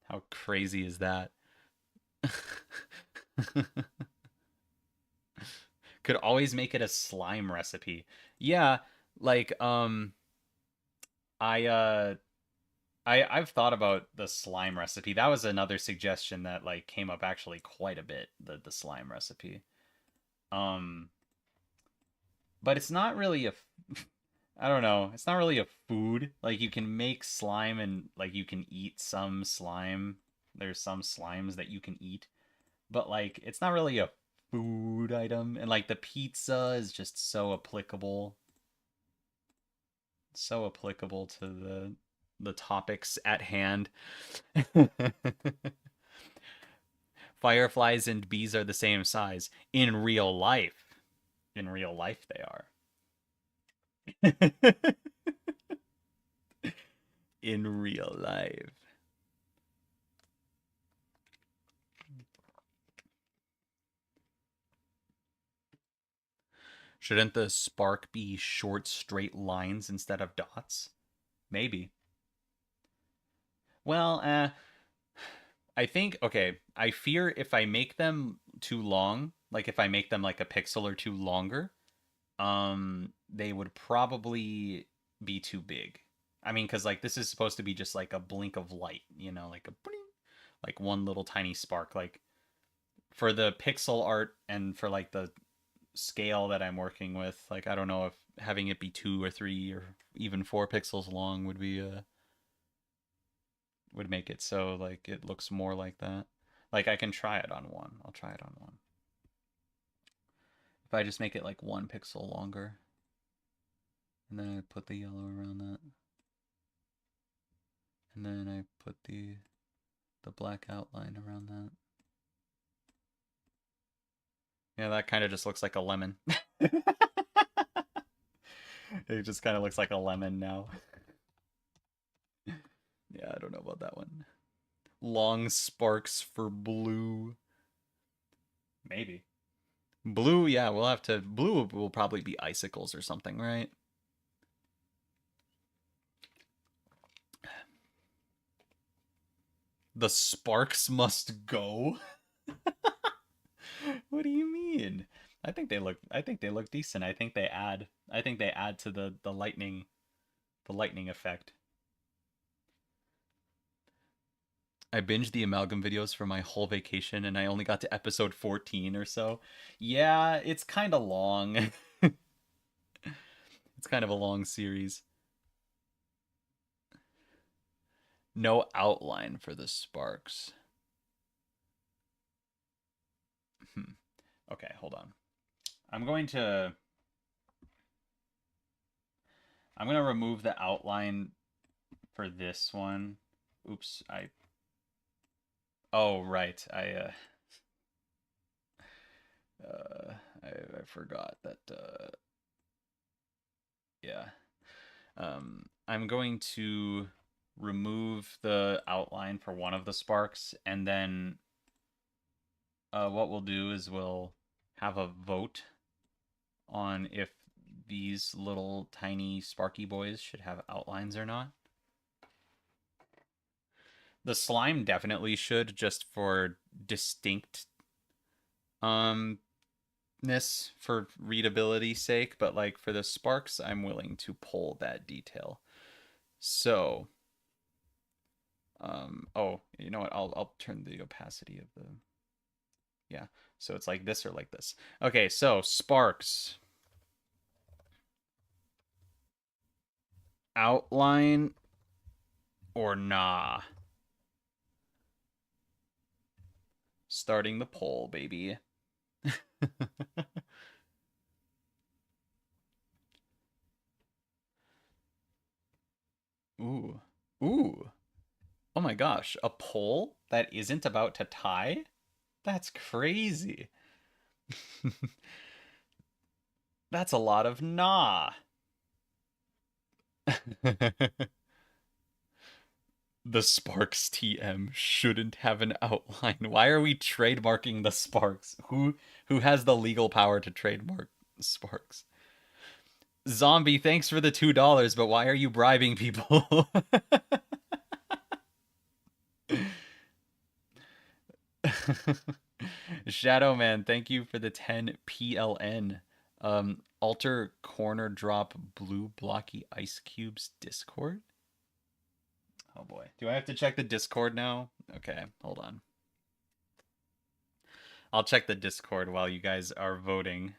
How crazy is that? Could always make it a slime recipe. Yeah, like I I've thought about the slime recipe. That was another suggestion that like came up actually quite a bit, the slime recipe. Um but it's not really a I don't know. It's not really a food. Like you can make slime and like you can eat some slime. There's some slimes that you can eat, but like it's not really a food item. And like the pizza is just so applicable to the topics at hand. Fireflies and bees are the same size in real life. In real life they are. In real life. Shouldn't the spark be short, straight lines instead of dots? Maybe. Well, I think, okay, I fear if I make them too long, like if I make them like a pixel or two longer, they would probably be too big. I mean, because like this is supposed to be just like a blink of light, like a bling, like one little tiny spark. Like for the pixel art and for like the scale that I'm working with, like I don't know if having it be 2 or 3 or even 4 pixels long would make it so like it looks more like that. Like I can try it on one. I'll try it on one. If I just make it like 1 pixel longer, and then I put the yellow around that, and then I put the black outline around that. Yeah, that kind of just looks like a lemon. It just kind of looks like a lemon now. Yeah, I don't know about that one. Long sparks for blue. Maybe. Blue, yeah, we'll have to. Blue will probably be icicles or something, right? The sparks must go. What do you mean? I think they look decent. I think they add to the lightning effect. I binged the amalgam videos for my whole vacation and I only got to episode 14 or so. Yeah, it's kind of long. It's kind of a long series. No outline for the sparks. Hmm. Okay, hold on. I'm going to I'm going to remove the outline for this one. Oops, I Oh, right. Uh I forgot that yeah. I'm going to remove the outline for one of the sparks, and then what we'll do is we'll have a vote on if these little tiny sparky boys should have outlines or not. The slime definitely should, just for distinct um for readability's sake, but like for the sparks, I'm willing to pull that detail. So, oh, you know what? I'll turn the opacity of the, yeah. So it's like this or like this. Okay, so sparks, outline or nah. Starting the poll, baby. Ooh. Ooh. Oh my gosh, a poll that isn't about to tie? That's crazy. That's a lot of nah. The Sparks TM shouldn't have an outline. Why are we trademarking the Sparks? Who has the legal power to trademark Sparks? Zombie, thanks for the $2, but why are you bribing people? Shadow Man, thank you for the 10 PLN. Alter corner drop blue blocky ice cubes Discord. Oh boy. Do I have to check the Discord now? Okay, hold on. I'll check the Discord while you guys are voting.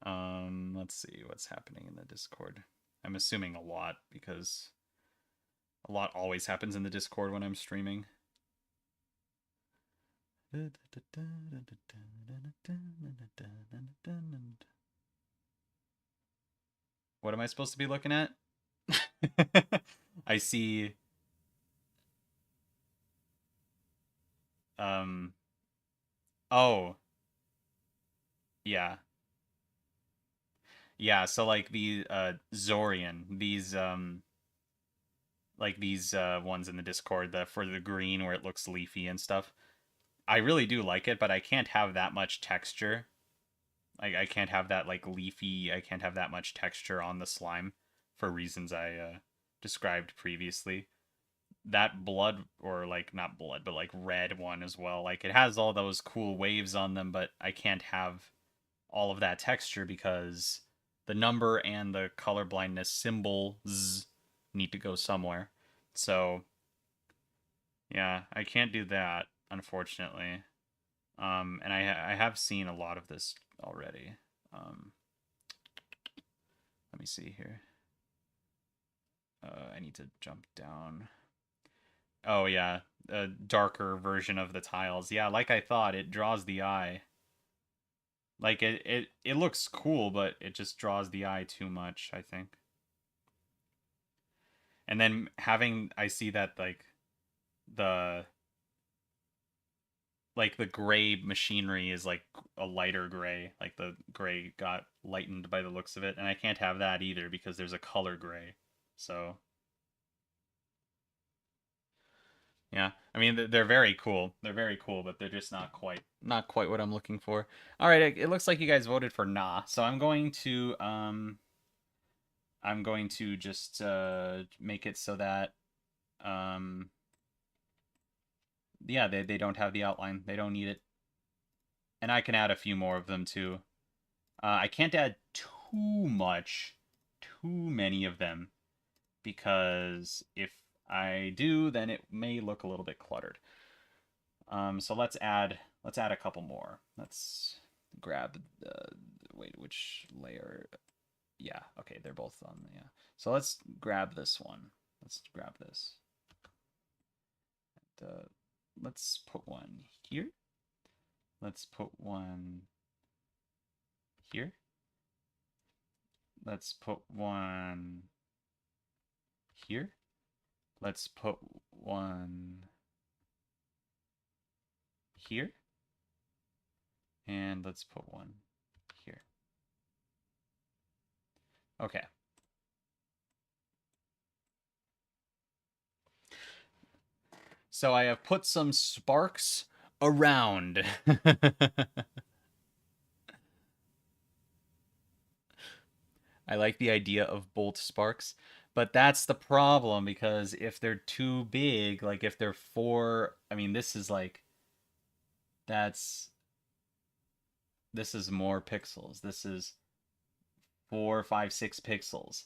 Let's see what's happening in the Discord. I'm assuming a lot because a lot always happens in the Discord when I'm streaming. What am I supposed to be looking at? I see um oh, yeah. Yeah, so like the Zorian, these like these ones in the Discord, the for the green where it looks leafy and stuff. I really do like it, but I can't have that much texture. I can't have that like leafy, I can't have that much texture on the slime for reasons I described previously. That blood, or like not blood, but like red one as well, like it has all those cool waves on them, but I can't have all of that texture because the number and the color blindness symbols need to go somewhere. So yeah, I can't do that, unfortunately. And I have seen a lot of this already. Um, let me see here. I need to jump down. Oh yeah, a darker version of the tiles. Yeah, like I thought, it draws the eye. Like it looks cool, but it just draws the eye too much, I think. And then having I see that the the gray machinery is like a lighter gray. Like the gray got lightened by the looks of it, and I can't have that either because there's a color gray. So yeah, I mean they're very cool. They're very cool, but they're just not quite what I'm looking for. All right, it looks like you guys voted for nah, so I'm going to just make it so that um yeah, they don't have the outline. They don't need it. And I can add a few more of them too. I can't add too many of them, because if I do, then it may look a little bit cluttered. So let's add a couple more. Let's grab the wait, which layer? Yeah, okay, they're both on the yeah. So let's grab this one. Let's grab this. And, let's put one here. Let's put one here. Let's put one here. Let's put one here. And let's put one here. Okay. So I have put some sparks around. I like the idea of bolt sparks, but that's the problem because if they're too big, like if they're four, I mean, this is like, that's This is more pixels. This is 4, 5, 6 pixels.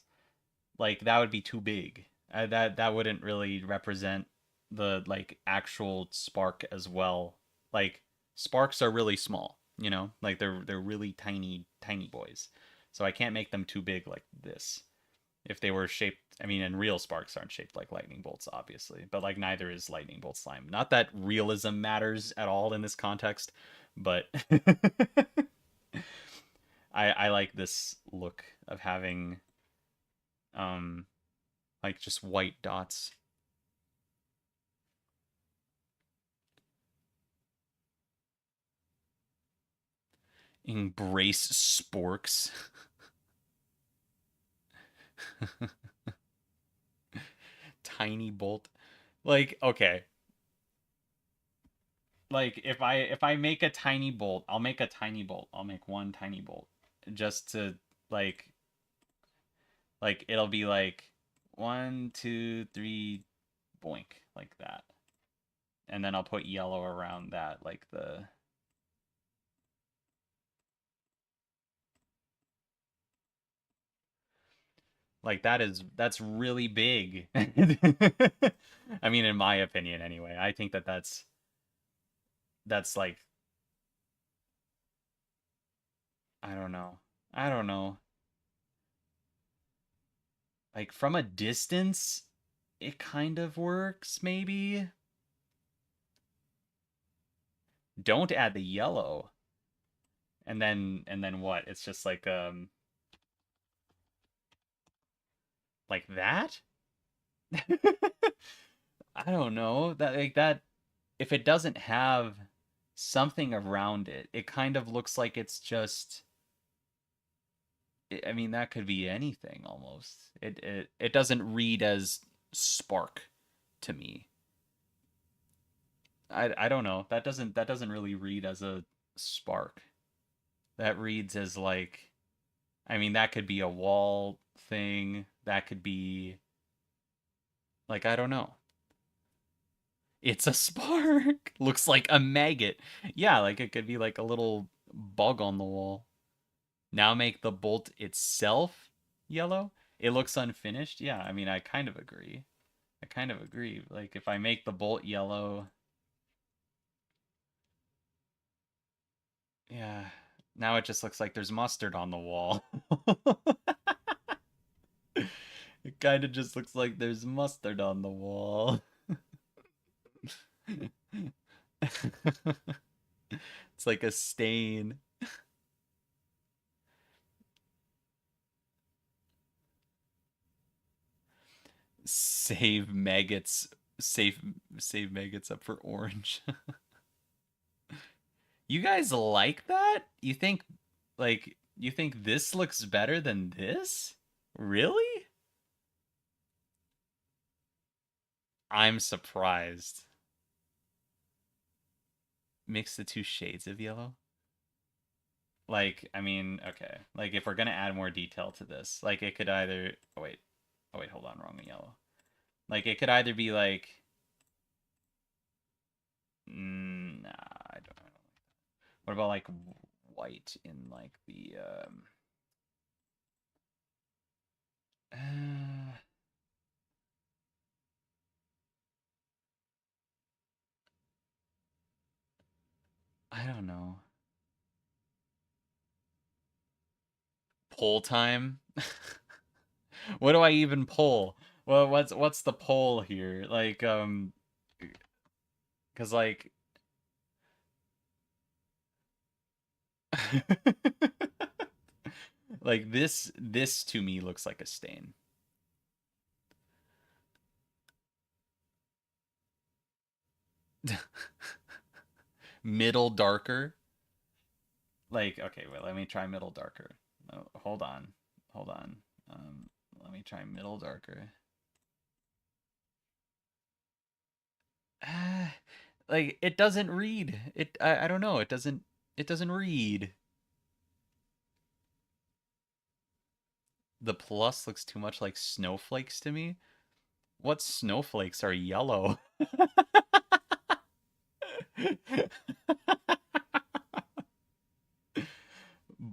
Like that would be too big. That wouldn't really represent the like actual spark as well. Like sparks are really small, you know? Like they're really tiny boys. So I can't make them too big like this. If they were shaped, I mean, and real sparks aren't shaped like lightning bolts, obviously, but like neither is lightning bolt slime. Not that realism matters at all in this context, but I like this look of having um like just white dots. Embrace sporks. Tiny bolt. Like, okay. Like if I make a tiny bolt, I'll make a tiny bolt. I'll make one tiny bolt just to like it'll be like 1, 2, 3, boink, like that. And then I'll put yellow around that, like that's really big. I mean, in my opinion, anyway. I think that's like I don't know. I don't know. Like from a distance, it kind of works, maybe. Don't add the yellow. And then what? It's just like that? I don't know. That like that if it doesn't have something around it, it kind of looks like it's just I mean that could be anything almost. It doesn't read as spark to me. I don't know. That doesn't really read as a spark. That reads as like I mean that could be a wall thing. That could be like I don't know. It's a spark. Looks like a maggot. Yeah, like it could be like a little bug on the wall. Now make the bolt itself yellow. It looks unfinished. Yeah, I mean I kind of agree. I kind of agree. Like if I make the bolt yellow, yeah. Now it just looks like there's mustard on the wall. It kind of just looks like there's mustard on the wall. It's like a stain. Save maggots. Save save maggots up for orange. You guys like that? You think this looks better than this? Really? I'm surprised. Mix the two shades of yellow? Like, I mean, okay. Like if we're gonna add more detail to this, like it could either oh wait. Oh wait, hold on, wrong yellow. Like it could either be like nah, I don't know. What about like white in like the uh, I don't know. Pull time? What do I even pull? Well, what's the pull here? Like cuz like like this to me looks like a stain. Middle darker. Like okay, wait, let me try middle darker. Oh, hold on. Hold on. Let me try middle darker. Ah, like it doesn't read. I don't know. It doesn't read. The plus looks too much like snowflakes to me. What snowflakes are yellow?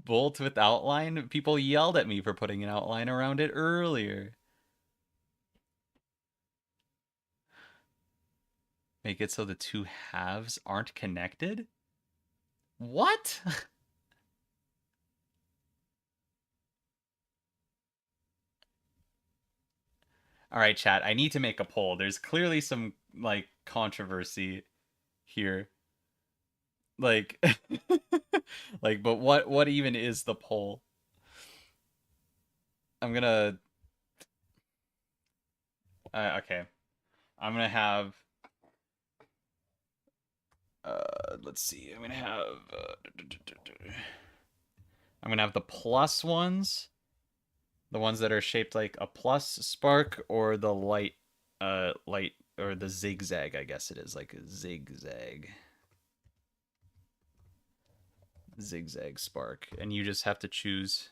bolt with outline? People yelled at me for putting an outline around it earlier. Make it so the two halves aren't connected? What? All right, chat. I need to make a poll. There's clearly some like controversy here. Like like but what even is the poll? I'm gonna okay. I'm gonna have let's see. I'm gonna have the plus ones, the ones that are shaped like a plus spark, or the light or the zigzag, I guess it is like a zigzag spark, and you just have to choose.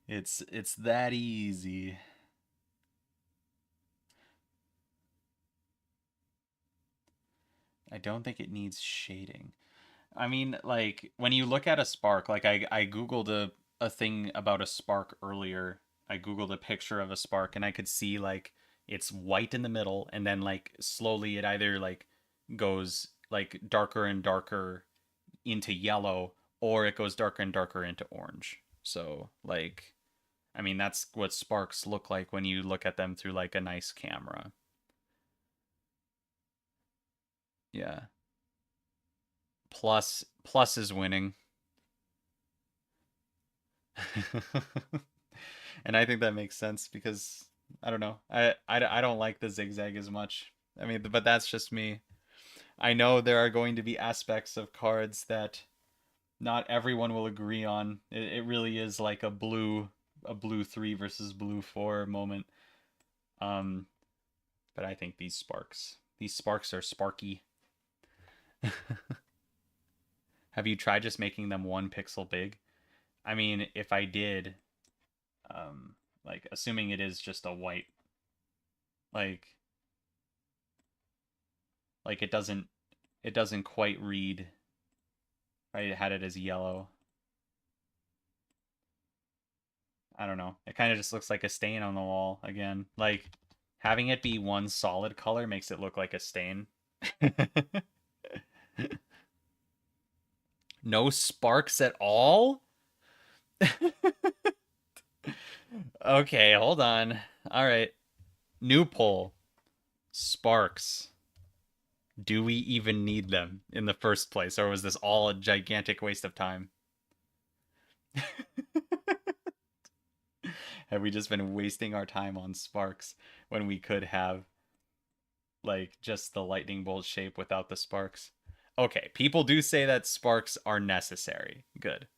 It's that easy. I don't think it needs shading. I mean, like when you look at a spark, like I googled a thing about a spark earlier. I googled a picture of a spark and I could see like it's white in the middle and then like slowly it either like goes like darker and darker into yellow or it goes darker and darker into orange. So, like I mean, that's what sparks look like when you look at them through like a nice camera. Yeah. Plus is winning. And I think that makes sense because I don't know. I don't like the zigzag as much. I mean, but that's just me. I know there are going to be aspects of cards that not everyone will agree on. It really is like a blue 3 versus blue 4 moment. Um, but I think these sparks are sparky. Have you tried just making them 1 pixel big? I mean, if I did, like assuming it is just a white, like it doesn't quite read. I had it as yellow. I don't know. It kind of just looks like a stain on the wall again. Like having it be one solid color makes it look like a stain. No sparks at all? Okay, hold on. All right. New poll. Sparks. Do we even need them in the first place, or was this all a gigantic waste of time? Have we just been wasting our time on sparks when we could have like just the lightning bolt shape without the sparks? Okay, people do say that sparks are necessary. Good.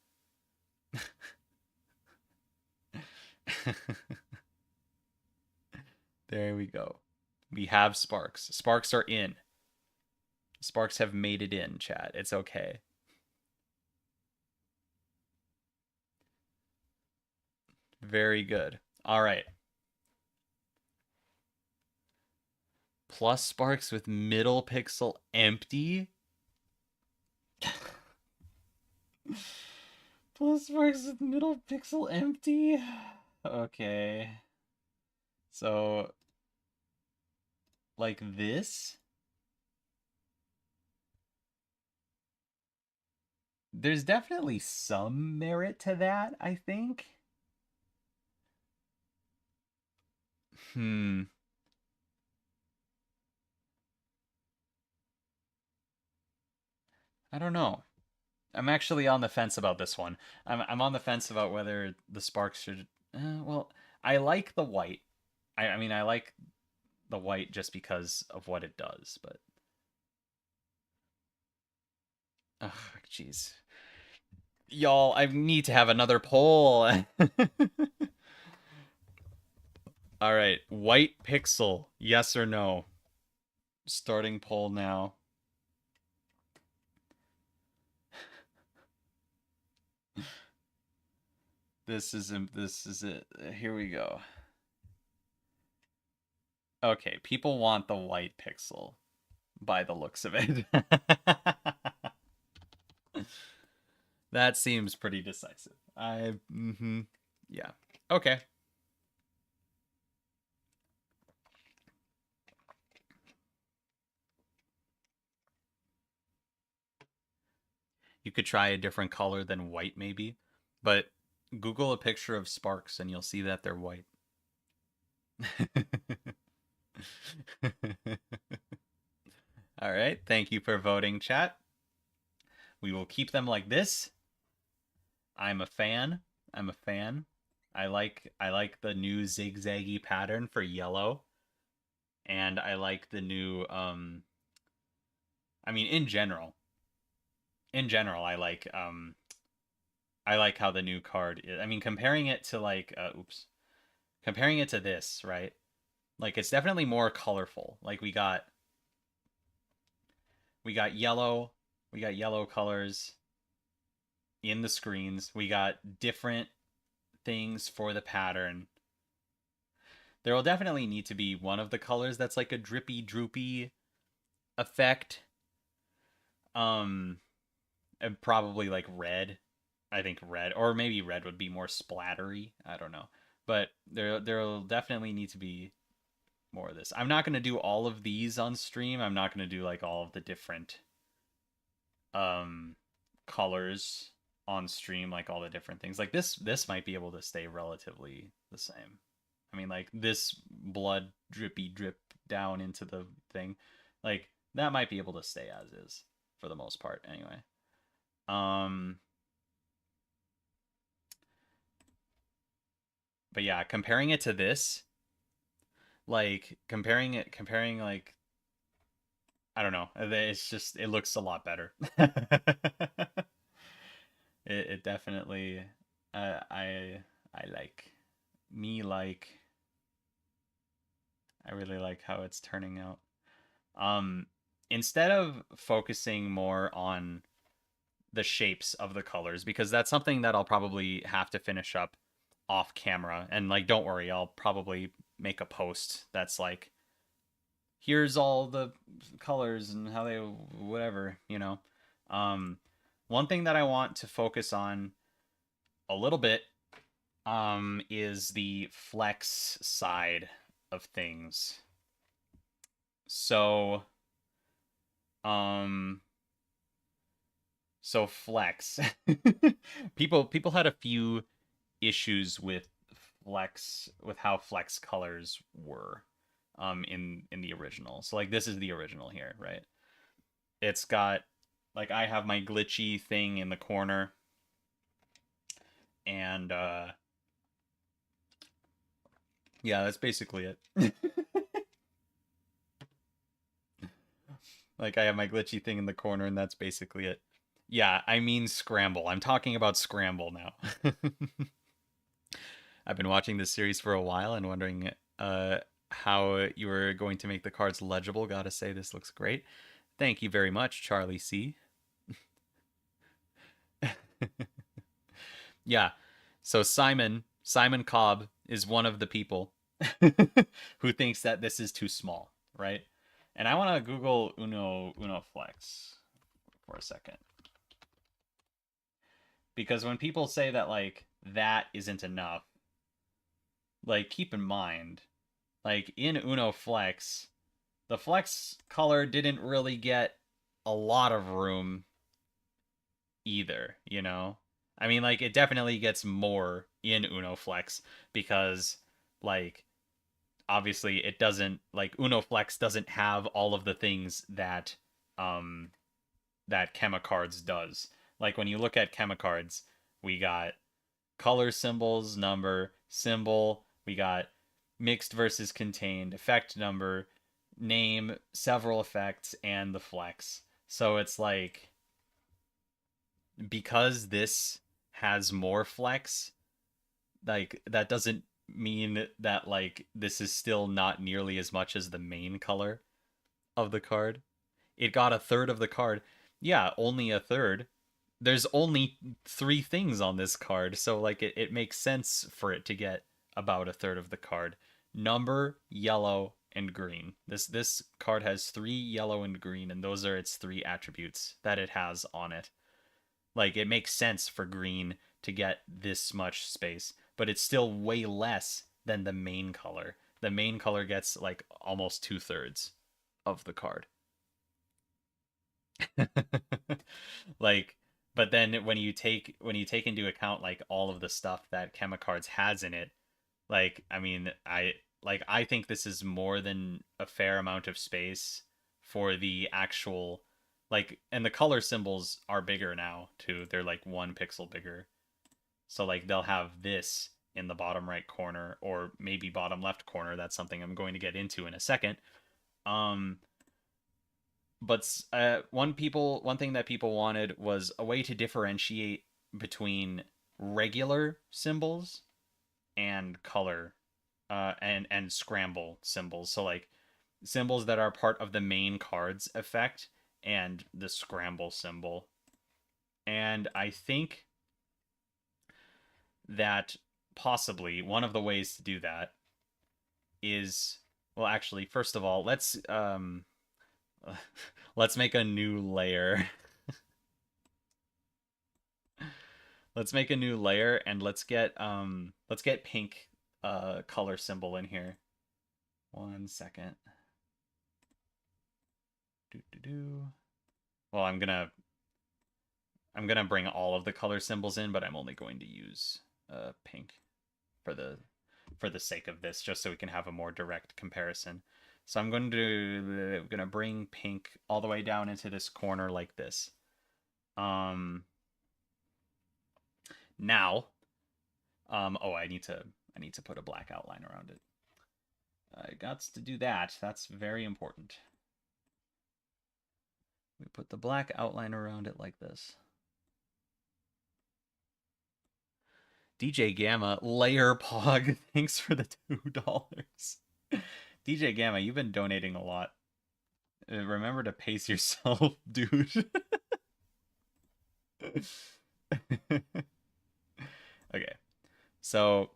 There we go. We have sparks. Sparks are in. Sparks have made it in, chat. It's okay. Very good. All right. Plus sparks with middle pixel empty. Plus sparks with middle pixel empty. Okay. So, like this? There's definitely some merit to that, I think. Hmm. I don't know. I'm actually on the fence about this one. I'm on the fence about whether the sparks should. Well, I like the white. I mean, I like the white just because of what it does, but. Ugh, jeez. Y'all, I need to have another poll. All right, white pixel, yes or no? Starting poll now. This is it. Here we go. Okay, people want the white pixel, by the looks of it. That seems pretty decisive. Yeah. Okay. You could try a different color than white, maybe. But Google a picture of sparks and you'll see that they're white. All right. Thank you for voting, chat. We will keep them like this. I'm a fan. I'm a fan. I like the new zigzaggy pattern for yellow, and I like the new I mean in general I like how the new card is. I mean comparing it to like comparing it to this, right? Like it's definitely more colorful. Like we got yellow, we got yellow colors in the screens. We got different things for the pattern. There will definitely need to be one of the colors that's like a drippy droopy effect. Um and probably like red. I think red or maybe red would be more splattery. I don't know. But there'll definitely need to be more of this. I'm not going to do all of these on stream. I'm not going to do like all of the different um colors on stream, like all the different things. Like this might be able to stay relatively the same. I mean like this blood drippy drip down into the thing. Like that might be able to stay as is for the most part anyway. Um but yeah, comparing it to this, like comparing like I don't know. It's just it looks a lot better. It definitely I like me like I really like how it's turning out. Um Instead of focusing more on the shapes of the colors because that's something that I'll probably have to finish up off camera and like don't worry, I'll probably make a post that's like here's all the colors and how they whatever. Um One thing that I want to focus on a little bit is the flex side of things. So um so flex. People had a few issues with how flex colors were in the original. So like this is the original here, right? It's got like I have my glitchy thing in the corner and yeah, that's basically it. Like I have my glitchy thing in the corner and that's basically it. Yeah, I mean Scramble. I'm talking about Scramble now. I've been watching this series for a while and wondering how you were going to make the cards legible. Gotta say, this looks great. Thank you very much, Charlie C. Yeah. So Simon Cobb is one of the people who thinks that this is too small, right? And I want to Google Uno Flex for a second. Because when people say that like that isn't enough, like keep in mind, like in Uno Flex, the flex color didn't really get a lot of room either, you know? I mean, like, it definitely gets more in Uno Flex because, like, obviously it doesn't, like, Uno Flex doesn't have all of the things um, that Chemicards does. Like, when you look at Chemicards, we got color symbols, number, symbol, we got mixed versus contained, effect number, name, several effects, and the flex. So it's like because this has more flex, like that doesn't mean that like this is still not nearly as much as the main color of the card. It got a third of the card. Yeah, only a third. There's only three things on this card, so like it makes sense for it to get about a third of the card. Number, yellow, and green. This card has 3 yellow and green, and those are its 3 attributes that it has on it. Like it makes sense for green to get this much space, but it's still way less than the main color. The main color gets like almost 2/3 of the card. Like, but then when you take into account like all of the stuff that Chemicards has in it, like I mean, I think this is more than a fair amount of space for the actual like, and the color symbols are bigger now too. They're like 1 pixel bigger. So like they'll have this in the bottom right corner or maybe bottom left corner. That's something I'm going to get into in a second. Um but one thing that people wanted was a way to differentiate between regular symbols and color and scramble symbols. So like symbols that are part of the main cards effect and the scramble symbol. And I think that possibly one of the ways to do that is, well, actually, first of all, let's make a new layer. Let's make a new layer and let's get pink color symbol in here. 1 second. Do do do. Well, I'm gonna bring all of the color symbols in, but I'm only going to use pink for the sake of this, just so we can have a more direct comparison. So I'm gonna bring pink all the way down into this corner like this. Um, Now, oh, I need to put a black outline around it. I got to do that. That's very important. We put the black outline around it like this. DJ Gamma, Layer Pog, thanks for the $2. DJ Gamma, you've been donating a lot. Remember to pace yourself, dude. Okay, so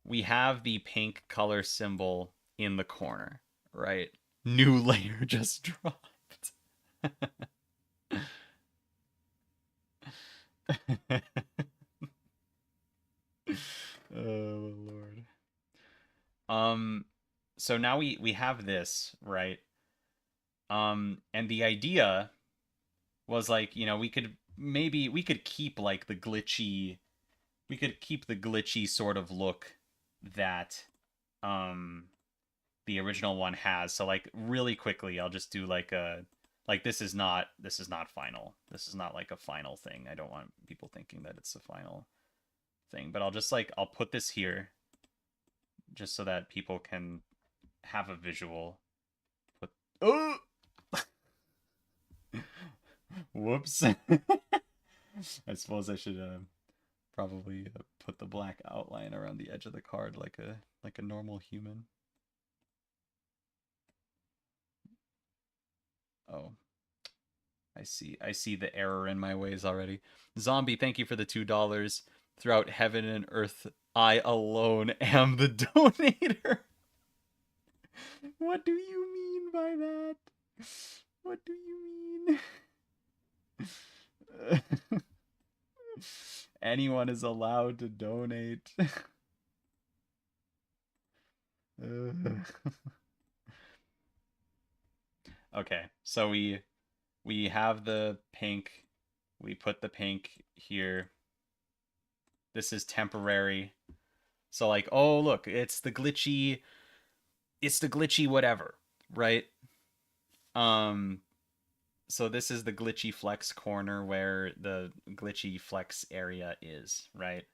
we have the pink color symbol in the corner, right? New layer just dropped. Oh Lord. Um, so now we have this, right? And the idea was like, we could keep like the glitchy sort of look that um the original one has. So like really quickly, I'll just do like this is not final. This is not like a final thing. I don't want people thinking that it's a final thing, but I'll put this here just so that people can have a visual. Put Oh, whoops. I suppose I should probably put the black outline around the edge of the card like a normal human. Oh, I see the error in my ways already. Zombie, thank you for the $2. Throughout heaven and earth, I alone am the donator. What do you mean by that? What do you mean? Anyone is allowed to donate. Okay, so we have the pink. We put the pink here. This is temporary. So like, oh look, it's the glitchy whatever, right? Um so this is the glitchy flex corner where the glitchy flex area is, right?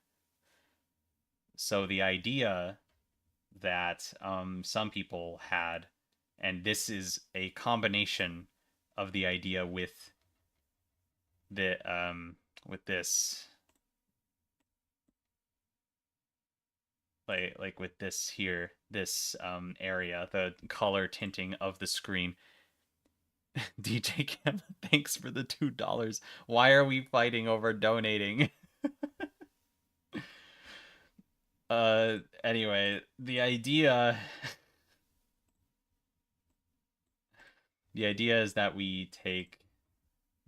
So the idea that some people had, and this is a combination of the idea the with this like with this here, this area, the color tinting of the screen. DJ Cam, thanks for the $2. Why are we fighting over donating? Anyway, the idea The idea is that we take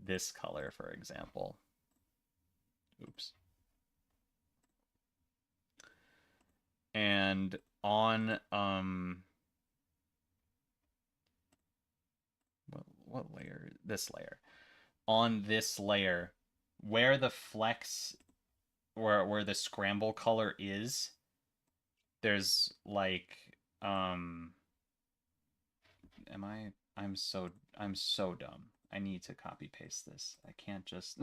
this color, for example. Oops. And on what layer? This layer. On this layer, where the flex where the scramble color is, there's like am I I'm so dumb. I need to copy paste this. I can't just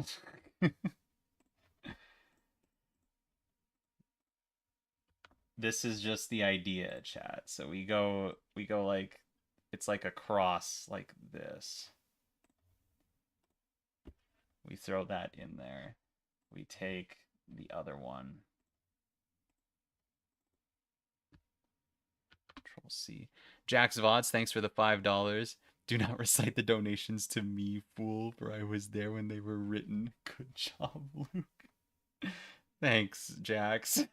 This is just the idea, chat. So we go like it's like a cross like this. We throw that in there. We take the other one. Control C. Jax Vods, thanks for the $5. Do not recite the donations to me, fool, for I was there when they were written. Good job, Luke. Thanks, Jax.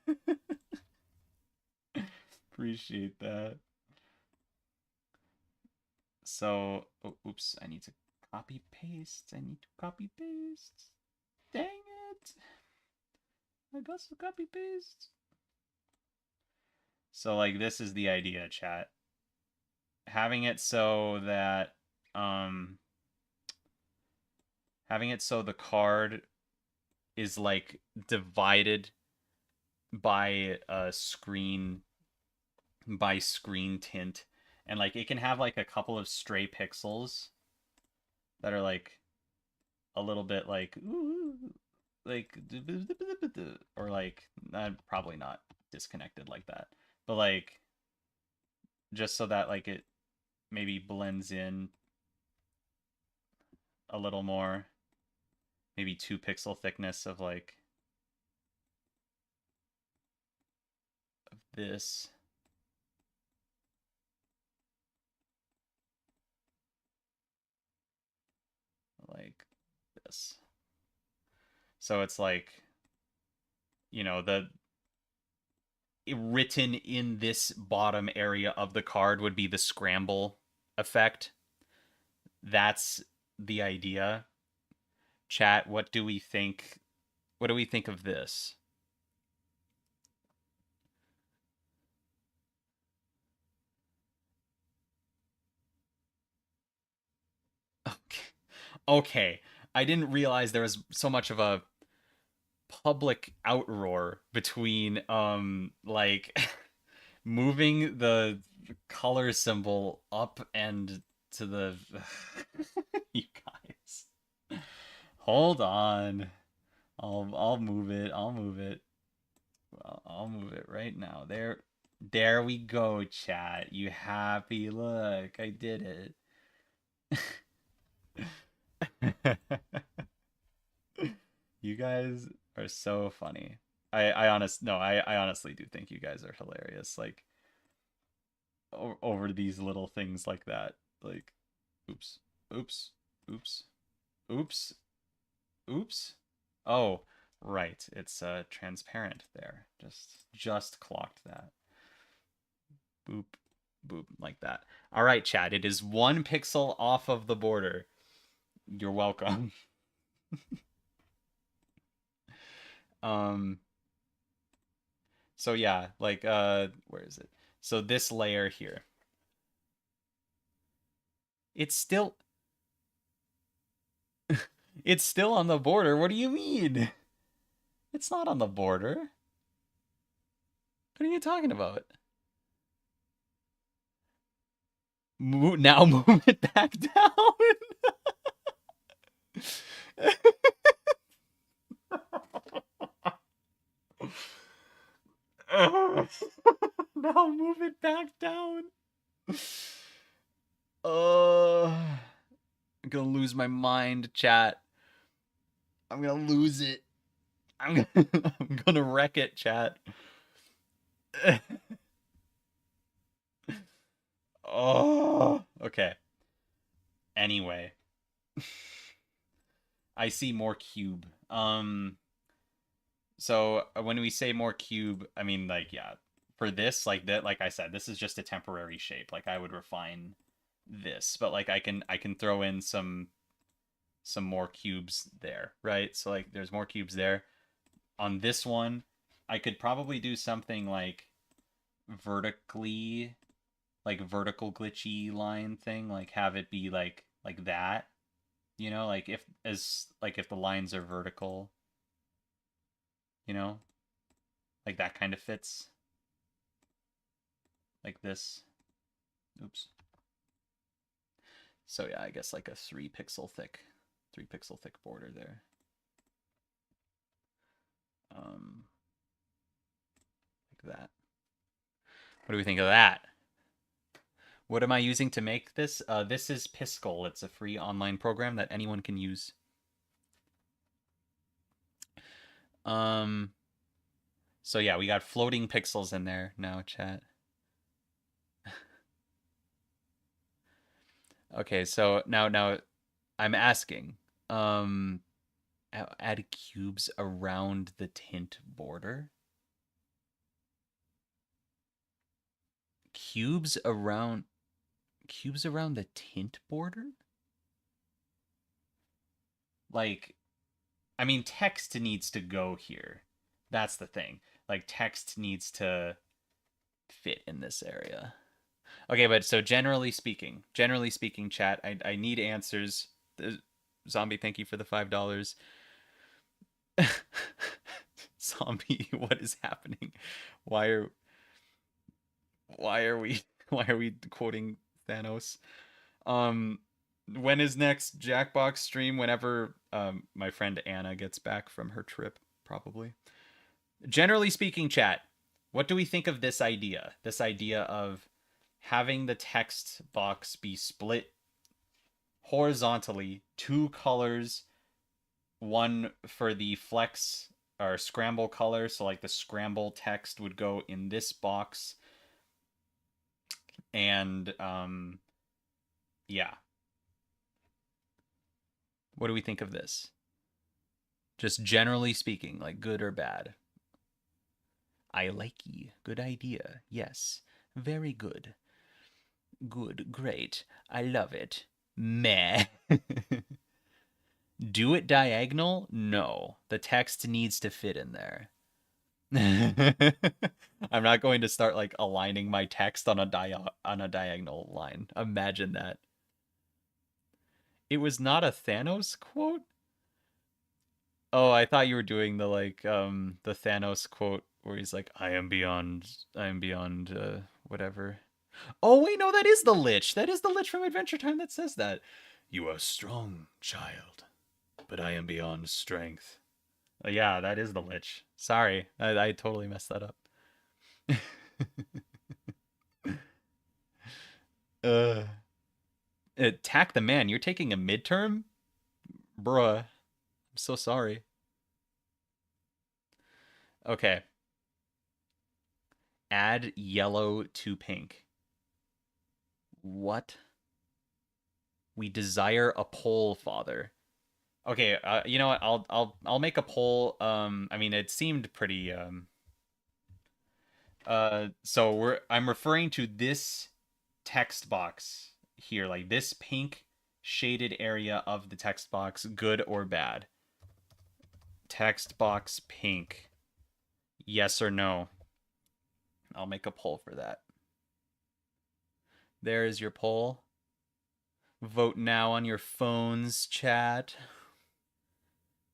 Appreciate that. So, oh, oops, I need to copy paste. I need to copy paste. Dang it. I got to copy paste. So, like, this is the idea, chat. Having it so that, having it so the card is like divided by a screen tint, and like it can have like a couple of stray pixels that are like a little bit like ooh, like or like probably not disconnected like that, but like just so that like it maybe blends in a little more, maybe 2 pixel thickness of like of this. Like this. So it's like, the written in this bottom area of the card would be the scramble effect. That's the idea. Chat, what do we think? What do we think of this? Okay. Okay. I didn't realize there was so much of a public outroar between like moving the color symbol up and to the you guys. Hold on. I'll move it. I'll move it. I'll move it right now. There we go, chat. You happy? Look, I did it. You guys are so funny. I honestly do think you guys are hilarious. Like over these little things like that. Like, oops, oops, oops, oops, oops. Oh, right. It's transparent there. Just clocked that. Boop, boop, like that. All right, chat. It is 1 pixel off of the border. You're welcome. um. So yeah, like where is it? So this layer here. It's still it's still on the border. What do you mean? It's not on the border. What are you talking about? Now move it back down. Now move it back down. I'm gonna lose my mind, chat. I'm gonna lose it. I'm gonna wreck it, chat. Oh, okay. Anyway, I see more cube. So when we say more cube, I mean like yeah, for this like that like I said, this is just a temporary shape. Like I would refine this, but like I can throw in some more cubes there, right? So like there's more cubes there. On this one, I could probably do something like vertically, like vertical glitchy line thing, like have it be like that, like if the lines are vertical, you know, like that kind of fits like this. Oops. So yeah, I guess like a 3 pixel thick border there. Um, like that. What do we think of that? What am I using to make this? This is Piskel. It's a free online program that anyone can use. Um, so yeah, we got floating pixels in there now, chat. Okay, so now I'm asking, um, add cubes around the tint border. Cubes around the tint border? Like, I mean, text needs to go here. That's the thing. Like, text needs to fit in this area. Okay, but so generally speaking, chat, I need answers. Zombie, thank you for the $5. Zombie, what is happening? Why are why are we why are we quoting Thanos? Um, when is next Jackbox stream? Whenever my friend Anna gets back from her trip, probably. Generally speaking, chat, what do we think of this idea? This idea of having the text box be split horizontally, two colors, one for the flex or scramble color, so like the scramble text would go in this box, and yeah. What do we think of this? Just generally speaking, like good or bad? I like ye. Good idea. Yes. Very good. Good. Great. I love it. Meh. Do it diagonal? No. The text needs to fit in there. I'm not going to start like aligning my text on a diagonal line. Imagine that. It was not a Thanos quote? Oh, I thought you were doing the the Thanos quote where he's like, I am beyond whatever. Oh wait, no, that is the Lich. That is the Lich from Adventure Time that says that. You are strong, child, but I am beyond strength. Yeah, that is the Lich. Sorry, I totally messed that up. uh, Attack the man. You're taking a midterm, bruh. I'm so sorry. Okay, add yellow to pink. What? We desire a poll, father. Okay, you know what? I'll make a poll. I mean, it seemed pretty. So I'm referring to this text box here, like this pink shaded area of the text box. Good or bad? Text box pink. Yes or no? I'll make a poll for that. There is your poll. Vote now on your phones, chat.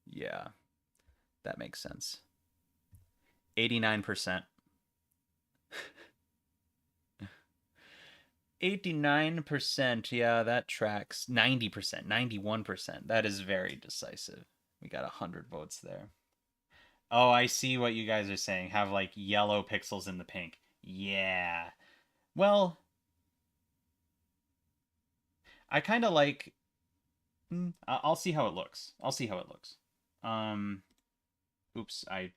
Yeah, that makes sense. 89%. 89%. Yeah, that tracks. 90%, 91%. That is very decisive. We got 100 votes there. Oh, I see what you guys are saying. Have like yellow pixels in the pink. Yeah. Well, I kind of like. I'll see how it looks. I'll see how it looks. Um, oops, I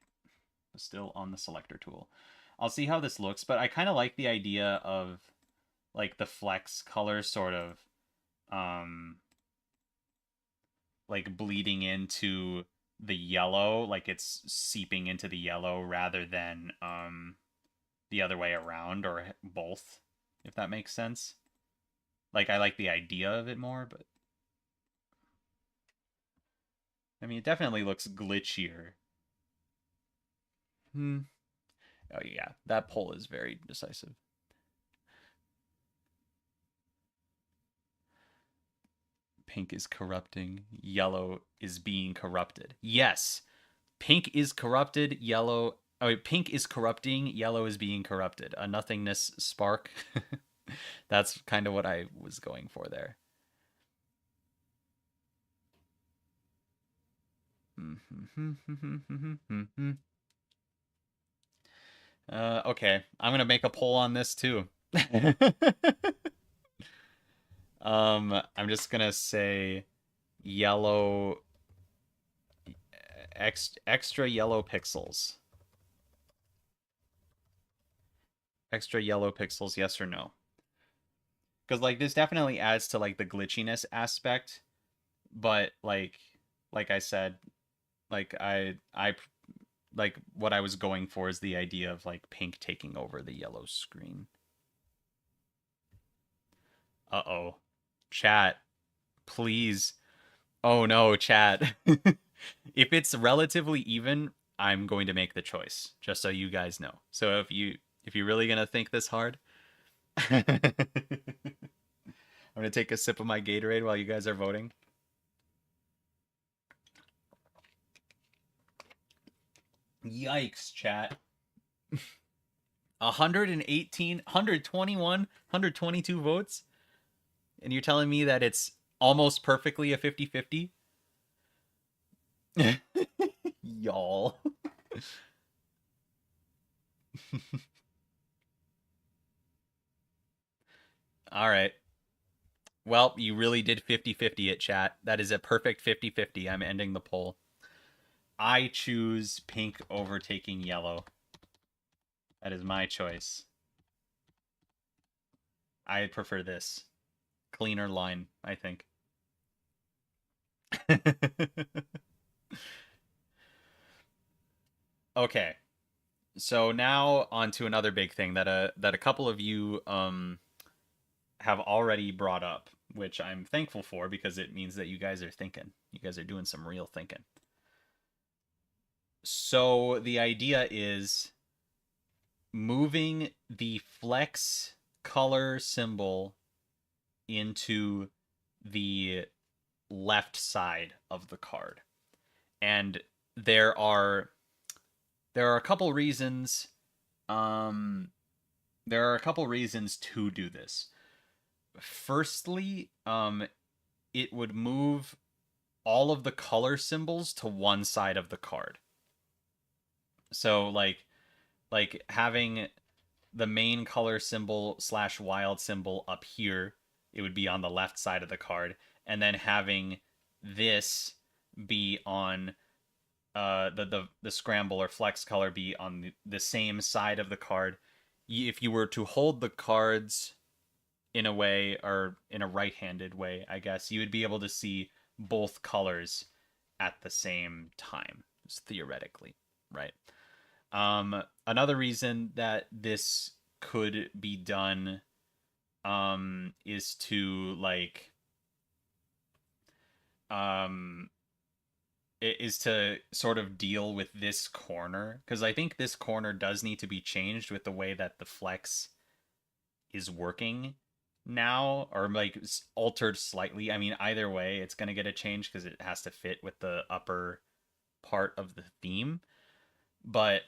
was still on the selector tool. I'll see how this looks, but I kind of like the idea of like the flex color sort of um like bleeding into the yellow, like it's seeping into the yellow rather than the other way around or both, if that makes sense. Like, I like the idea of it more, but I mean, it definitely looks glitchier. Hmm. Oh yeah, that poll is very decisive. Pink is corrupting, yellow is being corrupted. Yes, pink is corrupted, yellow. Oh, pink is corrupting, yellow is being corrupted. A nothingness spark. That's kind of what I was going for there. Okay, I'm gonna make a poll on this too. I'm just gonna say yellow, extra yellow pixels. Extra yellow pixels, yes or no? Because like this definitely adds to like the glitchiness aspect, but like I said, like I like what I was going for is the idea of like pink taking over the yellow screen. Uh-oh. Chat, please. Oh no, chat. If it's relatively even, I'm going to make the choice, just so you guys know. So if you're really gonna think this hard, I'm gonna take a sip of my Gatorade while you guys are voting. Yikes, chat. 118, 121, 122 votes, and you're telling me that it's almost perfectly a 50-50? Y'all. All right. Well, you really did 50-50 it, chat. That is a perfect 50-50. I'm ending the poll. I choose pink overtaking yellow. That is my choice. I prefer this. Cleaner line, I think. Okay. So now on to another big thing that a couple of you have already brought up, which I'm thankful for because it means that you guys are thinking. You guys are doing some real thinking. So the idea is moving the flex color symbol into the left side of the card. And there are there are a couple reasons um there are a couple reasons to do this. Firstly, it would move all of the color symbols to one side of the card. So like having the main color symbol slash wild symbol up here, it would be on the left side of the card, and then having this be on the scramble or flex color be on the same side of the card. If you were to hold the cards in a way or in a right-handed way, I guess you would be able to see both colors at the same time, theoretically, right? Another reason that this could be done is to like um is to sort of deal with this corner because I think this corner does need to be changed with the way that the flex is working now or like altered slightly. I mean, either way, it's going to get a change because it has to fit with the upper part of the theme. But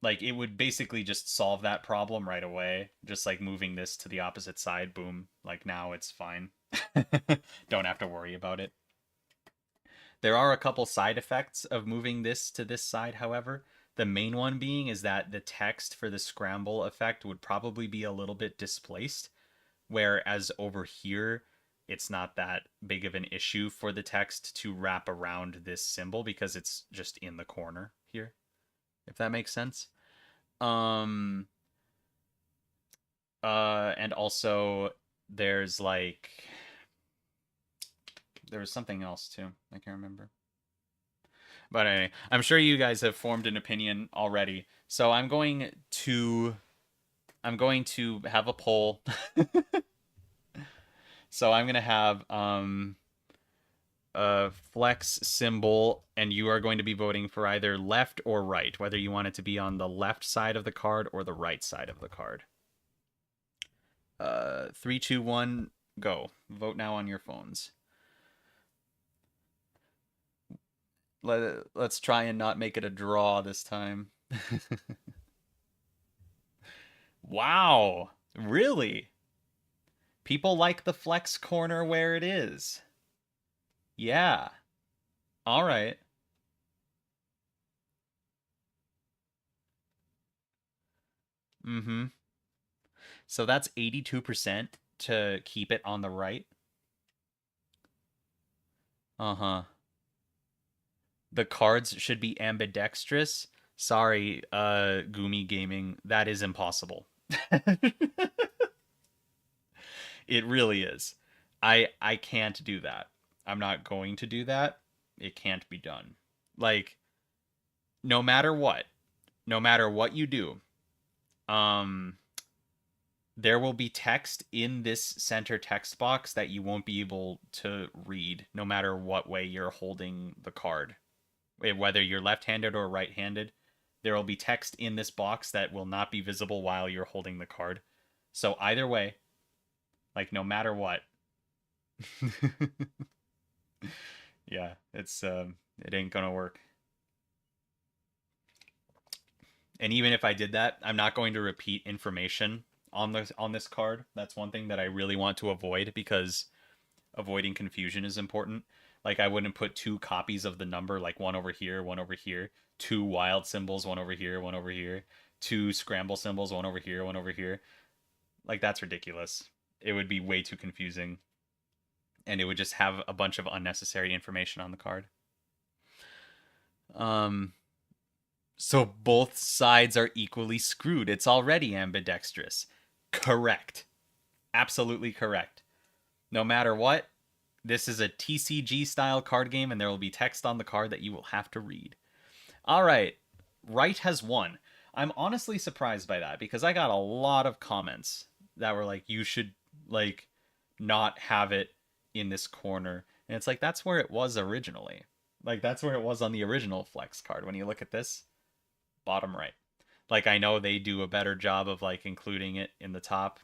like it would basically just solve that problem right away, just like moving this to the opposite side. Boom, like now it's fine. Don't have to worry about it. There are a couple side effects of moving this to this side, however. The main one being is that the text for the scramble effect would probably be a little bit displaced, whereas over here, it's not that big of an issue for the text to wrap around this symbol because it's just in the corner here, if that makes sense. Um and also there's like there was something else too. I can't remember. But anyway, I'm sure you guys have formed an opinion already. So I'm going to I'm going to have a poll. So I'm gonna have a flex symbol, and you are going to be voting for either left or right, whether you want it to be on the left side of the card or the right side of the card. 3, 2, 1, go. Vote now on your phones. Let's try and not make it a draw this time. Wow, really? People like the flex corner where it is. Yeah. All right. Mm-hmm. So that's 82% to keep it on the right. Uh-huh. The cards should be ambidextrous. Sorry, Gumi Gaming, that is impossible. It really is. I can't do that. I'm not going to do that. It can't be done. Like no matter what, no matter what you do, um there will be text in this center text box that you won't be able to read no matter what way you're holding the card. Whether you're left-handed or right-handed, there will be text in this box that will not be visible while you're holding the card. So either way, like no matter what, yeah, it ain't gonna work. And even if I did that, I'm not going to repeat information on this card. That's one thing that I really want to avoid because avoiding confusion is important. Like I wouldn't put two copies of the number, like one over here, two wild symbols, one over here, one over here, two scramble symbols, one over here, one over here. Like that's ridiculous. It would be way too confusing, and it would just have a bunch of unnecessary information on the card. Um, so both sides are equally screwed. It's already ambidextrous. Correct. Absolutely correct. No matter what, this is a TCG style card game, and there will be text on the card that you will have to read. All right, right has won. I'm honestly surprised by that because I got a lot of comments that were like, you should like not have it in this corner. And it's like, that's where it was originally. Like, that's where it was on the original Flex card. When you look at this, bottom right. Like, I know they do a better job of like including it in the top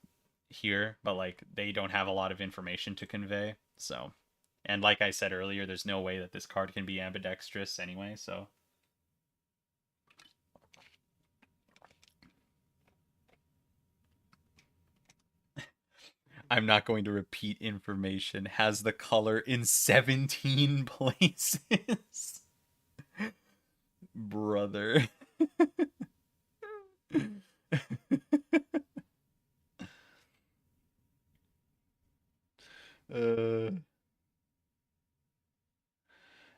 here, but like they don't have a lot of information to convey. So, and like I said earlier, there's no way that this card can be ambidextrous anyway. So, I'm not going to repeat information. Has the color in 17 places. Brother. uh,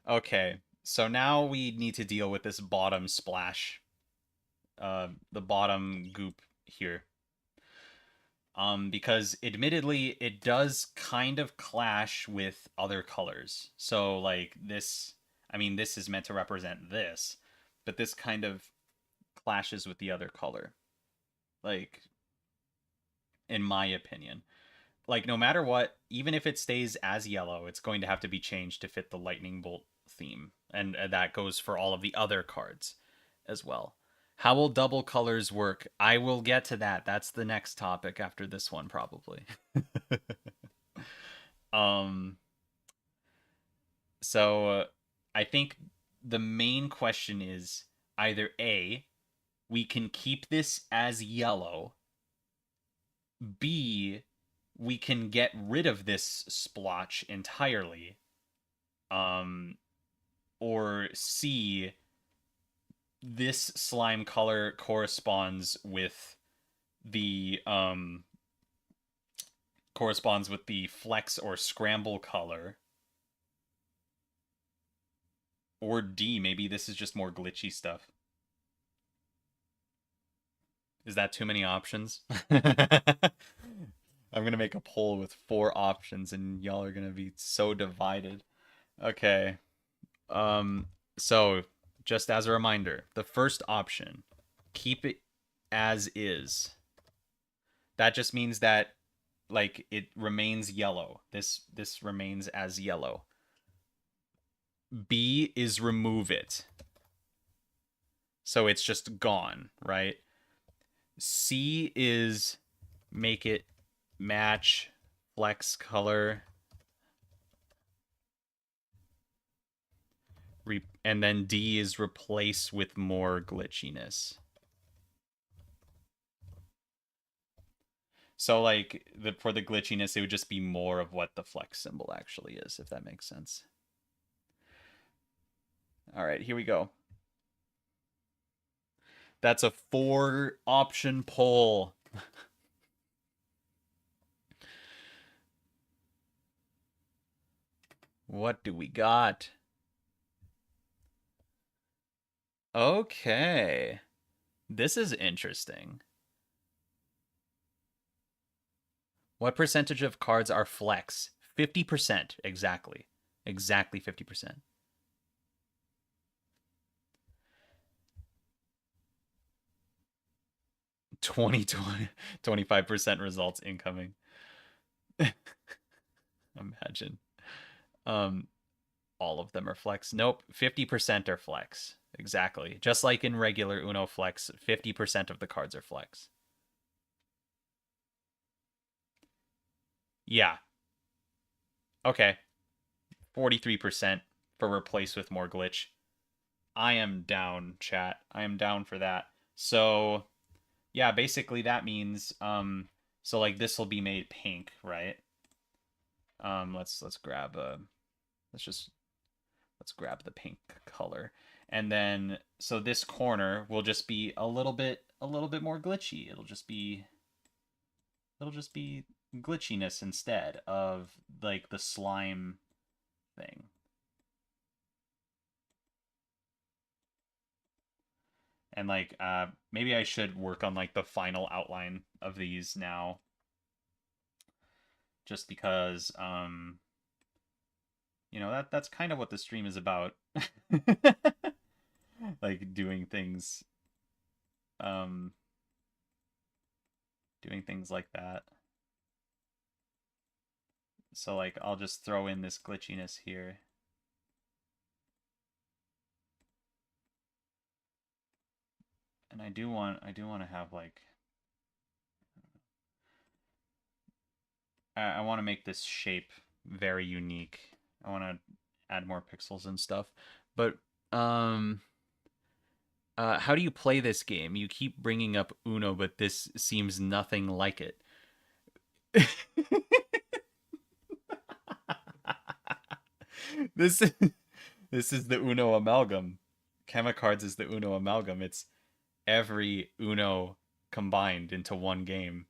okay, so now we need to deal with this bottom splash. The bottom goop here. Because admittedly, it does kind of clash with other colors. So, like, this, I mean, this is meant to represent this, but this kind of clashes with the other color. Like, in my opinion. Like, no matter what, even if it stays as yellow, it's going to have to be changed to fit the lightning bolt theme. And that goes for all of the other cards as well. How will double colors work? I will get to that. That's the next topic after this one, probably. um, so I think the main question is either A, we can keep this as yellow, B, we can get rid of this splotch entirely, um, or C, this slime color corresponds with the flex or scramble color, or D, maybe this is just more glitchy stuff. Is that too many options? I'm gonna make a poll with 4 options, and y'all are gonna be so divided. Okay. Um. So, just as a reminder, the first option, keep it as is. That just means that like it remains yellow. This remains as yellow. B is remove it. So it's just gone, right? C is make it match flex color and then D is replace with more glitchiness. So like for the glitchiness, it would just be more of what the flex symbol actually is, if that makes sense. All right, here we go. That's a 4-option poll. What do we got? Okay. This is interesting. What percentage of cards are flex? 50%, exactly. Exactly 50%. 25% results incoming. Imagine. Um, all of them are flex. Nope, 50% are flex. Exactly. Just like in regular Uno flex, 50% of the cards are flex. Yeah. Okay. 43% for replace with more glitch. I am down, chat. I am down for that. So, yeah, basically that means so like this will be made pink, right? Let's grab a let's just let's grab the pink color. And then so this corner will just be a little bit more glitchy. It'll just be glitchiness instead of like the slime thing. And like maybe I should work on like the final outline of these now just because that's kind of what the stream is about. Like um doing things like that. So like I'll just throw in this glitchiness here. And I do want to have like I want to make this shape very unique. I want to add more pixels and stuff. But um how do you play this game? You keep bringing up Uno, but this seems nothing like it. this this is the Uno amalgam. Chemicards is the Uno amalgam. It's every Uno combined into one game.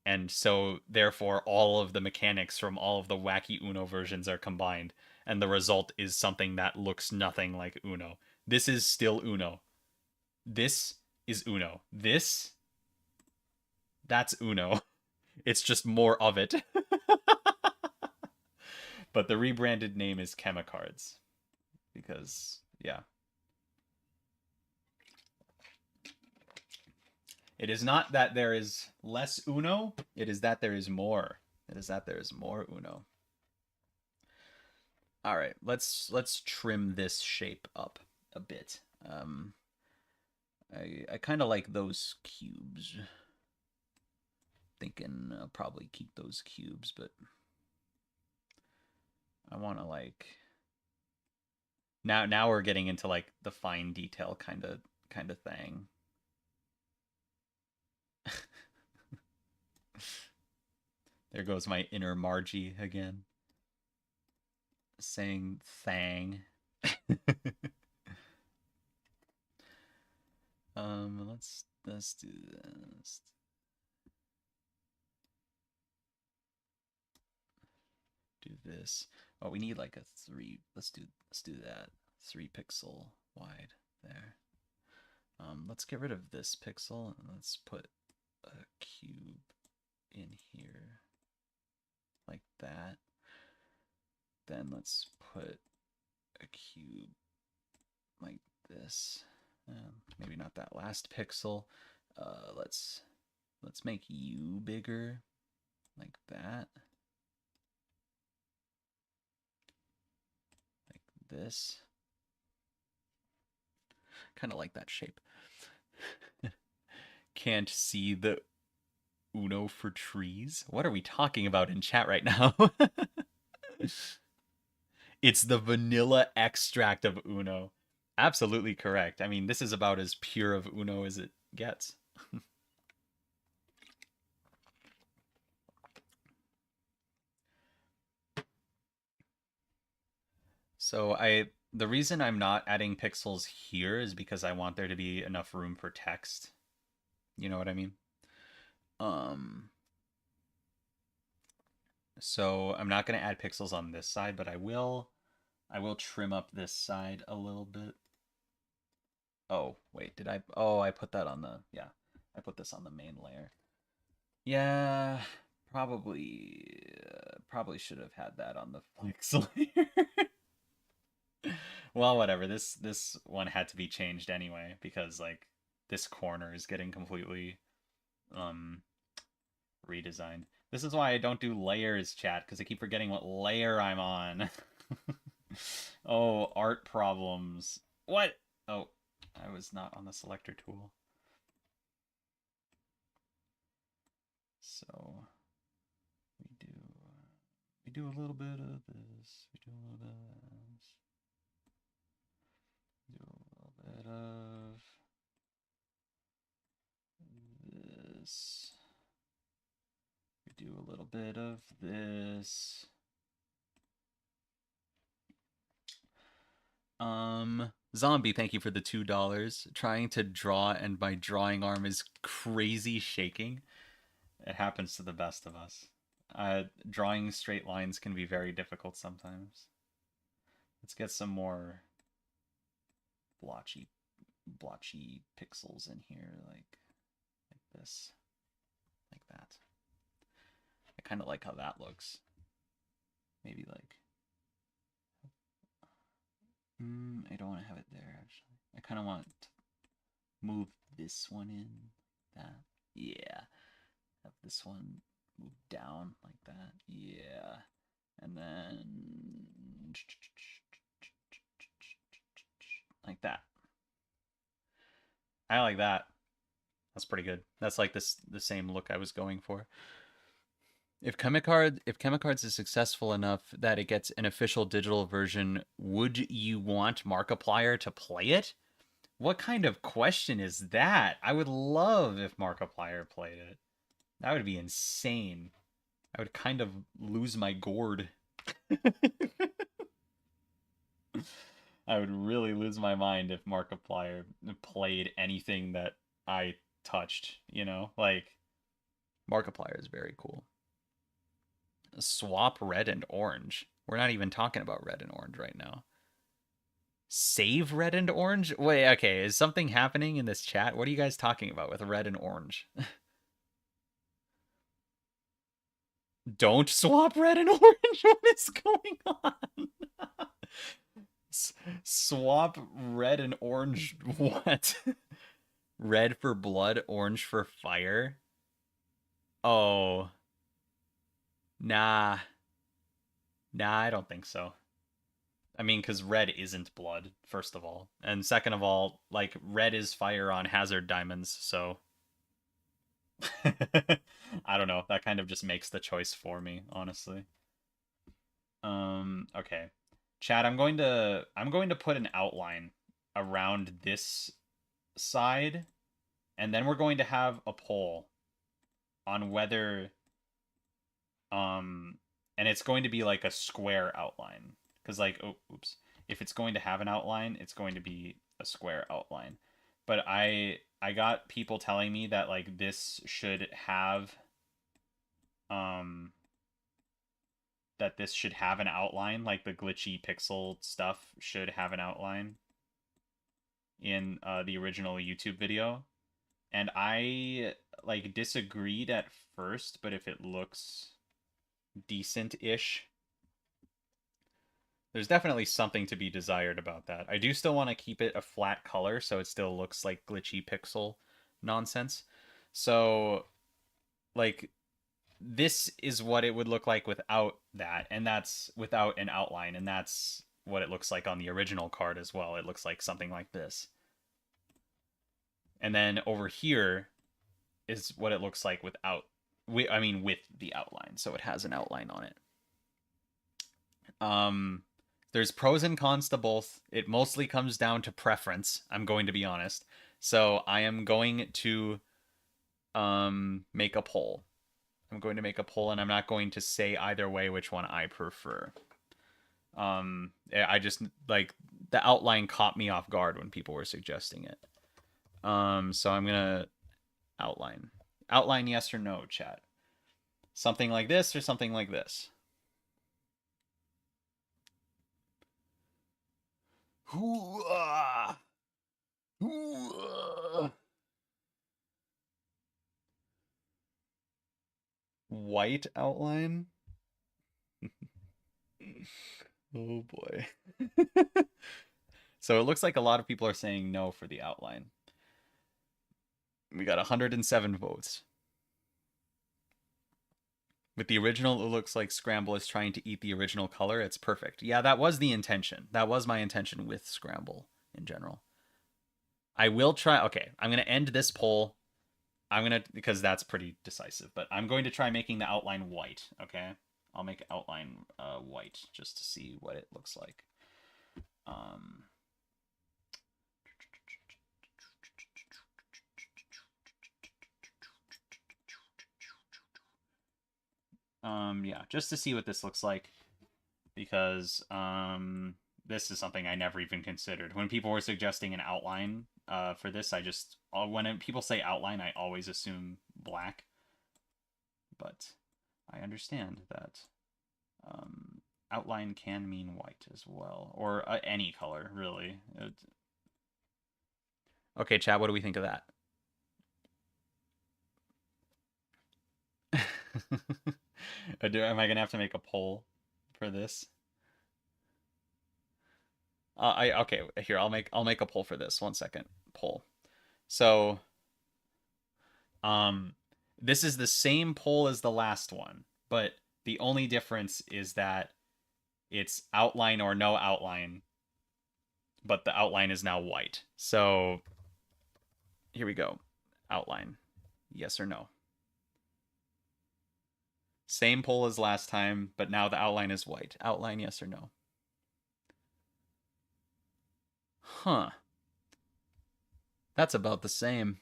And so therefore all of the mechanics from all of the wacky Uno versions are combined and the result is something that looks nothing like Uno. This is still Uno. This is Uno. That's Uno. It's just more of it. But the rebranded name is Chemicards because yeah. It is not that there is less Uno, it is that there is more. It is that there is more Uno. All right, let's trim this shape up a bit. I kind of like those cubes. Thinking I'll probably keep those cubes, but I want to like now we're getting into like the fine detail kind of thing. There goes my inner Margie again, saying thang. Let's do this. Do this. Oh, we need like a 3. Let's do that. 3 pixel wide there. Let's get rid of this pixel and let's put a cube in here like that. Then let's put a cube like this. Maybe not that last pixel. Let's let's make you bigger, like that. Like this. Kind of like that shape. Can't see the Uno for trees. What are we talking about in chat right now? It's the vanilla extract of Uno. Absolutely correct. I mean, this is about as pure of Uno as it gets. So the reason I'm not adding pixels here is because I want there to be enough room for text. You know what I mean? Um so I'm not going to add pixels on this side, but I will trim up this side a little bit. Oh, wait, did I? Oh, I put that on the, yeah. I put this on the main layer. Yeah, probably should have had that on the flex layer. Well, whatever. This one had to be changed anyway because like this corner is getting completely um redesigned. This is why I don't do layers, chat, because I keep forgetting what layer I'm on. Oh, art problems. What? Oh, I was not on the selector tool. So we do a little bit of this. We do a little bit of this. We do a little bit of this. We do a little bit of this. Zombie, thank you for the $2. Trying to draw and my drawing arm is crazy shaking. It happens to the best of us. Drawing straight lines can be very difficult sometimes. Let's get some more blotchy pixels in here, like this, like that. I kind of like how that looks. Maybe like, I don't want to have it there actually. I kind of want to move this one in, that. Yeah. Have this one move down like that. Yeah. And then like that. I like that. That's pretty good. That's like the same look I was going for. If Chemicards is successful enough that it gets an official digital version, would you want Markiplier to play it? What kind of question is that? I would love if Markiplier played it. That would be insane. I would kind of lose my gourd. I would really lose my mind if Markiplier played anything that I touched, you know? Like, Markiplier is very cool. Swap red and orange. We're not even talking about red and orange right now. Save red and orange? Wait, okay, is something happening in this chat? What are you guys talking about with red and orange? Don't swap red and orange? What is going on? Swap red and orange what? Red for blood, orange for fire? Oh, nah. Nah, I don't think so. I mean, because red isn't blood, first of all. And second of all, like, red is fire on hazard diamonds, so. I don't know. That kind of just makes the choice for me, honestly. Okay. Chad, I'm going to put an outline around this side, and then we're going to have a poll on whether um and it's going to be like a square outline. Because like, oh, oops. If it's going to have an outline, it's going to be a square outline. But I got people telling me that like this should have um that this should have an outline, like the glitchy pixel stuff should have an outline in the original YouTube video. And I like disagreed at first, but if it looks decent-ish, there's definitely something to be desired about that. I do still want to keep it a flat color so it still looks like glitchy pixel nonsense. So like this is what it would look like without that, and that's without an outline, and that's what it looks like on the original card as well. It looks like something like this. And then over here is what it looks like without I mean with the outline. So it has an outline on it. Um there's pros and cons to both. It mostly comes down to preference, I'm going to be honest. So I am going to make a poll. I'm going to make a poll, and I'm not going to say either way which one I prefer. I just like the outline caught me off guard when people were suggesting it. So I'm gonna outline. Outline yes or no, chat. Something like this or something like this. White outline? Oh boy. So it looks like a lot of people are saying no for the outline. We got 107 votes. With the original, it looks like Scramble is trying to eat the original color. It's perfect. Yeah, that was the intention. That was my intention with Scramble in general. I will try. Okay, I'm going to end this poll. I'm going to, because that's pretty decisive, but I'm going to try making the outline white. Okay, I'll make outline white just to see what it looks like. Yeah, just to see what this looks like, because this is something I never even considered. When people were suggesting an outline for this, when people say outline, I always assume black. But I understand that outline can mean white as well, or any color, really. Okay, Chad, what do we think of that? Am I gonna have to make a poll for this? Okay, here I'll make a poll for this. 1 second. Poll. So um this is the same poll as the last one, but the only difference is that it's outline or no outline, but the outline is now white. So here we go. Outline. Yes or no. Same poll as last time, but now the outline is white. Outline yes or no. Huh. That's about the same.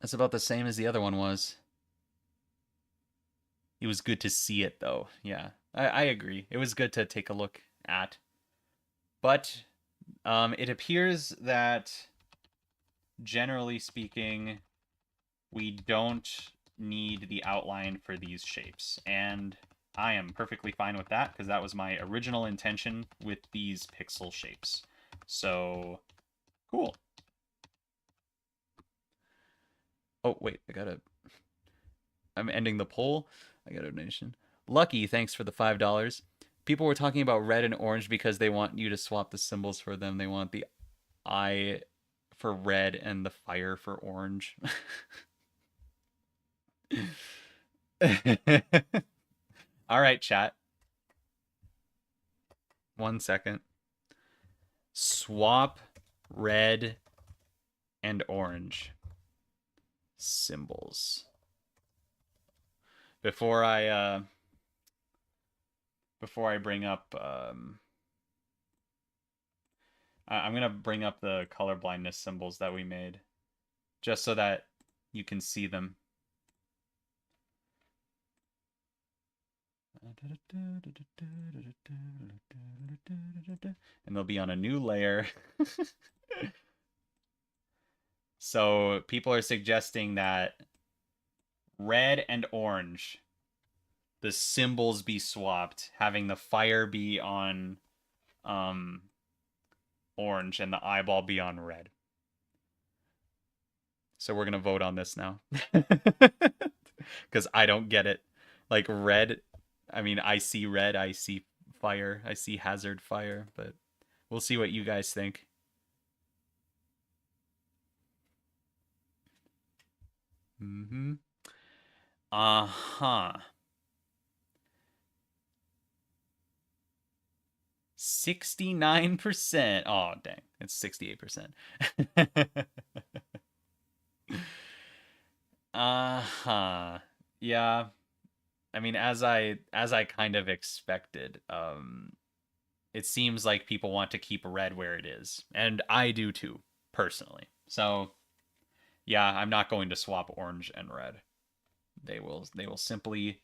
That's about the same as the other one was. It was good to see it, though. Yeah, I agree. It was good to take a look at. But it appears that, generally speaking, we don't need the outline for these shapes. And I am perfectly fine with that, because that was my original intention with these pixel shapes. So, cool. Oh, wait, I'm ending the poll. I got a donation. Lucky, thanks for the $5. People were talking about red and orange because they want you to swap the symbols for them. They want the eye for red and the fire for orange. All right, chat. 1 second. Swap red and orange symbols. Before I bring up I'm gonna bring up the color blindness symbols that we made, just so that you can see them. And they'll be on a new layer. So people are suggesting that red and orange, the symbols be swapped, having the fire be on orange and the eyeball be on red. So we're gonna vote on this now. Because I don't get it. Like red, I mean, I see red, I see fire, I see hazard fire, but we'll see what you guys think. Mm-hmm. Uh-huh. 69%. Oh, dang. It's 68%. Uh-huh. Yeah. I mean, as I kind of expected, it seems like people want to keep red where it is, and I do too, personally. So, yeah, I'm not going to swap orange and red. They will simply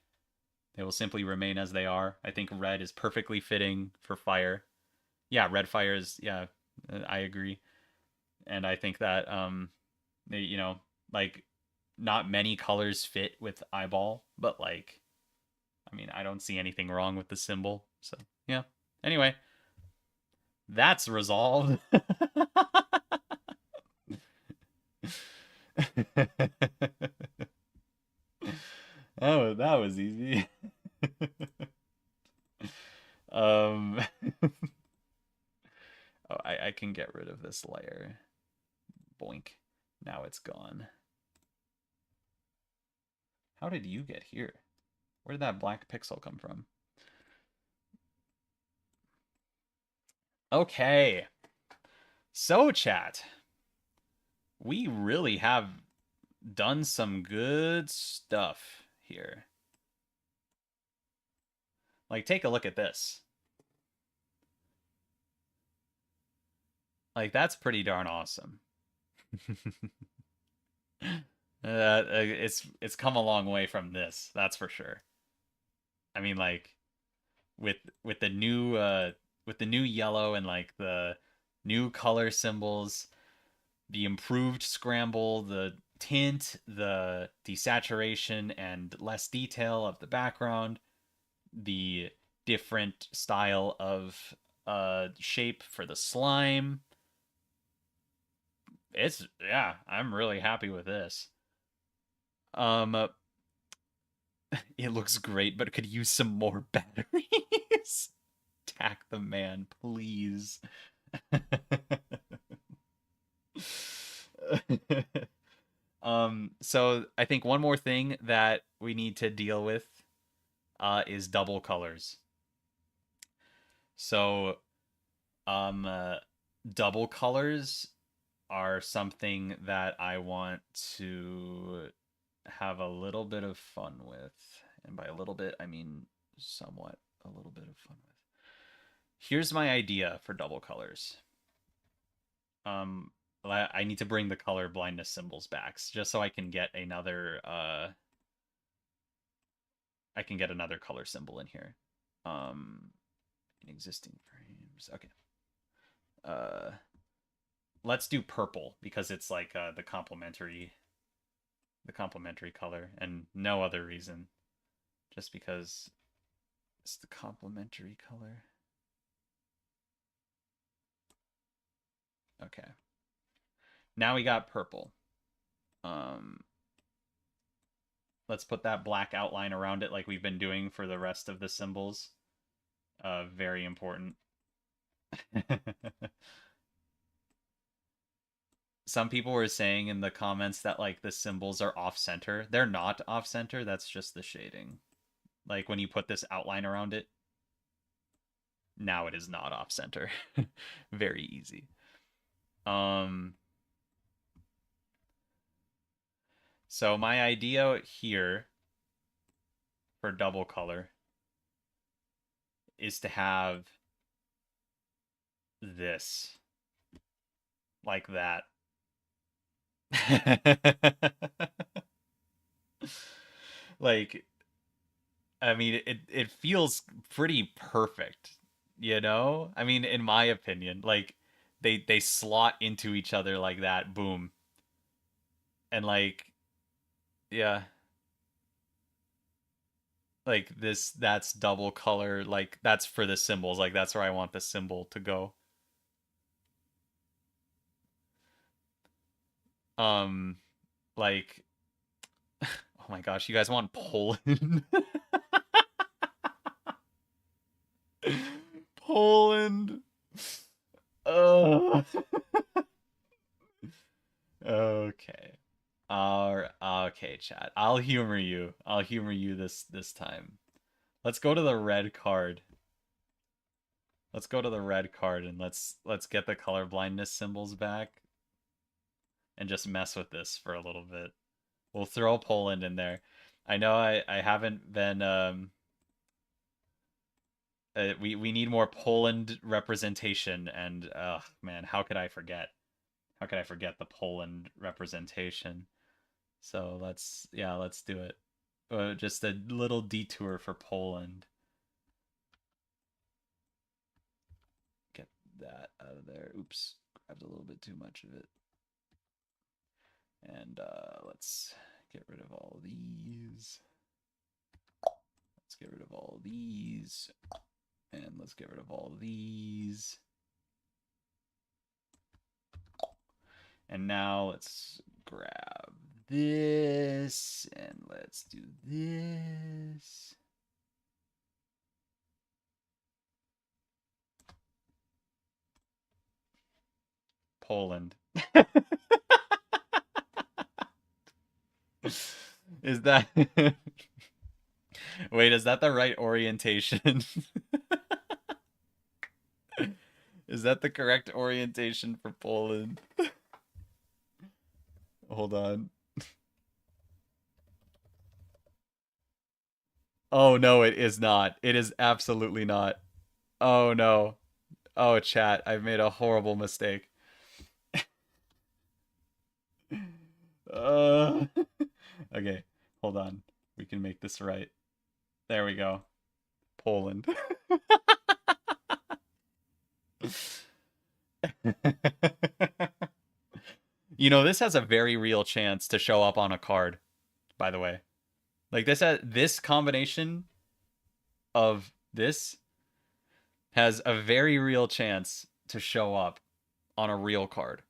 remain as they are. I think red is perfectly fitting for fire. Yeah, red fire is, yeah, I agree. And I think that you know, like not many colors fit with eyeball, but like I mean, I don't see anything wrong with the symbol. So, yeah. Anyway, that's resolved. That was easy. um oh, I can get rid of this layer. Boink. Now it's gone. How did you get here? Where did that black pixel come from? Okay. So, chat, we really have done some good stuff here. Like, take a look at this. Like, that's pretty darn awesome. It's come a long way from this, that's for sure. I mean, like with with the new yellow and like the new color symbols, the improved scramble, the tint, the desaturation and less detail of the background, the different style of shape for the slime. It's yeah, I'm really happy with this. Um it looks great, but could use some more batteries. Tack the man, please. So I think one more thing that we need to deal with is double colors. So um uh, double colors are something that I want to have a little bit of fun with. And by a little bit, I mean somewhat a little bit of fun with. Here's my idea for double colors. Um, I need to bring the color blindness symbols back just so I can get another color symbol in here. Um, in existing frames. Okay. Uh, let's do purple because it's like the complementary color and no other reason. Just because it's the complementary color. Okay. Now we got purple. Um, let's put that black outline around it like we've been doing for the rest of the symbols. Very important. Some people were saying in the comments that like the symbols are off center. They're not off center. That's just the shading. Like when you put this outline around it, now it is not off center. Very easy. Um so my idea here for double color is to have this like that. Like I mean it feels pretty perfect, you know? I mean in my opinion, like they slot into each other like that, boom. And like yeah, like this that's double color, like that's for the symbols, like that's where I want the symbol to go. Um like oh my gosh, you guys want Poland? Poland. Oh. Okay. Okay, chat. I'll humor you. I'll humor you this time. Let's go to the red card. Let's go to the red card and let's get the color blindness symbols back and just mess with this for a little bit. We'll throw Poland in there. I know I haven't been we need more Poland representation and man, how could I forget? How could I forget the Poland representation? So let's do it. Just a little detour for Poland. Get that out of there. Oops, grabbed a little bit too much of it. And let's get rid of all these. Let's get rid of all these. And let's get rid of all these. And now let's grab this and let's do this. Poland. Is that Wait, is that the right orientation? Is that the correct orientation for Poland? Hold on. Oh no, it is not. It is absolutely not. Oh no. Oh chat, I've made a horrible mistake. Uh, okay, hold on. We can make this right. There we go. Poland. You know, this has a very real chance to show up on a card, by the way. Like this combination of this has a very real chance to show up on a real card.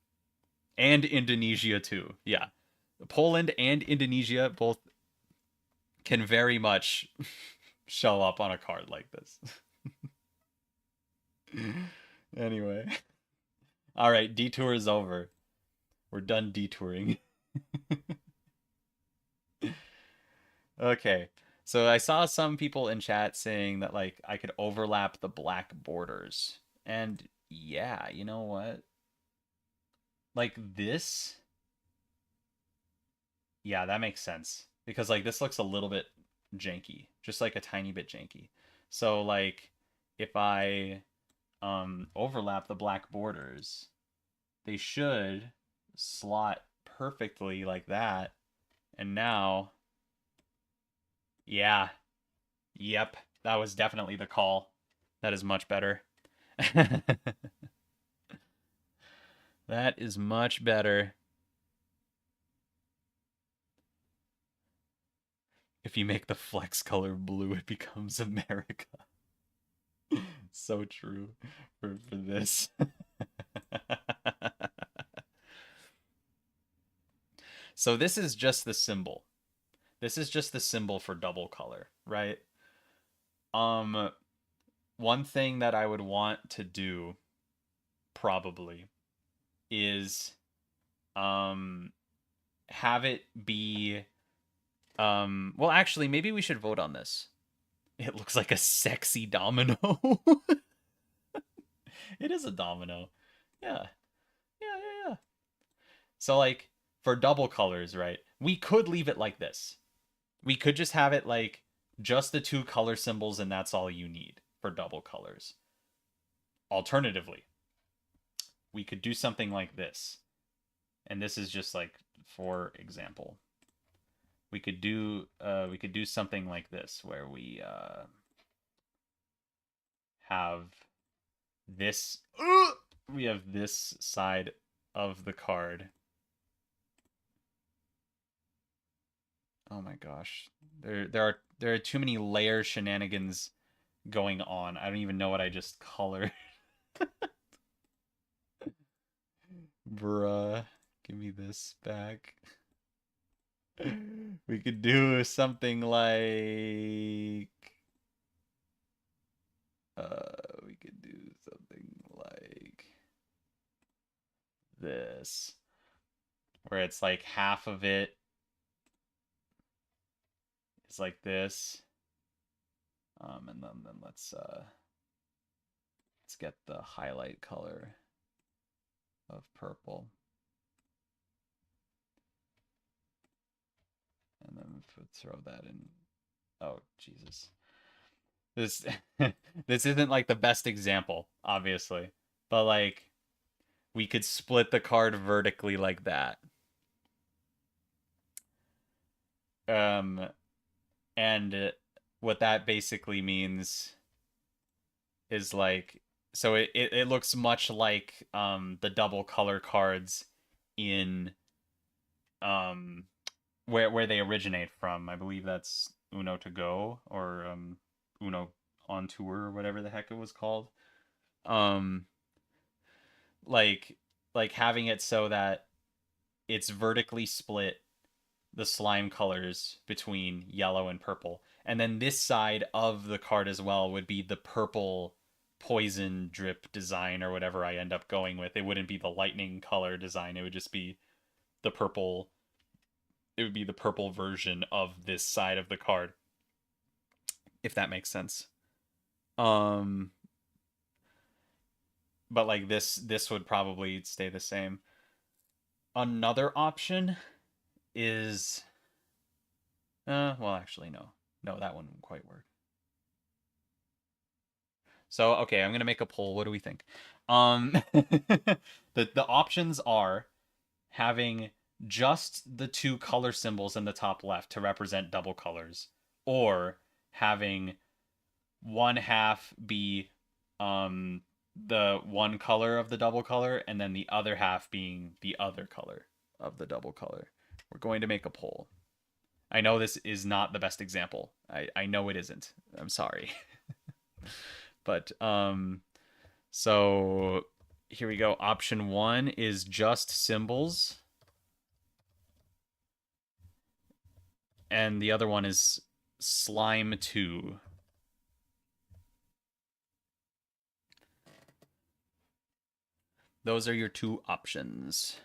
And Indonesia too. Yeah. Poland and Indonesia both can very much show up on a card like this. Anyway. All right, detour is over. We're done detouring. Okay. So I saw some people in chat saying that like I could overlap the black borders. And yeah, you know what? Like this, yeah, that makes sense. Because like this looks a little bit janky, just like a tiny bit janky. So like if I overlap the black borders, they should slot perfectly like that. And now, yeah, yep, that was definitely the call. That is much better. That is much better. If you make the flex color blue, it becomes America. So true for this. So this is just the symbol. This is just the symbol for double color, right? Um, one thing that I would want to do probably is um have it be well actually maybe we should vote on this. It looks like a sexy domino. It is a domino. Yeah. Yeah. So like for double colors, right? We could leave it like this. We could just have it like just the two color symbols and that's all you need for double colors. Alternatively, we could do something like this. And this is just like for example. We could do something like this where we have this we have this side of the card. Oh my gosh. There are too many layer shenanigans going on. I don't even know what I just colored. Bruh, give me this back. We could do something like we could do something like this. where it's like half of it is like this. And then let's get the highlight color of purple. And then throw that in. Oh, Jesus. This this isn't like the best example, obviously. But like we could split the card vertically like that. Um and what that basically means is like so it looks much like the double color cards in um where they originate from. I believe that's Uno to go or Uno on tour or whatever the heck it was called. Um like like having it so that it's vertically split the slime colors between yellow and purple. And then this side of the card as well would be the purple poison drip design or whatever I end up going with. It wouldn't be the lightning color design. It would just be the purple. It would be the purple version of this side of the card, if that makes sense. Um but like this would probably stay the same. Another option is well actually no. No, that one wouldn't quite work. So okay, I'm gonna make a poll. What do we think? The options are having just the two color symbols in the top left to represent double colors, or having one half be the one color of the double color, and then the other half being the other color of the double color. We're going to make a poll. I know this is not the best example. I know it isn't. I'm sorry. But so here we go. Option one is just symbols. And the other one is slime 2. Those are your two options.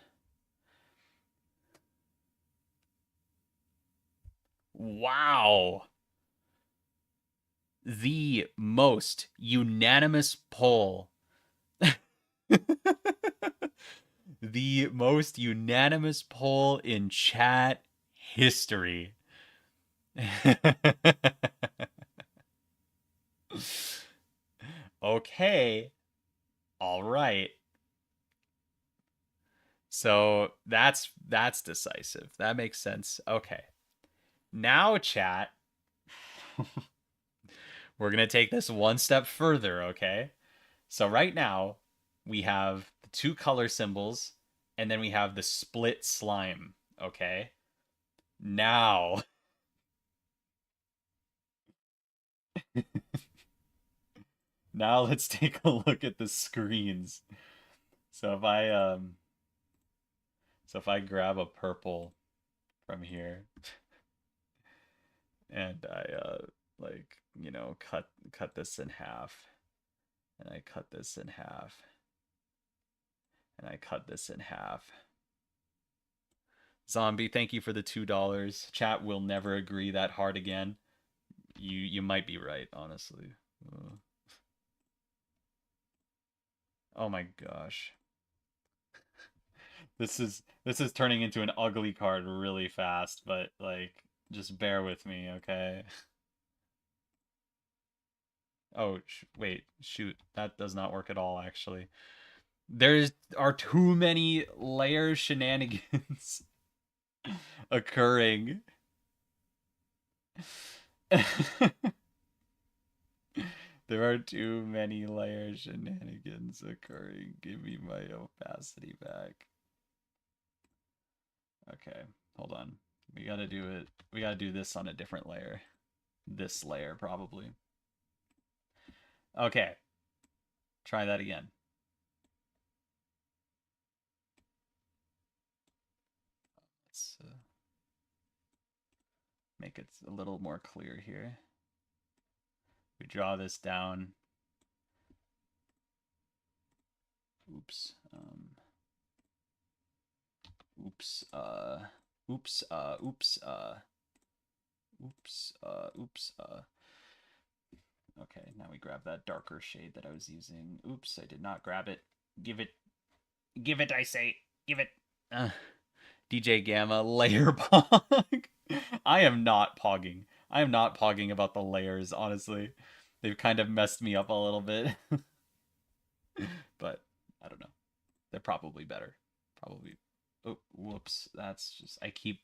Wow. The most unanimous poll. The most unanimous poll in chat history. Okay. All right. So that's decisive. That makes sense. Okay. Now, chat, we're going to take this one step further, okay? So right now, we have the two color symbols and then we have the split slime, okay? Now, now let's take a look at the screens. So if I grab a purple from here and I like, cut this in half and I cut this in half and I cut this in half. Zombie, thank you for the $2. Chat will never agree that hard again. You might be right, honestly. Oh my gosh. This is turning into an ugly card really fast, but like just bear with me, okay? Oh, wait, shoot. That does not work at all actually. There are too many layer shenanigans occurring. There are too many layer shenanigans occurring. Give me my opacity back. Okay, hold on. We gotta do it. We gotta do this on a different layer. This layer, probably. Okay, try that again. Let's make it a little more clear here. We draw this down. Oops. oops, oops, oops, oops, oops, okay, now we grab that darker shade that I was using. Oops, I did not grab it. Give it, I say. Give it. DJ Gamma, layer pog. I am not pogging. I am not pogging about the layers, honestly. They've kind of messed me up a little bit. But, I don't know. They're probably better. Probably. Oh, whoops. That's just... I keep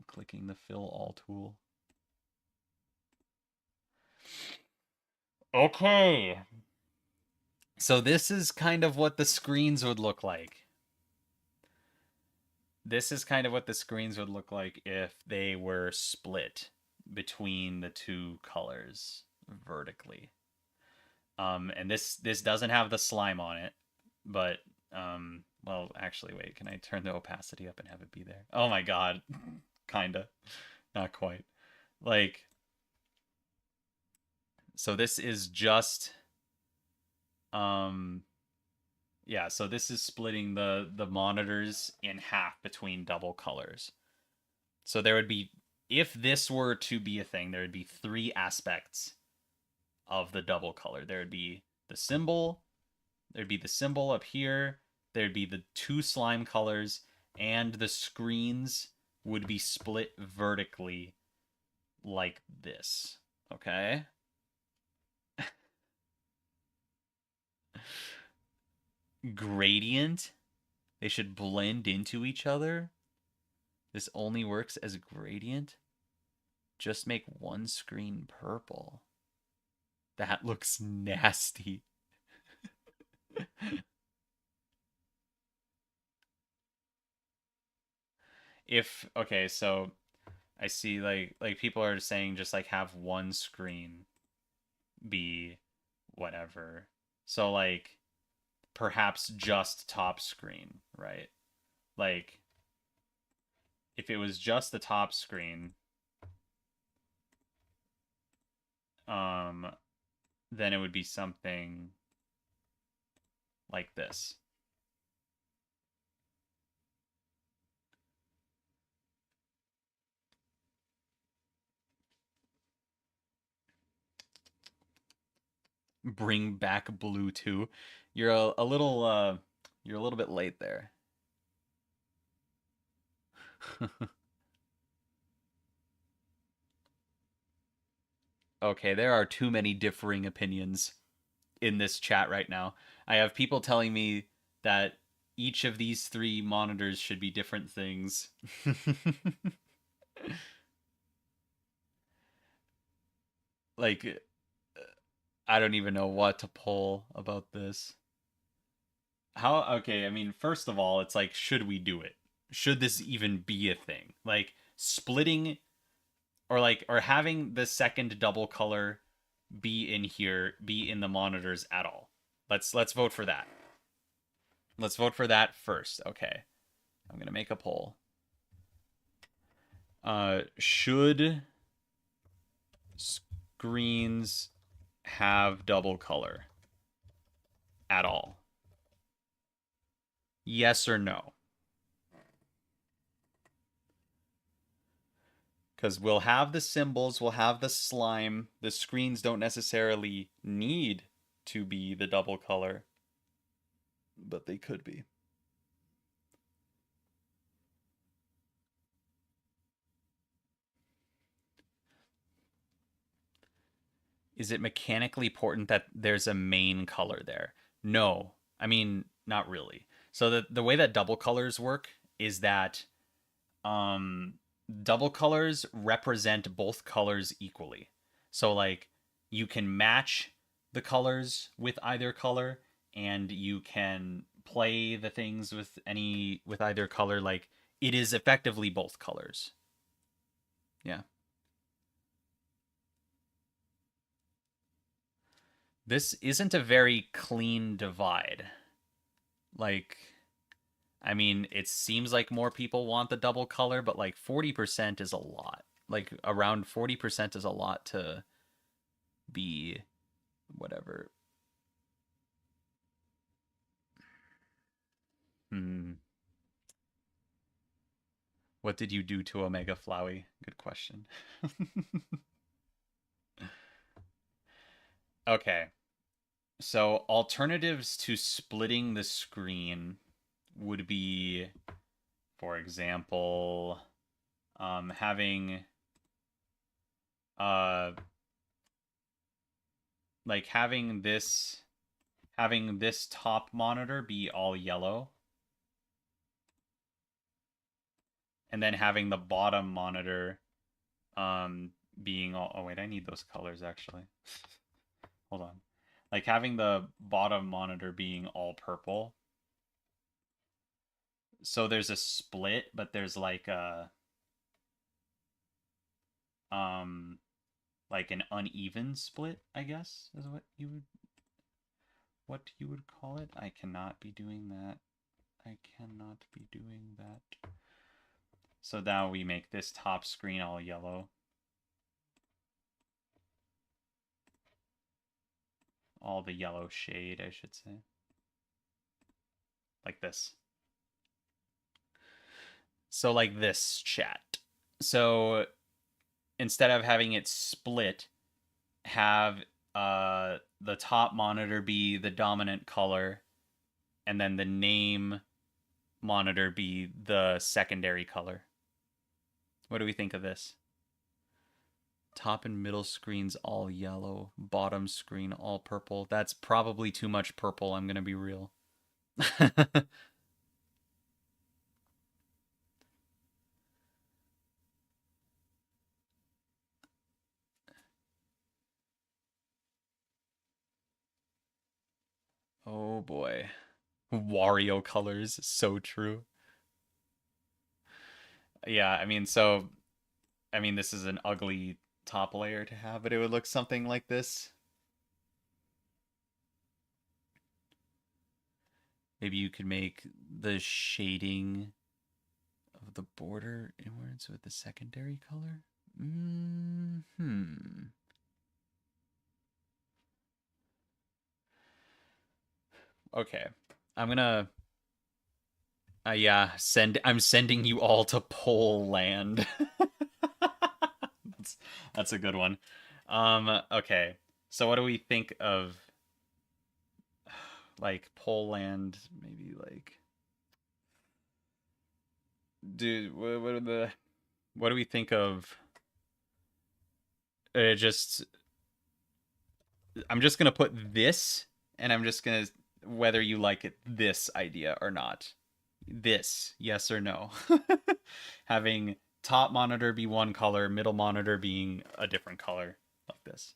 clicking the fill all tool. Okay. So this is kind of what the screens would look like. This is kind of what the screens would look like if they were split between the two colors vertically. And this doesn't have the slime on it, but well, actually, wait, can I turn the opacity up and have it be there? Oh my god, kinda, not quite. Like, so this is just yeah, so this is splitting the monitors in half between double colors. So there would be, if this were to be a thing, there would be three aspects of the double color. There would be the symbol, there'd be the symbol up here, there'd be the two slime colors, and the screens would be split vertically like this. Okay? Gradient. They should blend into each other. This only works as a gradient. Just make one screen purple. That looks nasty. If okay, so I see like people are saying just like have one screen be whatever. So like perhaps just top screen, right? Like if it was just the top screen, um then it would be something like this. Bring back blue too. You're a little you're a little bit late there. Okay, there are too many differing opinions in this chat right now. I have people telling me that each of these three monitors should be different things. Like, I don't even know what to pull about this. How, okay, I mean, first of all, it's like, should we do it? Should this even be a thing? Like, splitting or having the second double color be in here, be in the monitors at all. Let's vote for that. Let's vote for that first. Okay. I'm gonna make a poll. Should screens have double color at all? Yes or no? Because we'll have the symbols, we'll have the slime. The screens don't necessarily need to be the double color, but they could be. Is it mechanically important that there's a main color there? No. I mean, not really. So the way that double colors work is that um double colors represent both colors equally. So like you can match the colors with either color and you can play the things with either color, like it is effectively both colors. Yeah. This isn't a very clean divide. Like, I mean, it seems like more people want the double color, but like 40% is a lot. Like, around 40% is a lot to be whatever. Hmm. What did you do to Omega Flowey? Good question. Okay. So alternatives to splitting the screen would be, for example, having uh like having this top monitor be all yellow and then having the bottom monitor being all, oh wait, I need those colors actually. Hold on. Like having the bottom monitor being all purple. So there's a split, but there's um like an uneven split, I guess, is what you would call it. I cannot be doing that. I cannot be doing that. So now we make this top screen all yellow. All the yellow shade, I should say. Like this. So like this, chat. So instead of having it split, have the top monitor be the dominant color and then the name monitor be the secondary color. What do we think of this? Top and middle screens all yellow, bottom screen all purple. That's probably too much purple, I'm going to be real. Oh boy. Wario colors, so true. Yeah, I mean this is an ugly top layer to have, but it would look something like this. Maybe you could make the shading of the border inwards with the secondary color. Hmm. Okay. I'm gonna. Yeah. I'm sending you all to Pole Land. that's that's a good one. Okay. So what do we think of like Pole Land? Maybe like. Dude, what do we think of? Just I'm just gonna put this, and I'm just gonna whether you like it this idea or not. This, yes or no. Having top monitor be one color, middle monitor being a different color, like this.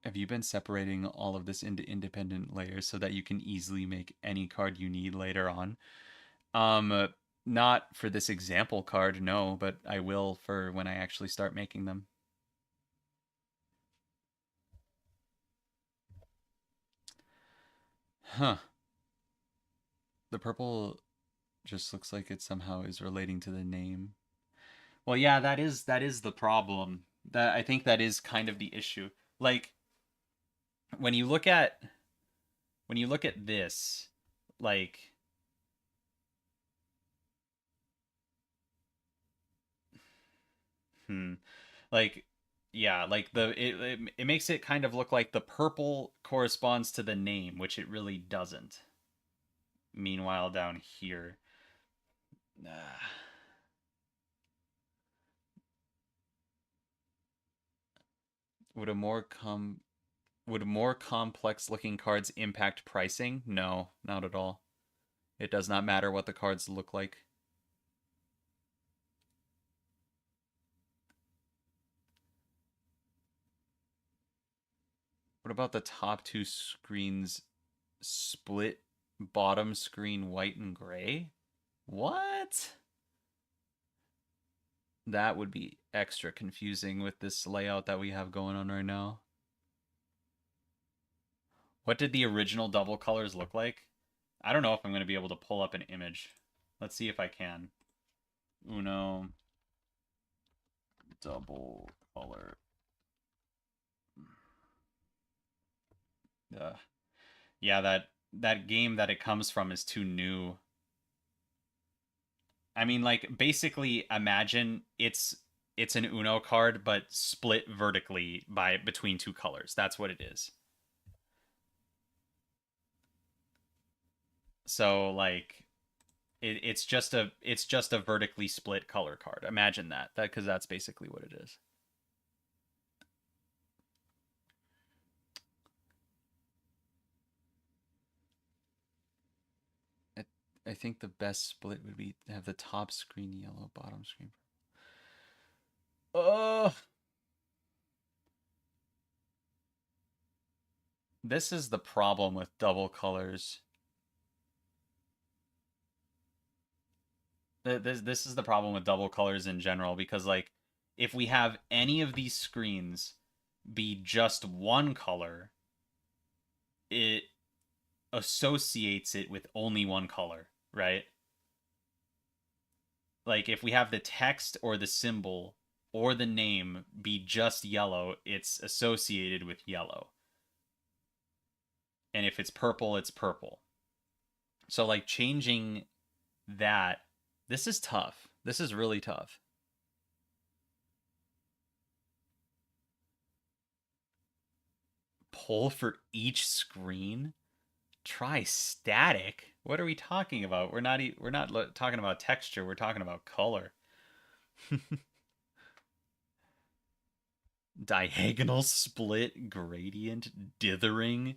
Have you been separating all of this into independent layers so that you can easily make any card you need later on? Not for this example card, no, but I will for when I actually start making them. Huh. The purple just looks like it somehow is relating to the name. Well, yeah, that is the problem. That I think that is kind of the issue. Like when you look at this, like hmm, like yeah, like it makes it kind of look like the purple corresponds to the name, which it really doesn't. Meanwhile, down here, uh, would a more com would more complex looking cards impact pricing? No, not at all. It does not matter what the cards look like. What about the top two screens split bottom screen white and gray? What? That would be extra confusing with this layout that we have going on right now. What did the original double colors look like? I don't know if I'm going to be able to pull up an image. Let's see if I can. Uno double color. Yeah, that that game that it comes from is too new. I mean, like basically imagine it's an Uno card but split vertically by between two colors. That's what it is. So like it's just a vertically split color card. Imagine that because that's basically what it is. I, I think the best split would be to have the top screen yellow, bottom screen. Oh, this is the problem with double colors. This is the problem with double colors in general because like if we have any of these screens be just one color, it associates it with only one color, right? Like if we have the text or the symbol or the name be just yellow, it's associated with yellow. And if it's purple, it's purple. So like changing that, this is tough. This is really tough. Pull for each screen? Try static? What are we talking about? We're not talking about texture. We're talking about color. Diagonal split, gradient, dithering.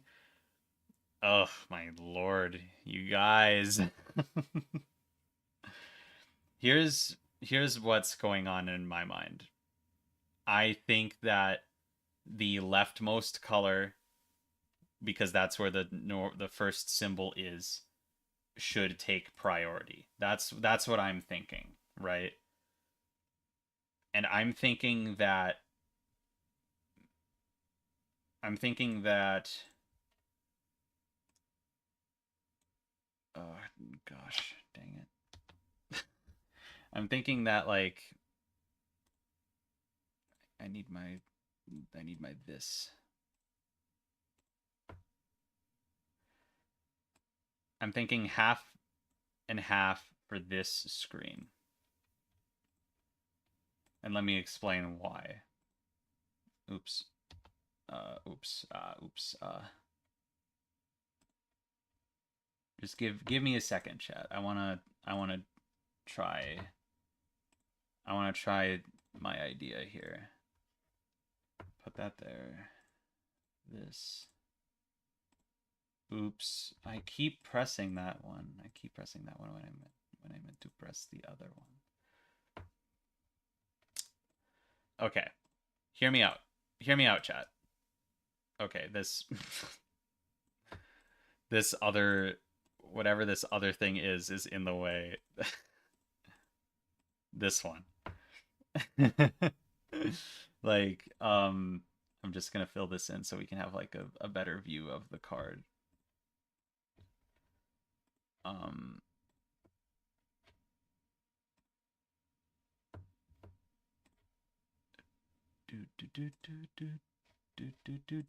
Oh my lord, you guys. Here's what's going on in my mind. I think that the leftmost color, because that's where the first symbol is, should take priority. That's what I'm thinking, right? And I'm thinking that oh gosh, dang it. I'm thinking that like I need my this. I'm thinking half and half for this screen. And let me explain why. Oops. Oops. Oops. Just give me a second, chat. Try I wanna try my idea here. Put that there. This. Oops. I keep pressing that one. I keep pressing that one when I meant to press the other one. Okay. Hear me out. Hear me out, chat. Okay, this this other whatever this other thing is in the way. This one. Like I'm just gonna fill this in so we can have like a better view of the card. Um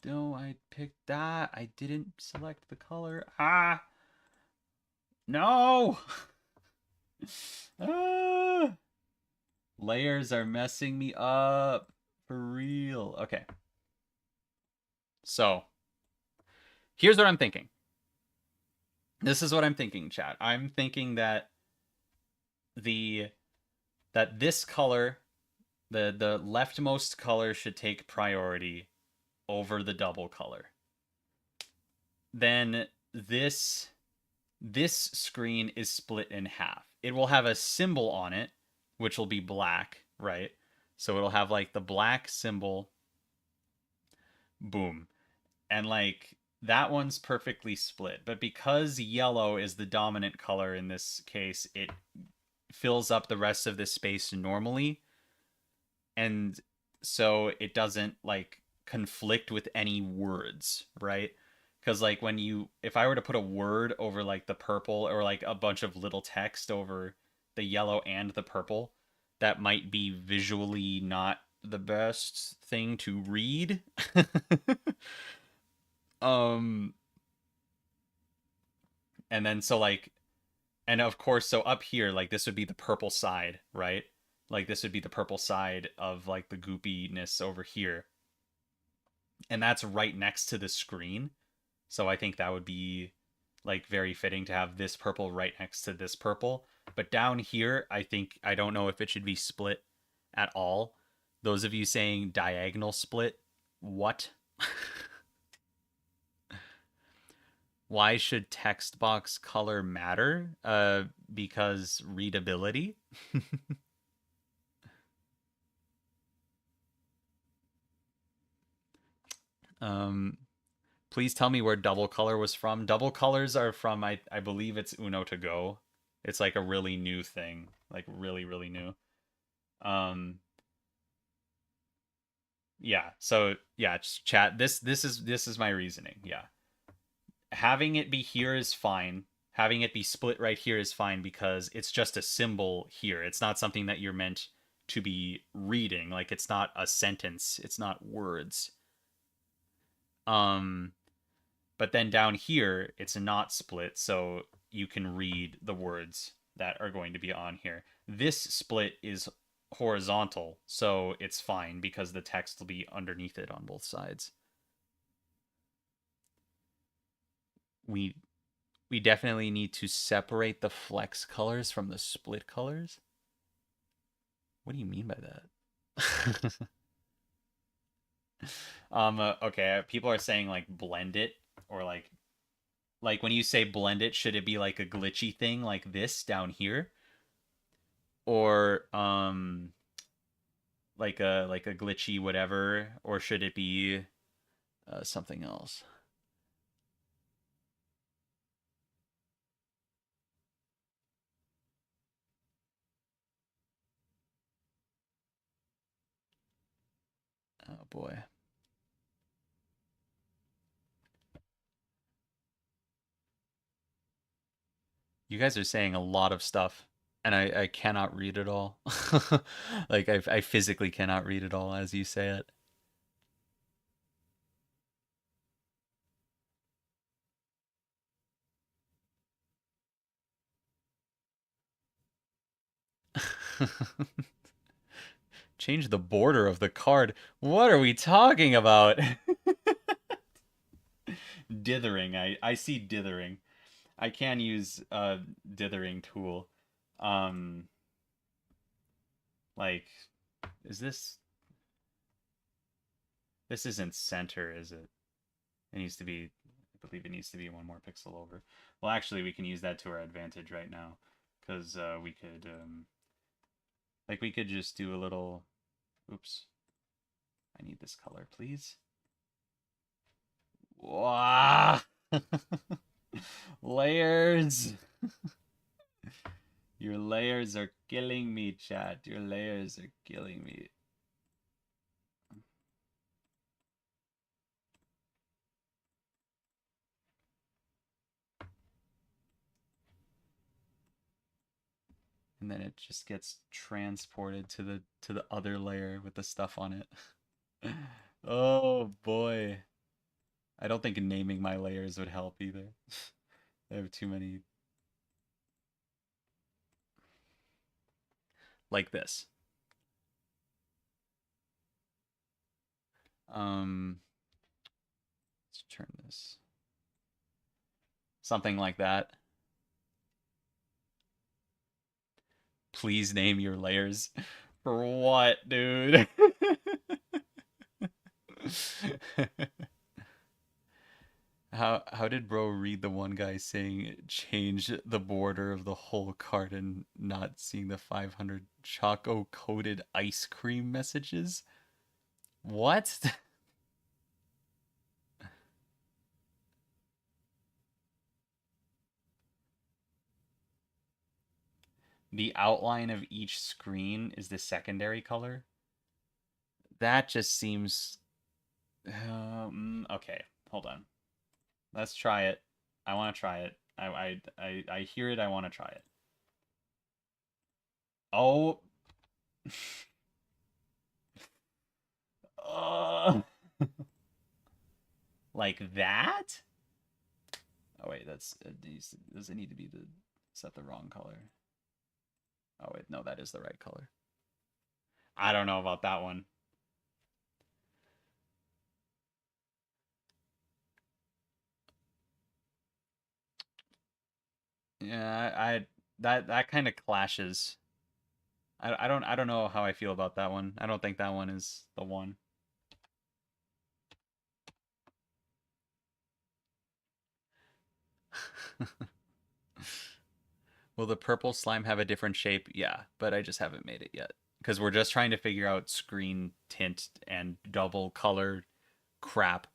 no, I picked that. I didn't select the color. Ah, no. Ah, layers are messing me up for real. Okay, so here's what I'm thinking. This is what I'm thinking, chat. I'm thinking that the this color, the leftmost color should take priority over the double color. Then this screen is split in half. It will have a symbol on it, which will be black, right? So it'll have like the black symbol, boom. And like that one's perfectly split. But because yellow is the dominant color in this case, it fills up the rest of this space normally. And so it doesn't like conflict with any words, right? Because like when you if I were to put a word over like the purple or like a bunch of little text over the yellow and the purple, that might be visually not the best thing to read. um And then so like, and of course, so up here, like this would be the purple side, right? Like this would be the purple side of like the goopiness over here. And that's right next to the screen. So I think that would be like very fitting to have this purple right next to this purple. But down here, I don't know if it should be split at all. Those of you saying diagonal split, what? Why should text box color matter? Because readability. um, please tell me where double color was from. Double colors are from I believe it's Uno to go. It's like a really new thing, like really really new. Um, yeah. So yeah, just chat. This is my reasoning. Yeah, having it be here is fine. Having it be split right here is fine because it's just a symbol here. It's not something that you're meant to be reading. Like it's not a sentence. It's not words. Um, but then down here, it's not split, so you can read the words that are going to be on here. This split is horizontal, so it's fine because the text will be underneath it on both sides. We we definitely need to separate the flex colors from the split colors. What do you mean by that? Okay, people are saying like blend it or like when you say blend it, should it be like a glitchy thing like this down here or like a glitchy whatever or should it be something else? Oh boy. You guys are saying a lot of stuff and I cannot read it all. Like I physically cannot read it all as you say it. Change the border of the card. What are we talking about? Dithering. I see dithering. I can use a dithering tool. Um like is this isn't center, is it? It needs to be I believe it needs to be one more pixel over. Well, actually we can use that to our advantage right now cuz we could like we could just do a little oops. I need this color, please. Wow. Layers. Your layers are killing me, chat. Your layers are killing me. And then it just gets transported to the other layer with the stuff on it. Oh boy. I don't think naming my layers would help either. I have too many like this. Um let's turn this. Something like that. Please name your layers. For what, dude? How did bro read the one guy saying change the border of the whole card and not seeing the 500 choco coated ice cream messages? What? The outline of each screen is the secondary color? That just seems okay, hold on. Let's try it. I want to try it. I hear it. I want to try it. Oh. uh, like that? Oh wait, does it need to be the is that the wrong color? Oh wait, no, that is the right color. I don't know about that one. Yeah, I that kind of clashes. I don't know how I feel about that one. I don't think that one is the one. Will the purple slime have a different shape? Yeah, but I just haven't made it yet because we're just trying to figure out screen tint and double color crap.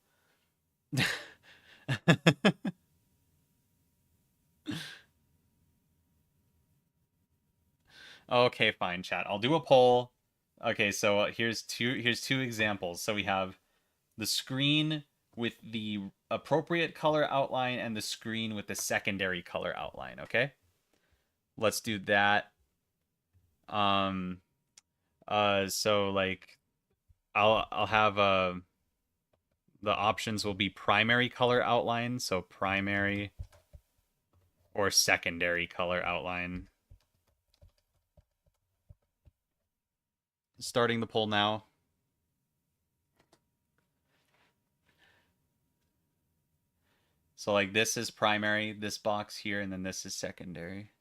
Okay, fine, chat. I'll do a poll. Okay, so here's two examples. So we have the screen with the appropriate color outline and the screen with the secondary color outline, okay? Let's do that. Um so like I'll have the options will be primary color outline, so primary or secondary color outline. Starting the poll now. So like this is primary, this box here, and then this is secondary.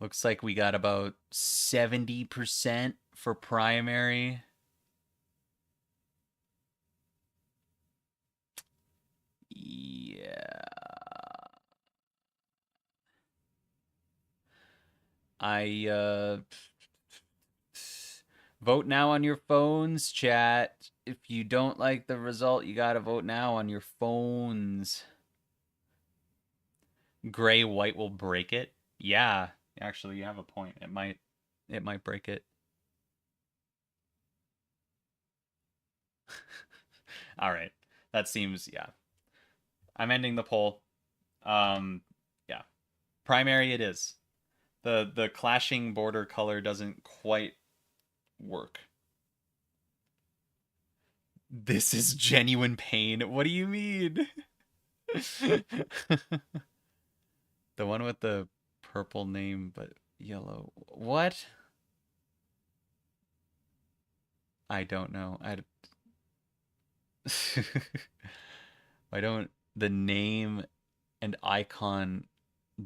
Looks like we got about 70% for primary. Yeah. I vote now on your phones, chat. If you don't like the result, you gotta vote now on your phones. Gray white will break it. Yeah, actually, you have a point. It might break it. All right, that seems yeah. I'm ending the poll. Yeah, primary it is. The clashing border color doesn't quite work. This is genuine pain. What do you mean? The one with the purple name but yellow. What? I don't know. I don't the name and icon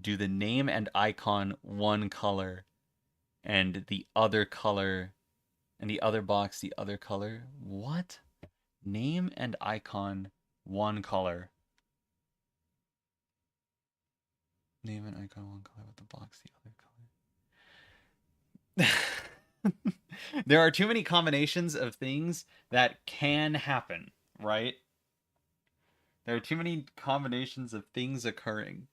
do the name and icon one color and the other color and the other box the other color? What? Name and icon one color. Name and icon one color with the box the other color. There are too many combinations of things that can happen, right? There are too many combinations of things occurring.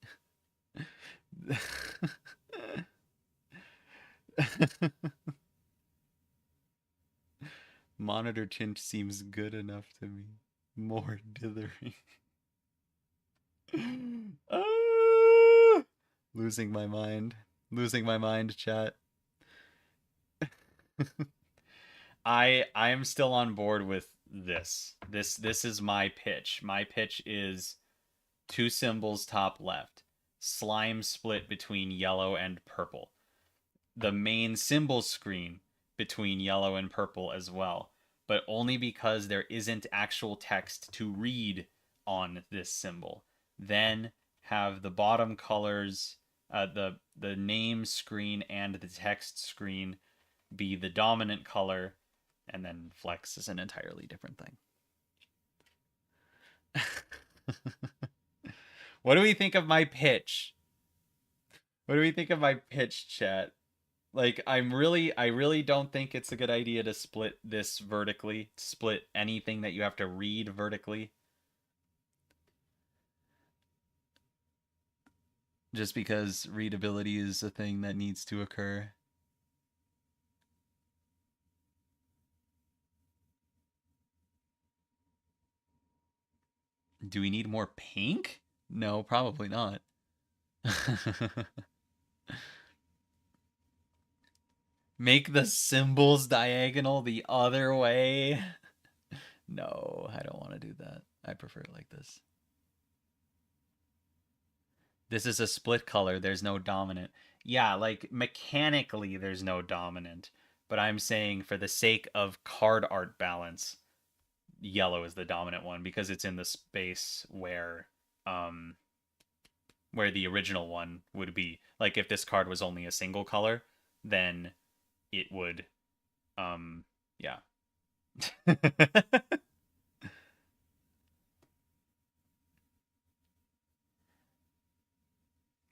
Monitor tint seems good enough to me. More dithering. Ah! Losing my mind. Losing my mind, chat. I am still on board with this. This is my pitch. My pitch is two symbols top left. Slime split between yellow and purple. The main symbol screen between yellow and purple as well, but only because there isn't actual text to read on this symbol. Then have the bottom colors, the name screen and the text screen be the dominant color, and then flex is an entirely different thing. What do we think of my pitch? What do we think of my pitch, chat? Like I really don't think it's a good idea to split this vertically, split anything that you have to read vertically. Just because readability is a thing that needs to occur. Do we need more pink? No, probably not. Make the symbols diagonal the other way. No, I don't want to do that. I prefer it like this. This is a split color. There's no dominant. Yeah, like mechanically there's no dominant. But I'm saying for the sake of card art balance, yellow is the dominant one because it's in the space um where the original one would be. Like if this card was only a single color, then it would yeah.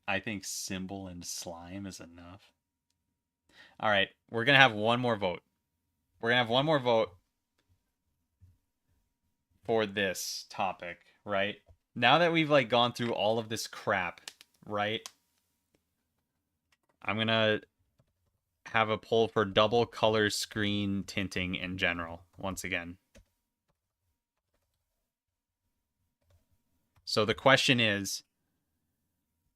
I think symbol and slime is enough. All right, we're going to have one more vote. We're going to have one more vote for this topic, right? Now that we've like gone through all of this crap, right? I'm going to have a poll for double color screen tinting in general once again. So the question is,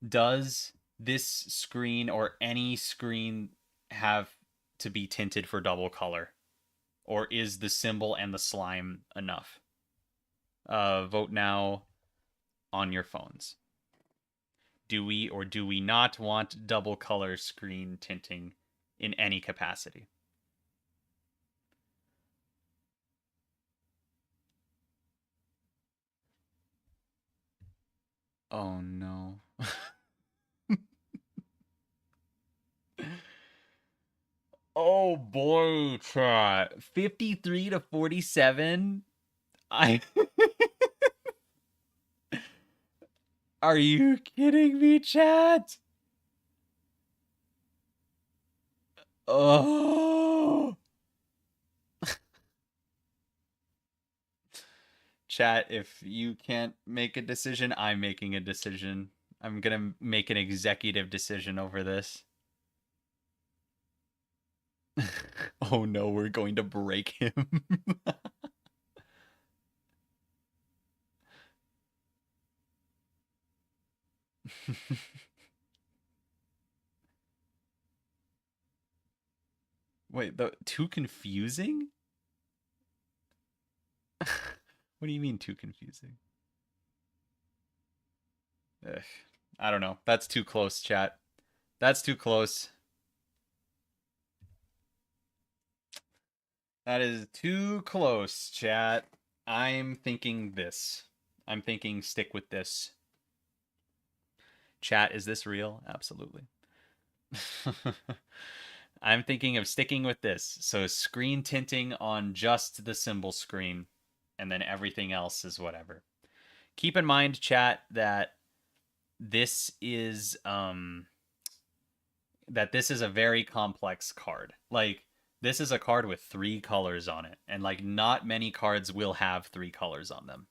does this screen or any screen have to be tinted for double color? Or is the symbol and the slime enough? Vote now on your phones. Do we or do we not want double color screen tinting in any capacity? Oh no. Oh boy, chat. 53 to 47. I Are you kidding me, chat? Oh. Chat, if you can't make a decision, I'm making a decision. I'm going to make an executive decision over this. Oh no, we're going to break him. Wait, too confusing? What do you mean too confusing? Ugh, I don't know. That's too close, chat. That's too close. That is too close, chat. I'm thinking this. I'm thinking stick with this. Chat, is this real? Absolutely. I'm thinking of sticking with this. So screen tinting on just the symbol screen, and then everything else is whatever. Keep in mind, chat, that this is a very complex card. Like this is a card with 3 colors on it, and like not many cards will have 3 colors on them.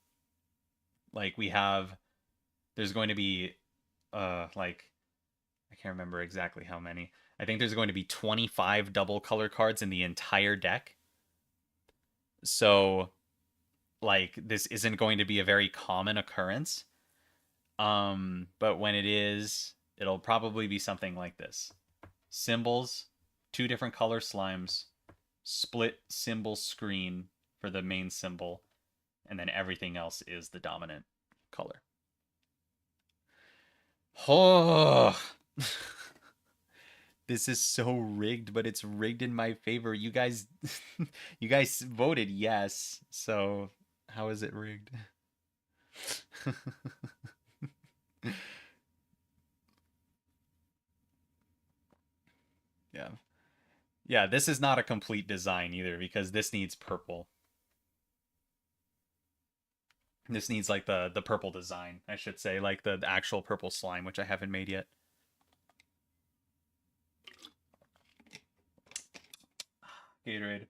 Like there's going to be like I can't remember exactly how many. I think there's going to be 25 double color cards in the entire deck. So like this isn't going to be a very common occurrence. But when it is, it'll probably be something like this. Symbols, 2 different color slimes, split symbol screen for the main symbol, and then everything else is the dominant color. Oh, this is so rigged, but it's rigged in my favor. You guys, you guys voted yes. So how is it rigged? Yeah. Yeah, this is not a complete design either because this needs purple. This needs like the purple design, I should say, like the actual purple slime, which I haven't made yet. Gatorade.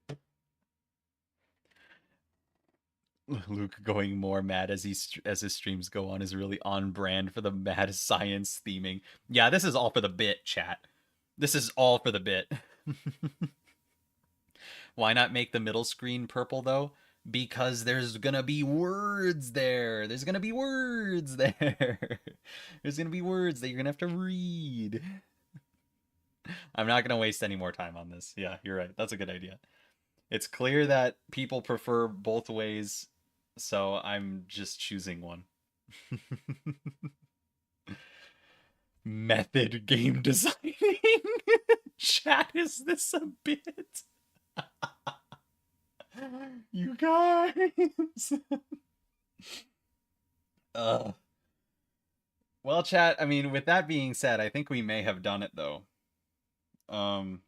Luke going more mad as as his streams go on is really on brand for the mad science theming. Yeah, this is all for the bit, chat. This is all for the bit. Why not make the middle screen purple though? Because there's gonna be words there. There's gonna be words there. There's gonna be words that you're gonna have to read. I'm not gonna waste any more time on this. Yeah, you're right. That's a good idea. It's clear that people prefer both ways, so I'm just choosing one. Method game designing. Chat, is this a bit? You guys. Ugh. Well, chat, I mean, with that being said, I think we may have done it though. Um,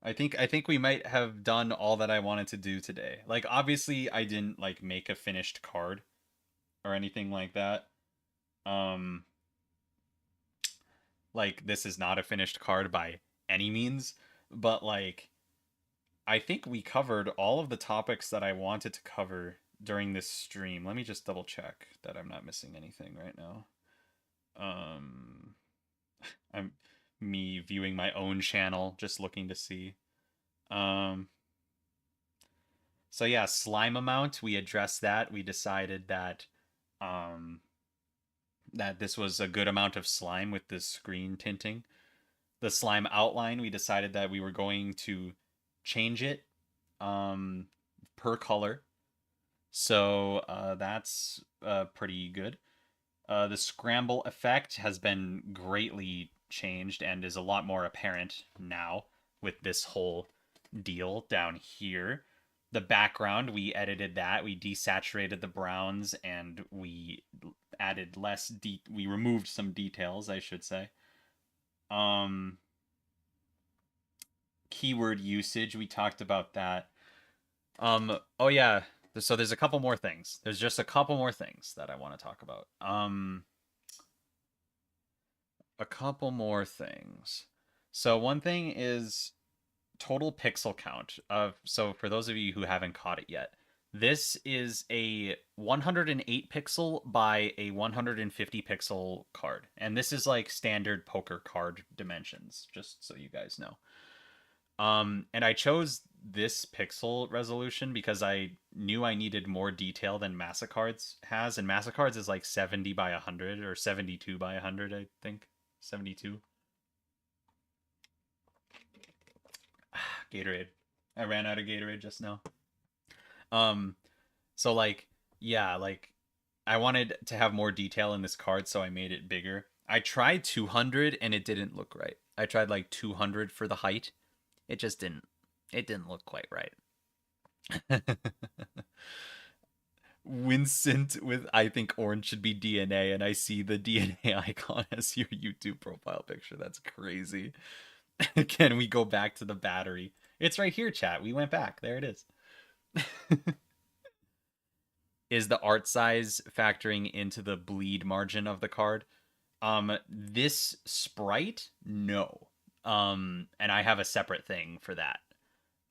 I think we might have done all that I wanted to do today. Like obviously I didn't like make a finished card or anything like that. Um like this is not a finished card by any means, but like I think we covered all of the topics that I wanted to cover during this stream. Let me just double check that I'm not missing anything right now. Um I'm me viewing my own channel just looking to see. Um So yeah, slime amount, we addressed that. We decided um that this was a good amount of slime with this screen tinting. The slime outline, we decided that we were going to change it um per color. So that's pretty good. The scramble effect has been greatly changed and is a lot more apparent now with this whole deal down here. The background, we edited that. We desaturated the browns and we added we removed some details, I should say. Um Keyword usage, we talked about that. Oh yeah, so there's a couple more things. There's just a couple more things that I want to talk about. A couple more things. So one thing is total pixel count of, so for those of you who haven't caught it yet, this is a 108 pixel by a 150 pixel card, and this is like standard poker card dimensions, just so you guys know. And I chose this pixel resolution because I knew I needed more detail than Mastercards has, and Mastercards is like 70 by 100 or 72 by 100, I think. 72. Gatorade. I ran out of Gatorade just now. Um, so like, yeah, like I wanted to have more detail in this card, so I made it bigger. I tried 200 and it didn't look right. I tried like 200 for the height. It just didn't. It didn't look quite right. Vincent with I think orange should be DNA, and I see the DNA icon as your YouTube profile picture. That's crazy. Can we go back to the battery? It's right here, chat. We went back. There it is. Is the art size factoring into the bleed margin of the card? This sprite, no. And I have a separate thing for that.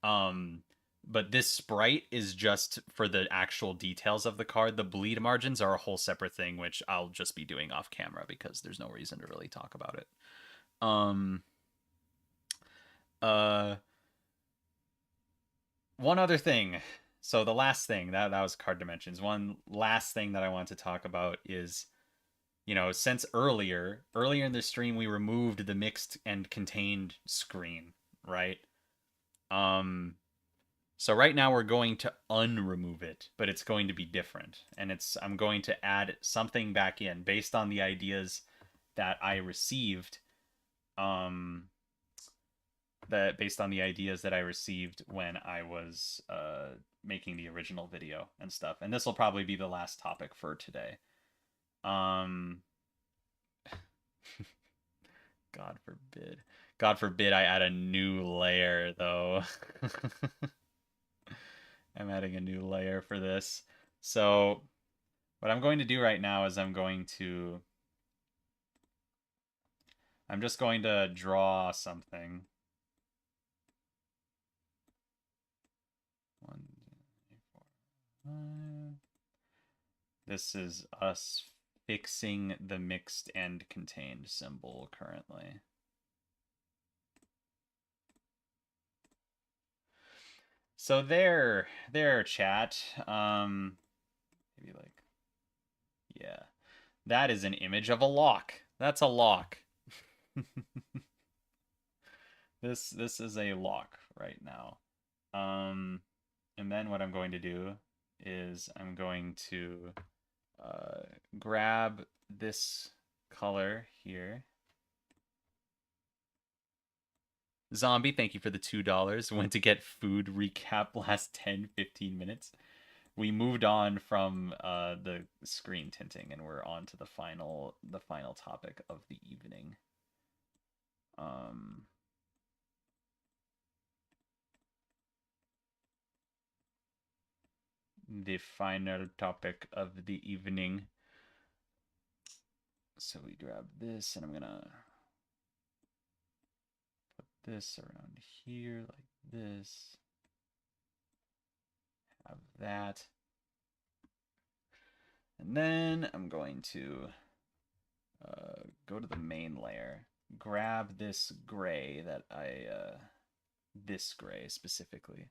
Um, but this sprite is just for the actual details of the card. The bleed margins are a whole separate thing, which I'll just be doing off camera because there's no reason to really talk about it. Um, uh, One other thing. So the last thing that was card dimensions. One last thing that I want to talk about is, since earlier in the stream we removed the mixed and contained screen, right? Um so right now we're going to unremove it, but it's going to be different. And I'm going to add something back in based on the ideas that I received um when I was making the original video and stuff. And this will probably be the last topic for today. Um, God forbid. God forbid I add a new layer, though. I'm adding a new layer for this. So, what I'm going to do right now is I'm just going to draw something. One, two, three, four, five. This is us fixing the mixed and contained symbol currently. So there, chat. Maybe like, yeah, that is an image of a lock. That's a lock. This is a lock right now. And then what I'm going to do is I'm going to grab this color here. Zombie, thank you for the $2. Went to get food recap last 10-15 minutes. We moved on from the screen tinting and we're on to the final topic of the evening. The final topic of the evening. So we grab this and I'm gonna put this around here like this. Have that. And then I'm going to go to the main layer, grab this gray that this gray specifically,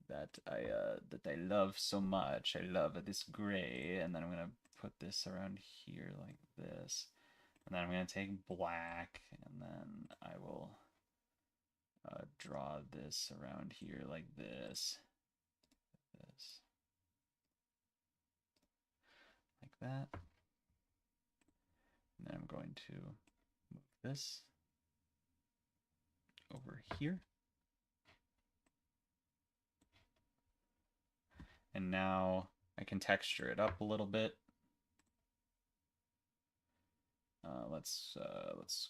that I love so much. I love this gray, and then I'm gonna put this around here like this, and then I'm gonna take black, and then I will draw this around here like this, like that. And then I'm going to move this over here. And now I can texture it up a little bit. Let's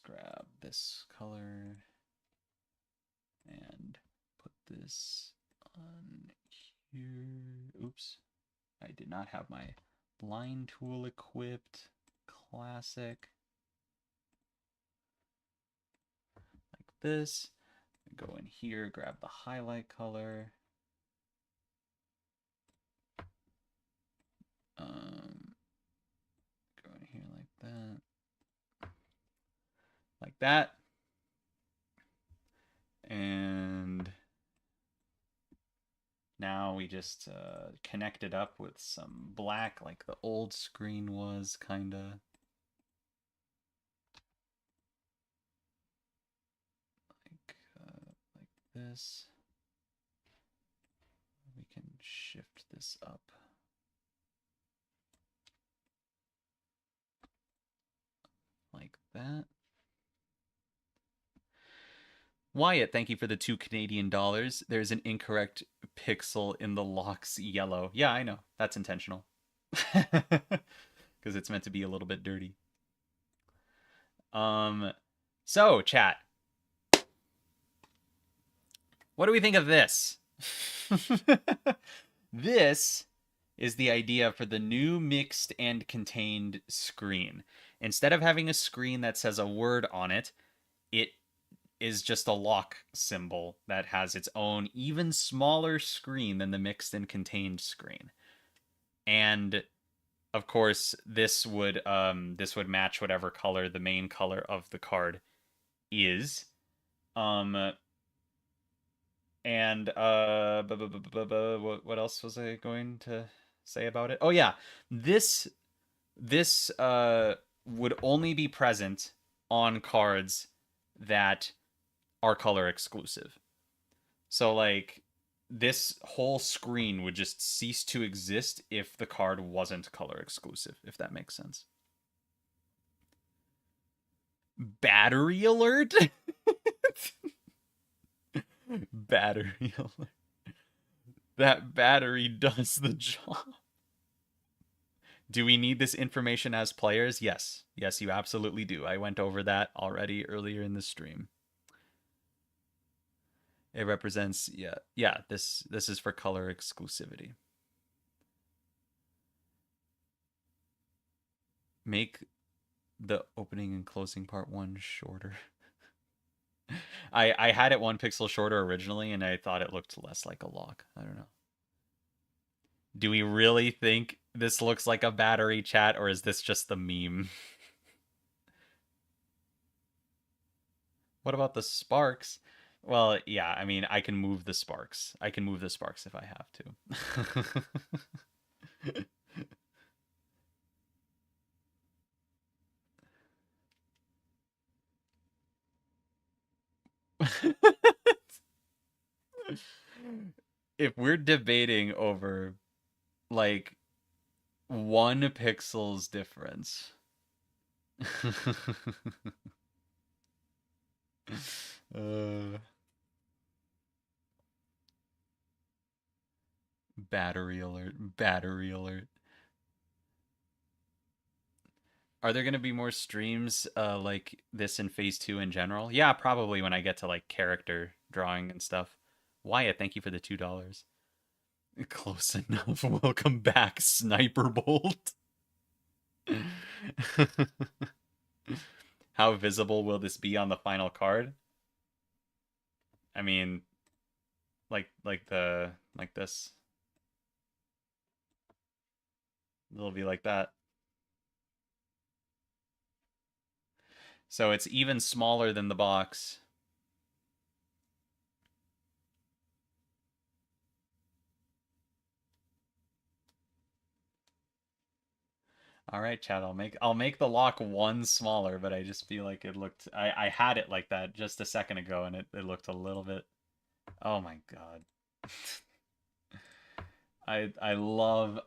grab this color and put this on here. Oops, I did not have my line tool equipped. Classic. Like this. Go in here, grab the highlight color. Go in here like that. Like that. And now we just connect it up with some black like the old screen was, kinda. Like this. We can shift this up. Like that. Wyatt, thank you for the $2 Canadian. There's an incorrect pixel in the locks yellow. Yeah, I know. That's intentional. Because it's meant to be a little bit dirty. So, chat. What do we think of this? This is the idea for the new mixed and contained screen. Instead of having a screen that says a word on it, it is just a lock symbol that has its own even smaller screen than the mixed and contained screen. And of course, this would match whatever color the main color of the card is. And what else was I going to say about it? Oh yeah, this would only be present on cards that are color exclusive. So like this whole screen would just cease to exist if the card wasn't color exclusive, if that makes sense. Battery alert? Battery alert. That battery does the job. Do we need this information as players? Yes. Yes, you absolutely do. I went over that already earlier in the stream. It represents, yeah, this is for color exclusivity. Make the opening and closing part one shorter. I had it 1 pixel shorter originally, and I thought it looked less like a lock. I don't know. Do we really think this looks like a battery, chat, or is this just the meme? What about the sparks? Well, yeah, I mean, I can move the sparks. I can move the sparks if I have to. If we're debating over like 1 pixel's difference. uh, battery alert, battery alert. Are there going to be more streams like this in phase 2 in general? Yeah, probably when I get to like character drawing and stuff. Wyatt, thank you for the $2. Close enough. Welcome back, Sniper Bolt. How visible will this be on the final card? I mean, like this. It'll be like that. So it's even smaller than the box. All right, Chad. I'll make the lock 1 smaller, but I just feel like it looked. I had it like that just a second ago, and it looked a little bit. Oh my god. I love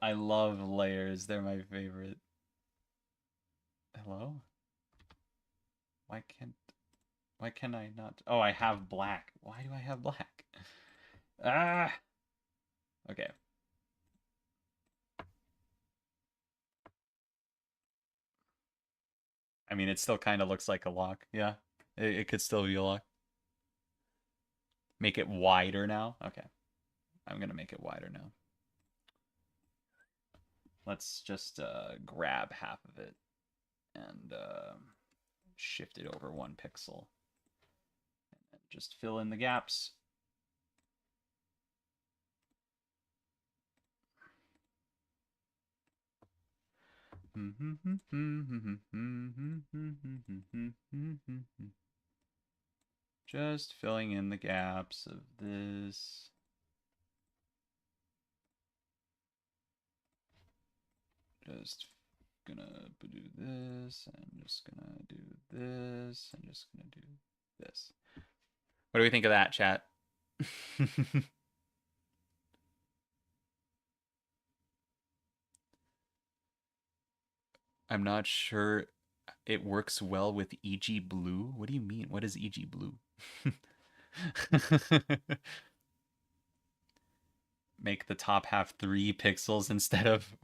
layers. They're my favorite. Hello? Why can't why can I not? Oh, I have black. Why do I have black? Ah. Okay. I mean, it still kind of looks like a lock. Yeah. It could still be a lock. Make it wider now. Okay. I'm gonna make it wider now. Let's just grab half of it and shift it over 1 pixel. And just fill in the gaps. Just filling in the gaps of this. Just gonna do this, and just gonna do this, and just gonna do this. What do we think of that, chat? I'm not sure it works well with EG Blue. What do you mean? What is EG Blue? Make the top half 3 pixels instead of.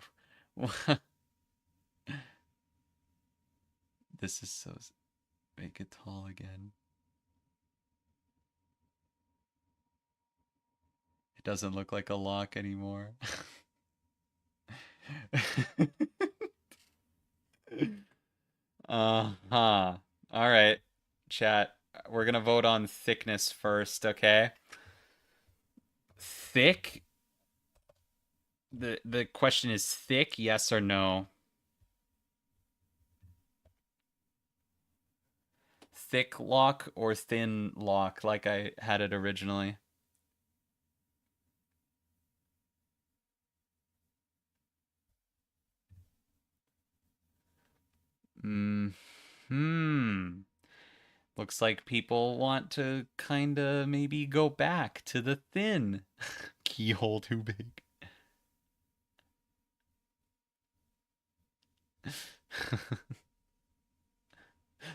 This is so. Make it tall again. It doesn't look like a lock anymore. Uh-huh. All right, chat. We're gonna vote on thickness first, okay? Thick? The question is thick, yes or no? Thick lock or thin lock, like I had it originally? Hmm. Looks like people want to kinda maybe go back to the thin. Keyhole too big.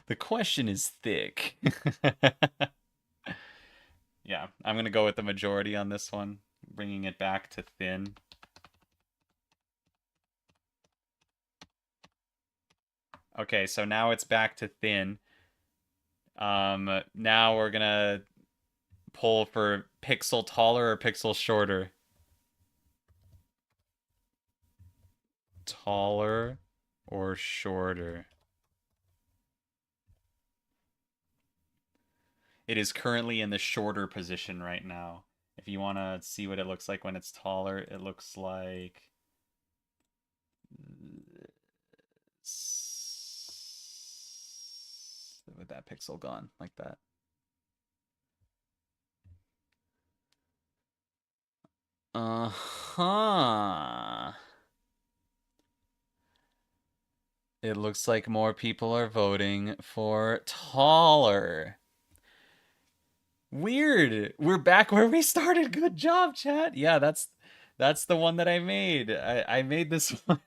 The question is thick. Yeah, I'm gonna go with the majority on this one, bringing it back to thin. Okay, so now it's back to thin. Now we're gonna pull for pixel taller or pixel shorter. Taller or shorter. It is currently in the shorter position right now. If you want to see what it looks like when it's taller, it looks like with that pixel gone like that. Uh-huh. It looks like more people are voting for taller. Weird. We're back where we started. Good job, chat. Yeah, that's the one that I made. I made this one.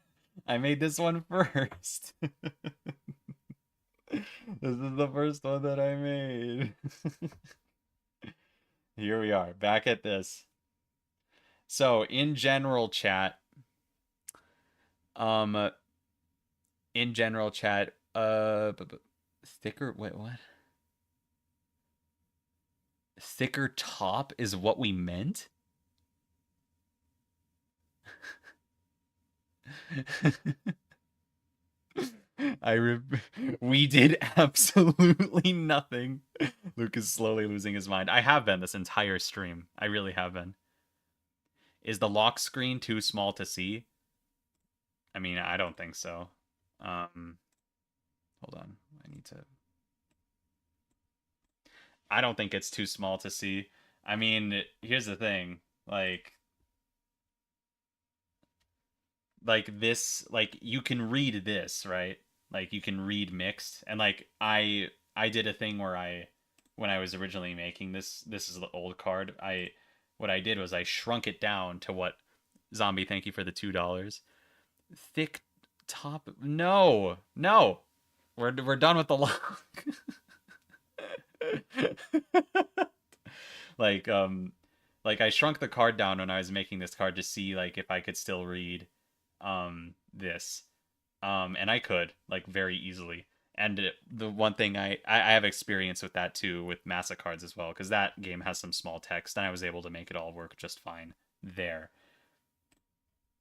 I made this one first. This is the first one that I made. Here we are, back at this. So, in general chat, um in general chat, thicker, wait, what? Thicker top is what we meant? We did absolutely nothing. Luke is slowly losing his mind. I have been this entire stream. I really have been. Is the lock screen too small to see? I mean, I don't think so. Hold on. I don't think it's too small to see. I mean, here's the thing. Like this, like you can read this, right? Like you can read mixed, and like I did a thing where when I was originally making this is the old card. What I did was I shrunk it down to what Zombie, thank you for the $2. Thick top. No, no. We're done with the lock. like um like I shrunk the card down when I was making this card to see like if I could still read this. And I could like very easily. And the one thing I have experience with that too with Massa cards as well because that game has some small text and I was able to make it all work just fine there.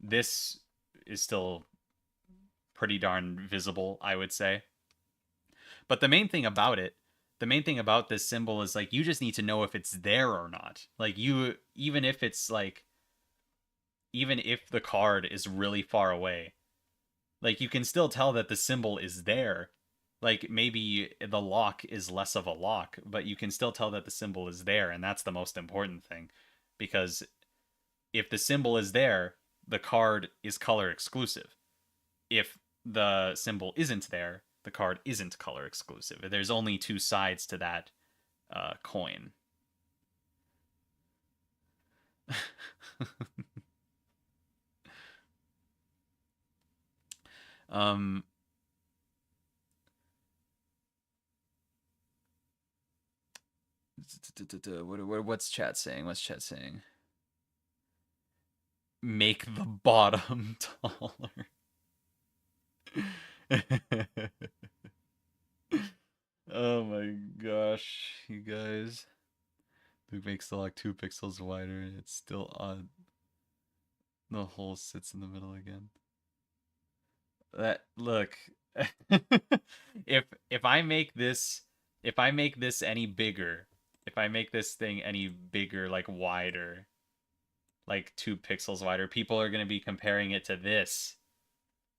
This is still pretty darn visible, I would say. But the main thing about this symbol is like you just need to know if it's there or not. Like you even if it's like even if the card is really far away, like you can still tell that the symbol is there. Like maybe the lock is less of a lock, but you can still tell that the symbol is there, and that's the most important thing. Because if the symbol is there, the card is color exclusive. If the symbol isn't there, the card isn't color exclusive. There's only two sides to that coin. um, what's chat saying? What's chat saying? Make the bottom taller. Oh my gosh, you guys. Luke makes the lock 2 pixels wider. It's still odd. The hole sits in the middle again. That look. if I make this any bigger, if I make this thing any bigger, like wider, like 2 pixels wider, people are gonna be comparing it to this.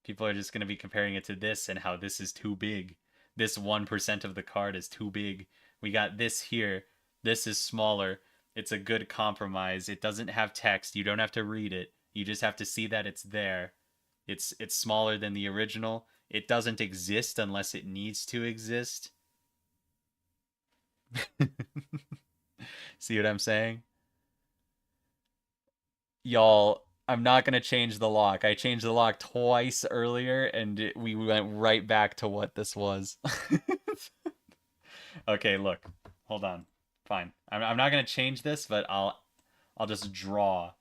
People are just gonna be comparing it to this and how this is too big. This 1% of the card is too big. We got this here. This is smaller. It's a good compromise. It doesn't have text. You don't have to read it. You just have to see that it's there. It's smaller than the original. It doesn't exist unless it needs to exist. See what I'm saying? Y'all, I'm not going to change the lock. I changed the lock twice earlier and we went right back to what this was. Okay, look. Hold on. Fine. I'm not going to change this, but I'll just draw.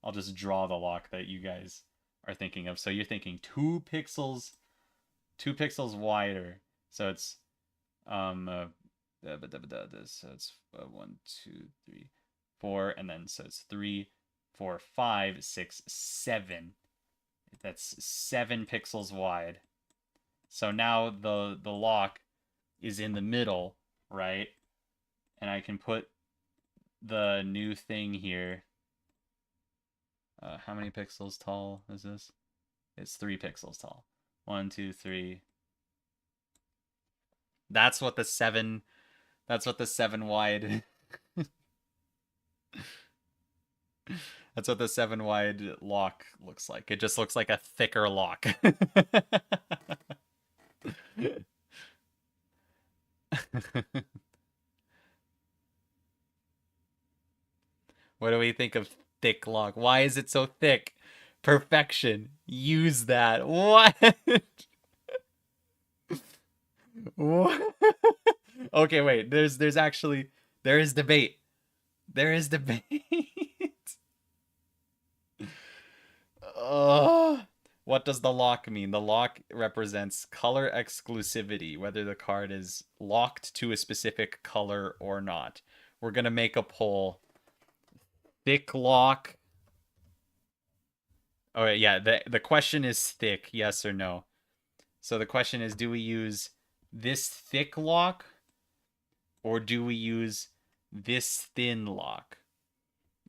I'll just draw the lock that you guys are thinking of. So you're thinking 2 pixels wider. So it's so it's 1, 2, 3, 4, and then so it's 3, 4, 5, 6, 7. That's 7 pixels wide. So now the lock is in the middle, right? And I can put the new thing here. How many pixels tall is this? It's 3 pixels tall. 1, 2, 3. That's what the 7. That's what the 7 wide. That's what the 7 wide lock looks like. It just looks like a thicker lock. What do we think of thick lock? Why is it so thick? Perfection. Use that. What? What? Okay, wait. There's actually there is debate. There is debate. uh, what does the lock mean? The lock represents color exclusivity, whether the card is locked to a specific color or not. We're gonna make a poll. Thick lock. Oh yeah, the question is thick, yes or no. So the question is, do we use this thick lock or do we use this thin lock?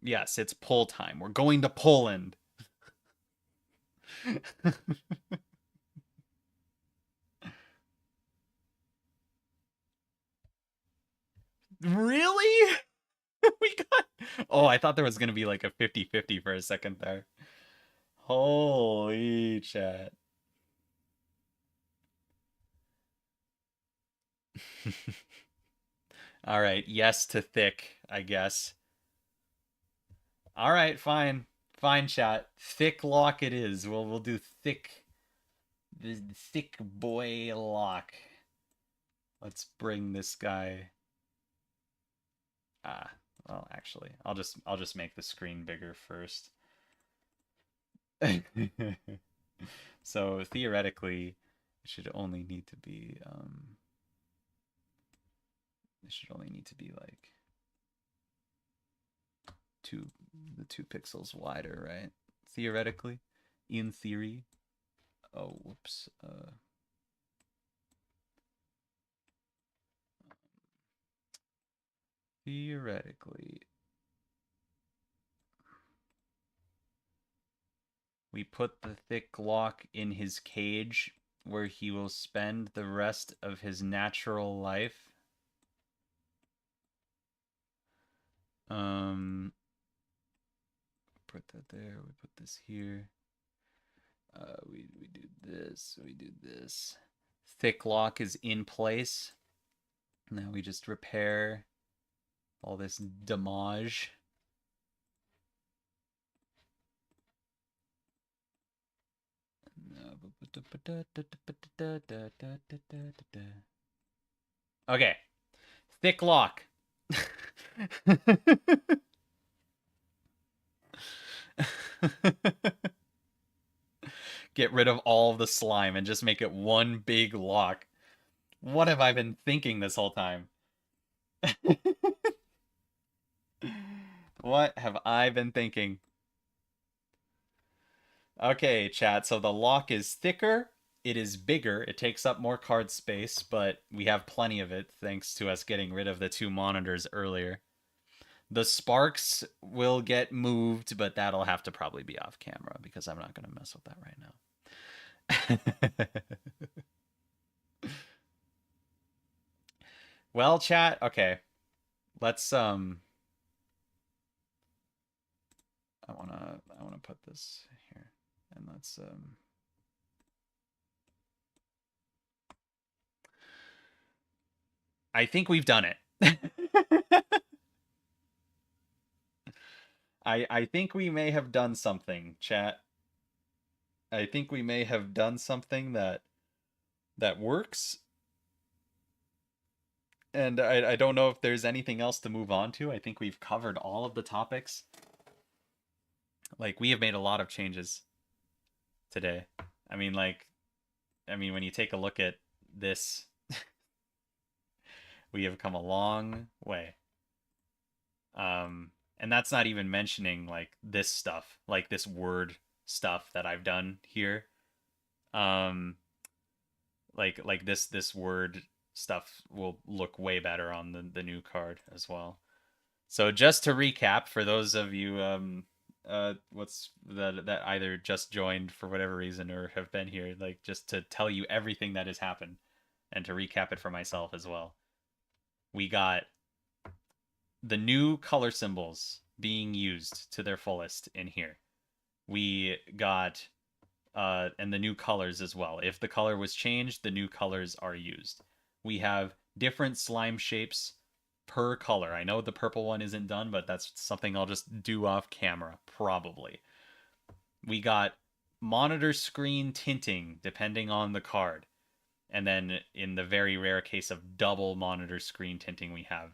Yes, it's pull time. We're going to Poland. Really? We got. Oh, I thought there was going to be like a 50-50 for a second there. Holy chat. All right, yes to thick, I guess. All right, fine. Fine, chat. Thick lock it is. We'll do thick the thick boy lock. Let's bring this guy. Ah, well, actually, I'll just make the screen bigger first. So theoretically, it should only need to be it should only need to be like the 2 pixels wider, right? Theoretically, in theory. Oh, whoops. Theoretically, we put the thick lock in his cage where he will spend the rest of his natural life. Put that there. We put this here. We do this. We do this. Thick lock is in place. Now we just repair all this damage. Okay. Thick lock. Get rid of all of the slime and just make it one big lock. What have I been thinking this whole time? What have I been thinking? Okay, chat. So the lock is thicker. It is bigger. It takes up more card space, but we have plenty of it thanks to us getting rid of the 2 monitors earlier. The sparks will get moved, but that'll have to probably be off camera because I'm not going to mess with that right now. Well, chat, okay. Let's I want to put this here and let's I think we've done it. I think we may have done something, chat. I think we may have done something that works. And I don't know if there's anything else to move on to. I think we've covered all of the topics. Like we have made a lot of changes today. I mean when you take a look at this, we have come a long way. And that's not even mentioning like this stuff, like this word stuff that I've done here. Um like this word stuff will look way better on the new card as well. So just to recap for those of you what's that either just joined for whatever reason or have been here, like just to tell you everything that has happened and to recap it for myself as well. We got the new color symbols being used to their fullest in here. We got and the new colors as well. If the color was changed, the new colors are used. We have different slime shapes per color. I know the purple one isn't done, but that's something I'll just do off camera, probably. We got monitor screen tinting, depending on the card. And then in the very rare case of double monitor screen tinting, we have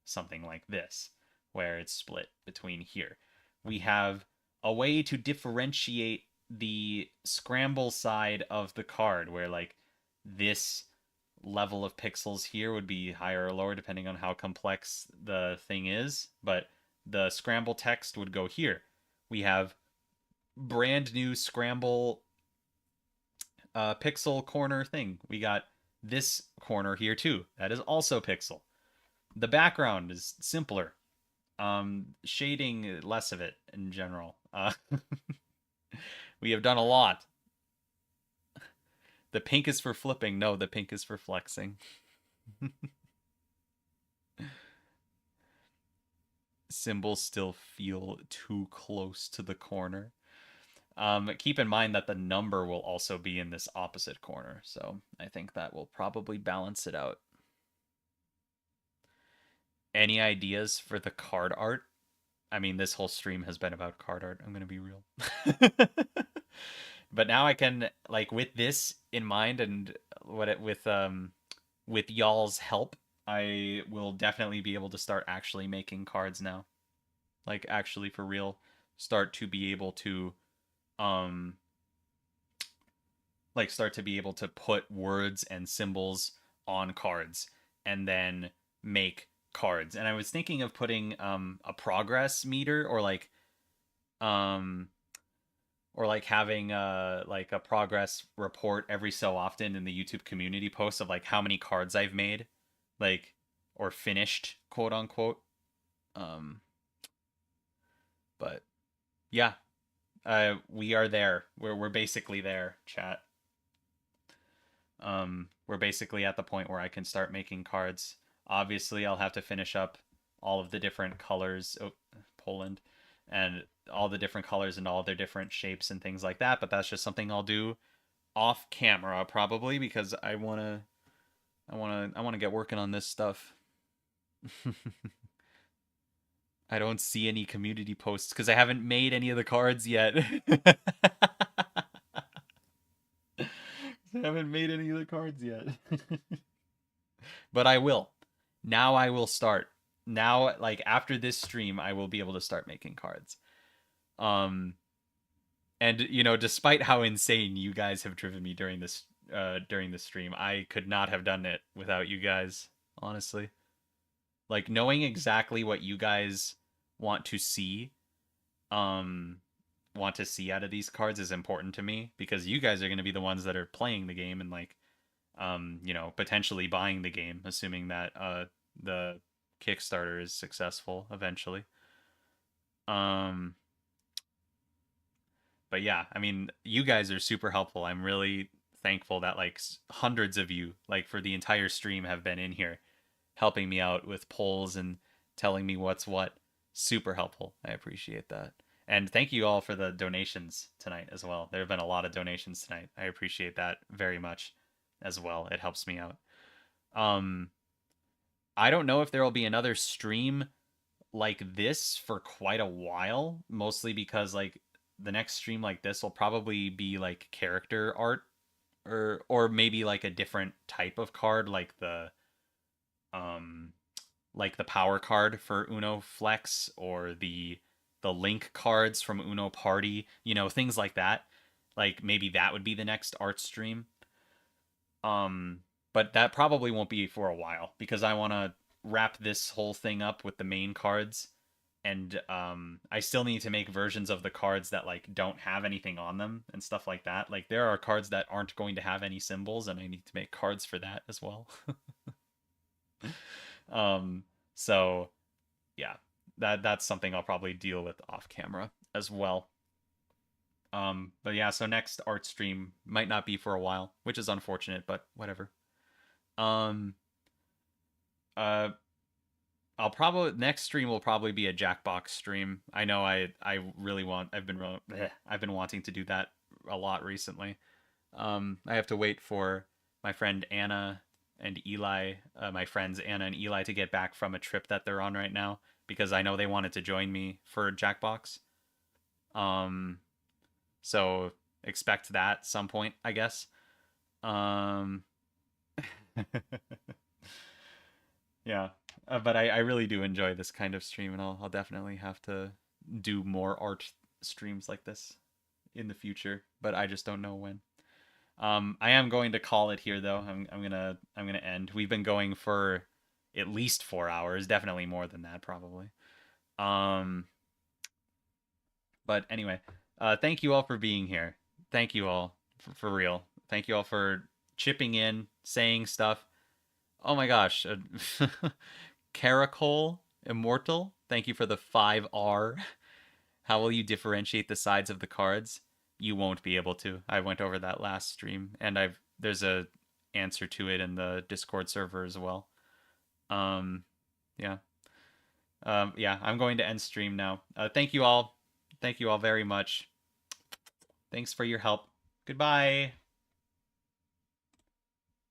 something like this, where it's split between here. We have a way to differentiate the scramble side of the card, where like this level of pixels here would be higher or lower depending on how complex the thing is, but the scramble text would go here. We have brand new scramble pixel corner thing. We got this corner here too. That is also pixel. The background is simpler. Shading, less of it in general. We have done a lot. The pink is for flipping. No, the pink is for flexing. Symbols still feel too close to the corner. Keep in mind that the number will also be in this opposite corner, so I think that will probably balance it out. Any ideas for the card art? I mean, this whole stream has been about card art. I'm gonna be real. But now I can, like, with this in mind and with y'all's help, I will definitely be able to start actually making cards now. Like actually for real, start to be able to um start to be able to put words and symbols on cards and then make cards. And I was thinking of putting a progress meter um or like having a progress report every so often in the YouTube community post of like how many cards I've made, like, or finished, quote unquote. Um but yeah, we are there. We're basically there, chat. We're basically at the point where I can start making cards. Obviously, I'll have to finish up all of the different colors. Oh, Poland, and all the different colors and all their different shapes and things like that. But that's just something I'll do off camera probably because I wanna get working on this stuff. I don't see any community posts because I haven't made any of the cards yet. I haven't made any of the cards yet. But I will. Now I will start. Now, like after this stream, I will be able to start making cards. Um, and despite how insane you guys have driven me during this stream, I could not have done it without you guys, honestly. Like knowing exactly what you guys want to see, um, out of these cards is important to me because you guys are going to be the ones that are playing the game and like potentially buying the game, assuming that the Kickstarter is successful eventually. Um, but yeah, I mean, you guys are super helpful. I'm really thankful that like hundreds of you, like for the entire stream, have been in here helping me out with polls and telling me what's what. Super helpful. I appreciate that. And thank you all for the donations tonight as well. There have been a lot of donations tonight. I appreciate that very much as well. It helps me out. Um, I don't know if there will be another stream like this for quite a while, mostly because like the next stream like this will probably be like character art or maybe like a different type of card um like the power card for Uno Flex or the link cards from Uno Party, things like that. Like maybe that would be the next art stream. Um, but that probably won't be for a while because I want to wrap this whole thing up with the main cards, and I still need to make versions of the cards that like don't have anything on them and stuff like that. Like there are cards that aren't going to have any symbols, and I need to make cards for that as well. um, so yeah, that's something I'll probably deal with off camera as well. But yeah, so next art stream might not be for a while, which is unfortunate, but whatever. Um, uh, I'll probably next stream will probably be a Jackbox stream. I know I really want I've been wanting to do that a lot recently. I have to wait for my friend Anna and Eli, my friends Anna and Eli, to get back from a trip that they're on right now because I know they wanted to join me for Jackbox. Um, so expect that some point, I guess. Um, yeah, but I really do enjoy this kind of stream, and I'll definitely have to do more art streams like this in the future, but I just don't know when. I am going to call it here though. I'm gonna end. We've been going for at least 4 hours, definitely more than that, probably. Um, but anyway, thank you all for being here. Thank you all for real. Thank you all for chipping in, saying stuff. Oh my gosh, Caracol Immortal. Thank you for the 5R. How will you differentiate the sides of the cards? You won't be able to. I went over that last stream, and I've there's a answer to it in the Discord server as well. Um, yeah, yeah. I'm going to end stream now. Thank you all. Thank you all very much. Thanks for your help. Goodbye.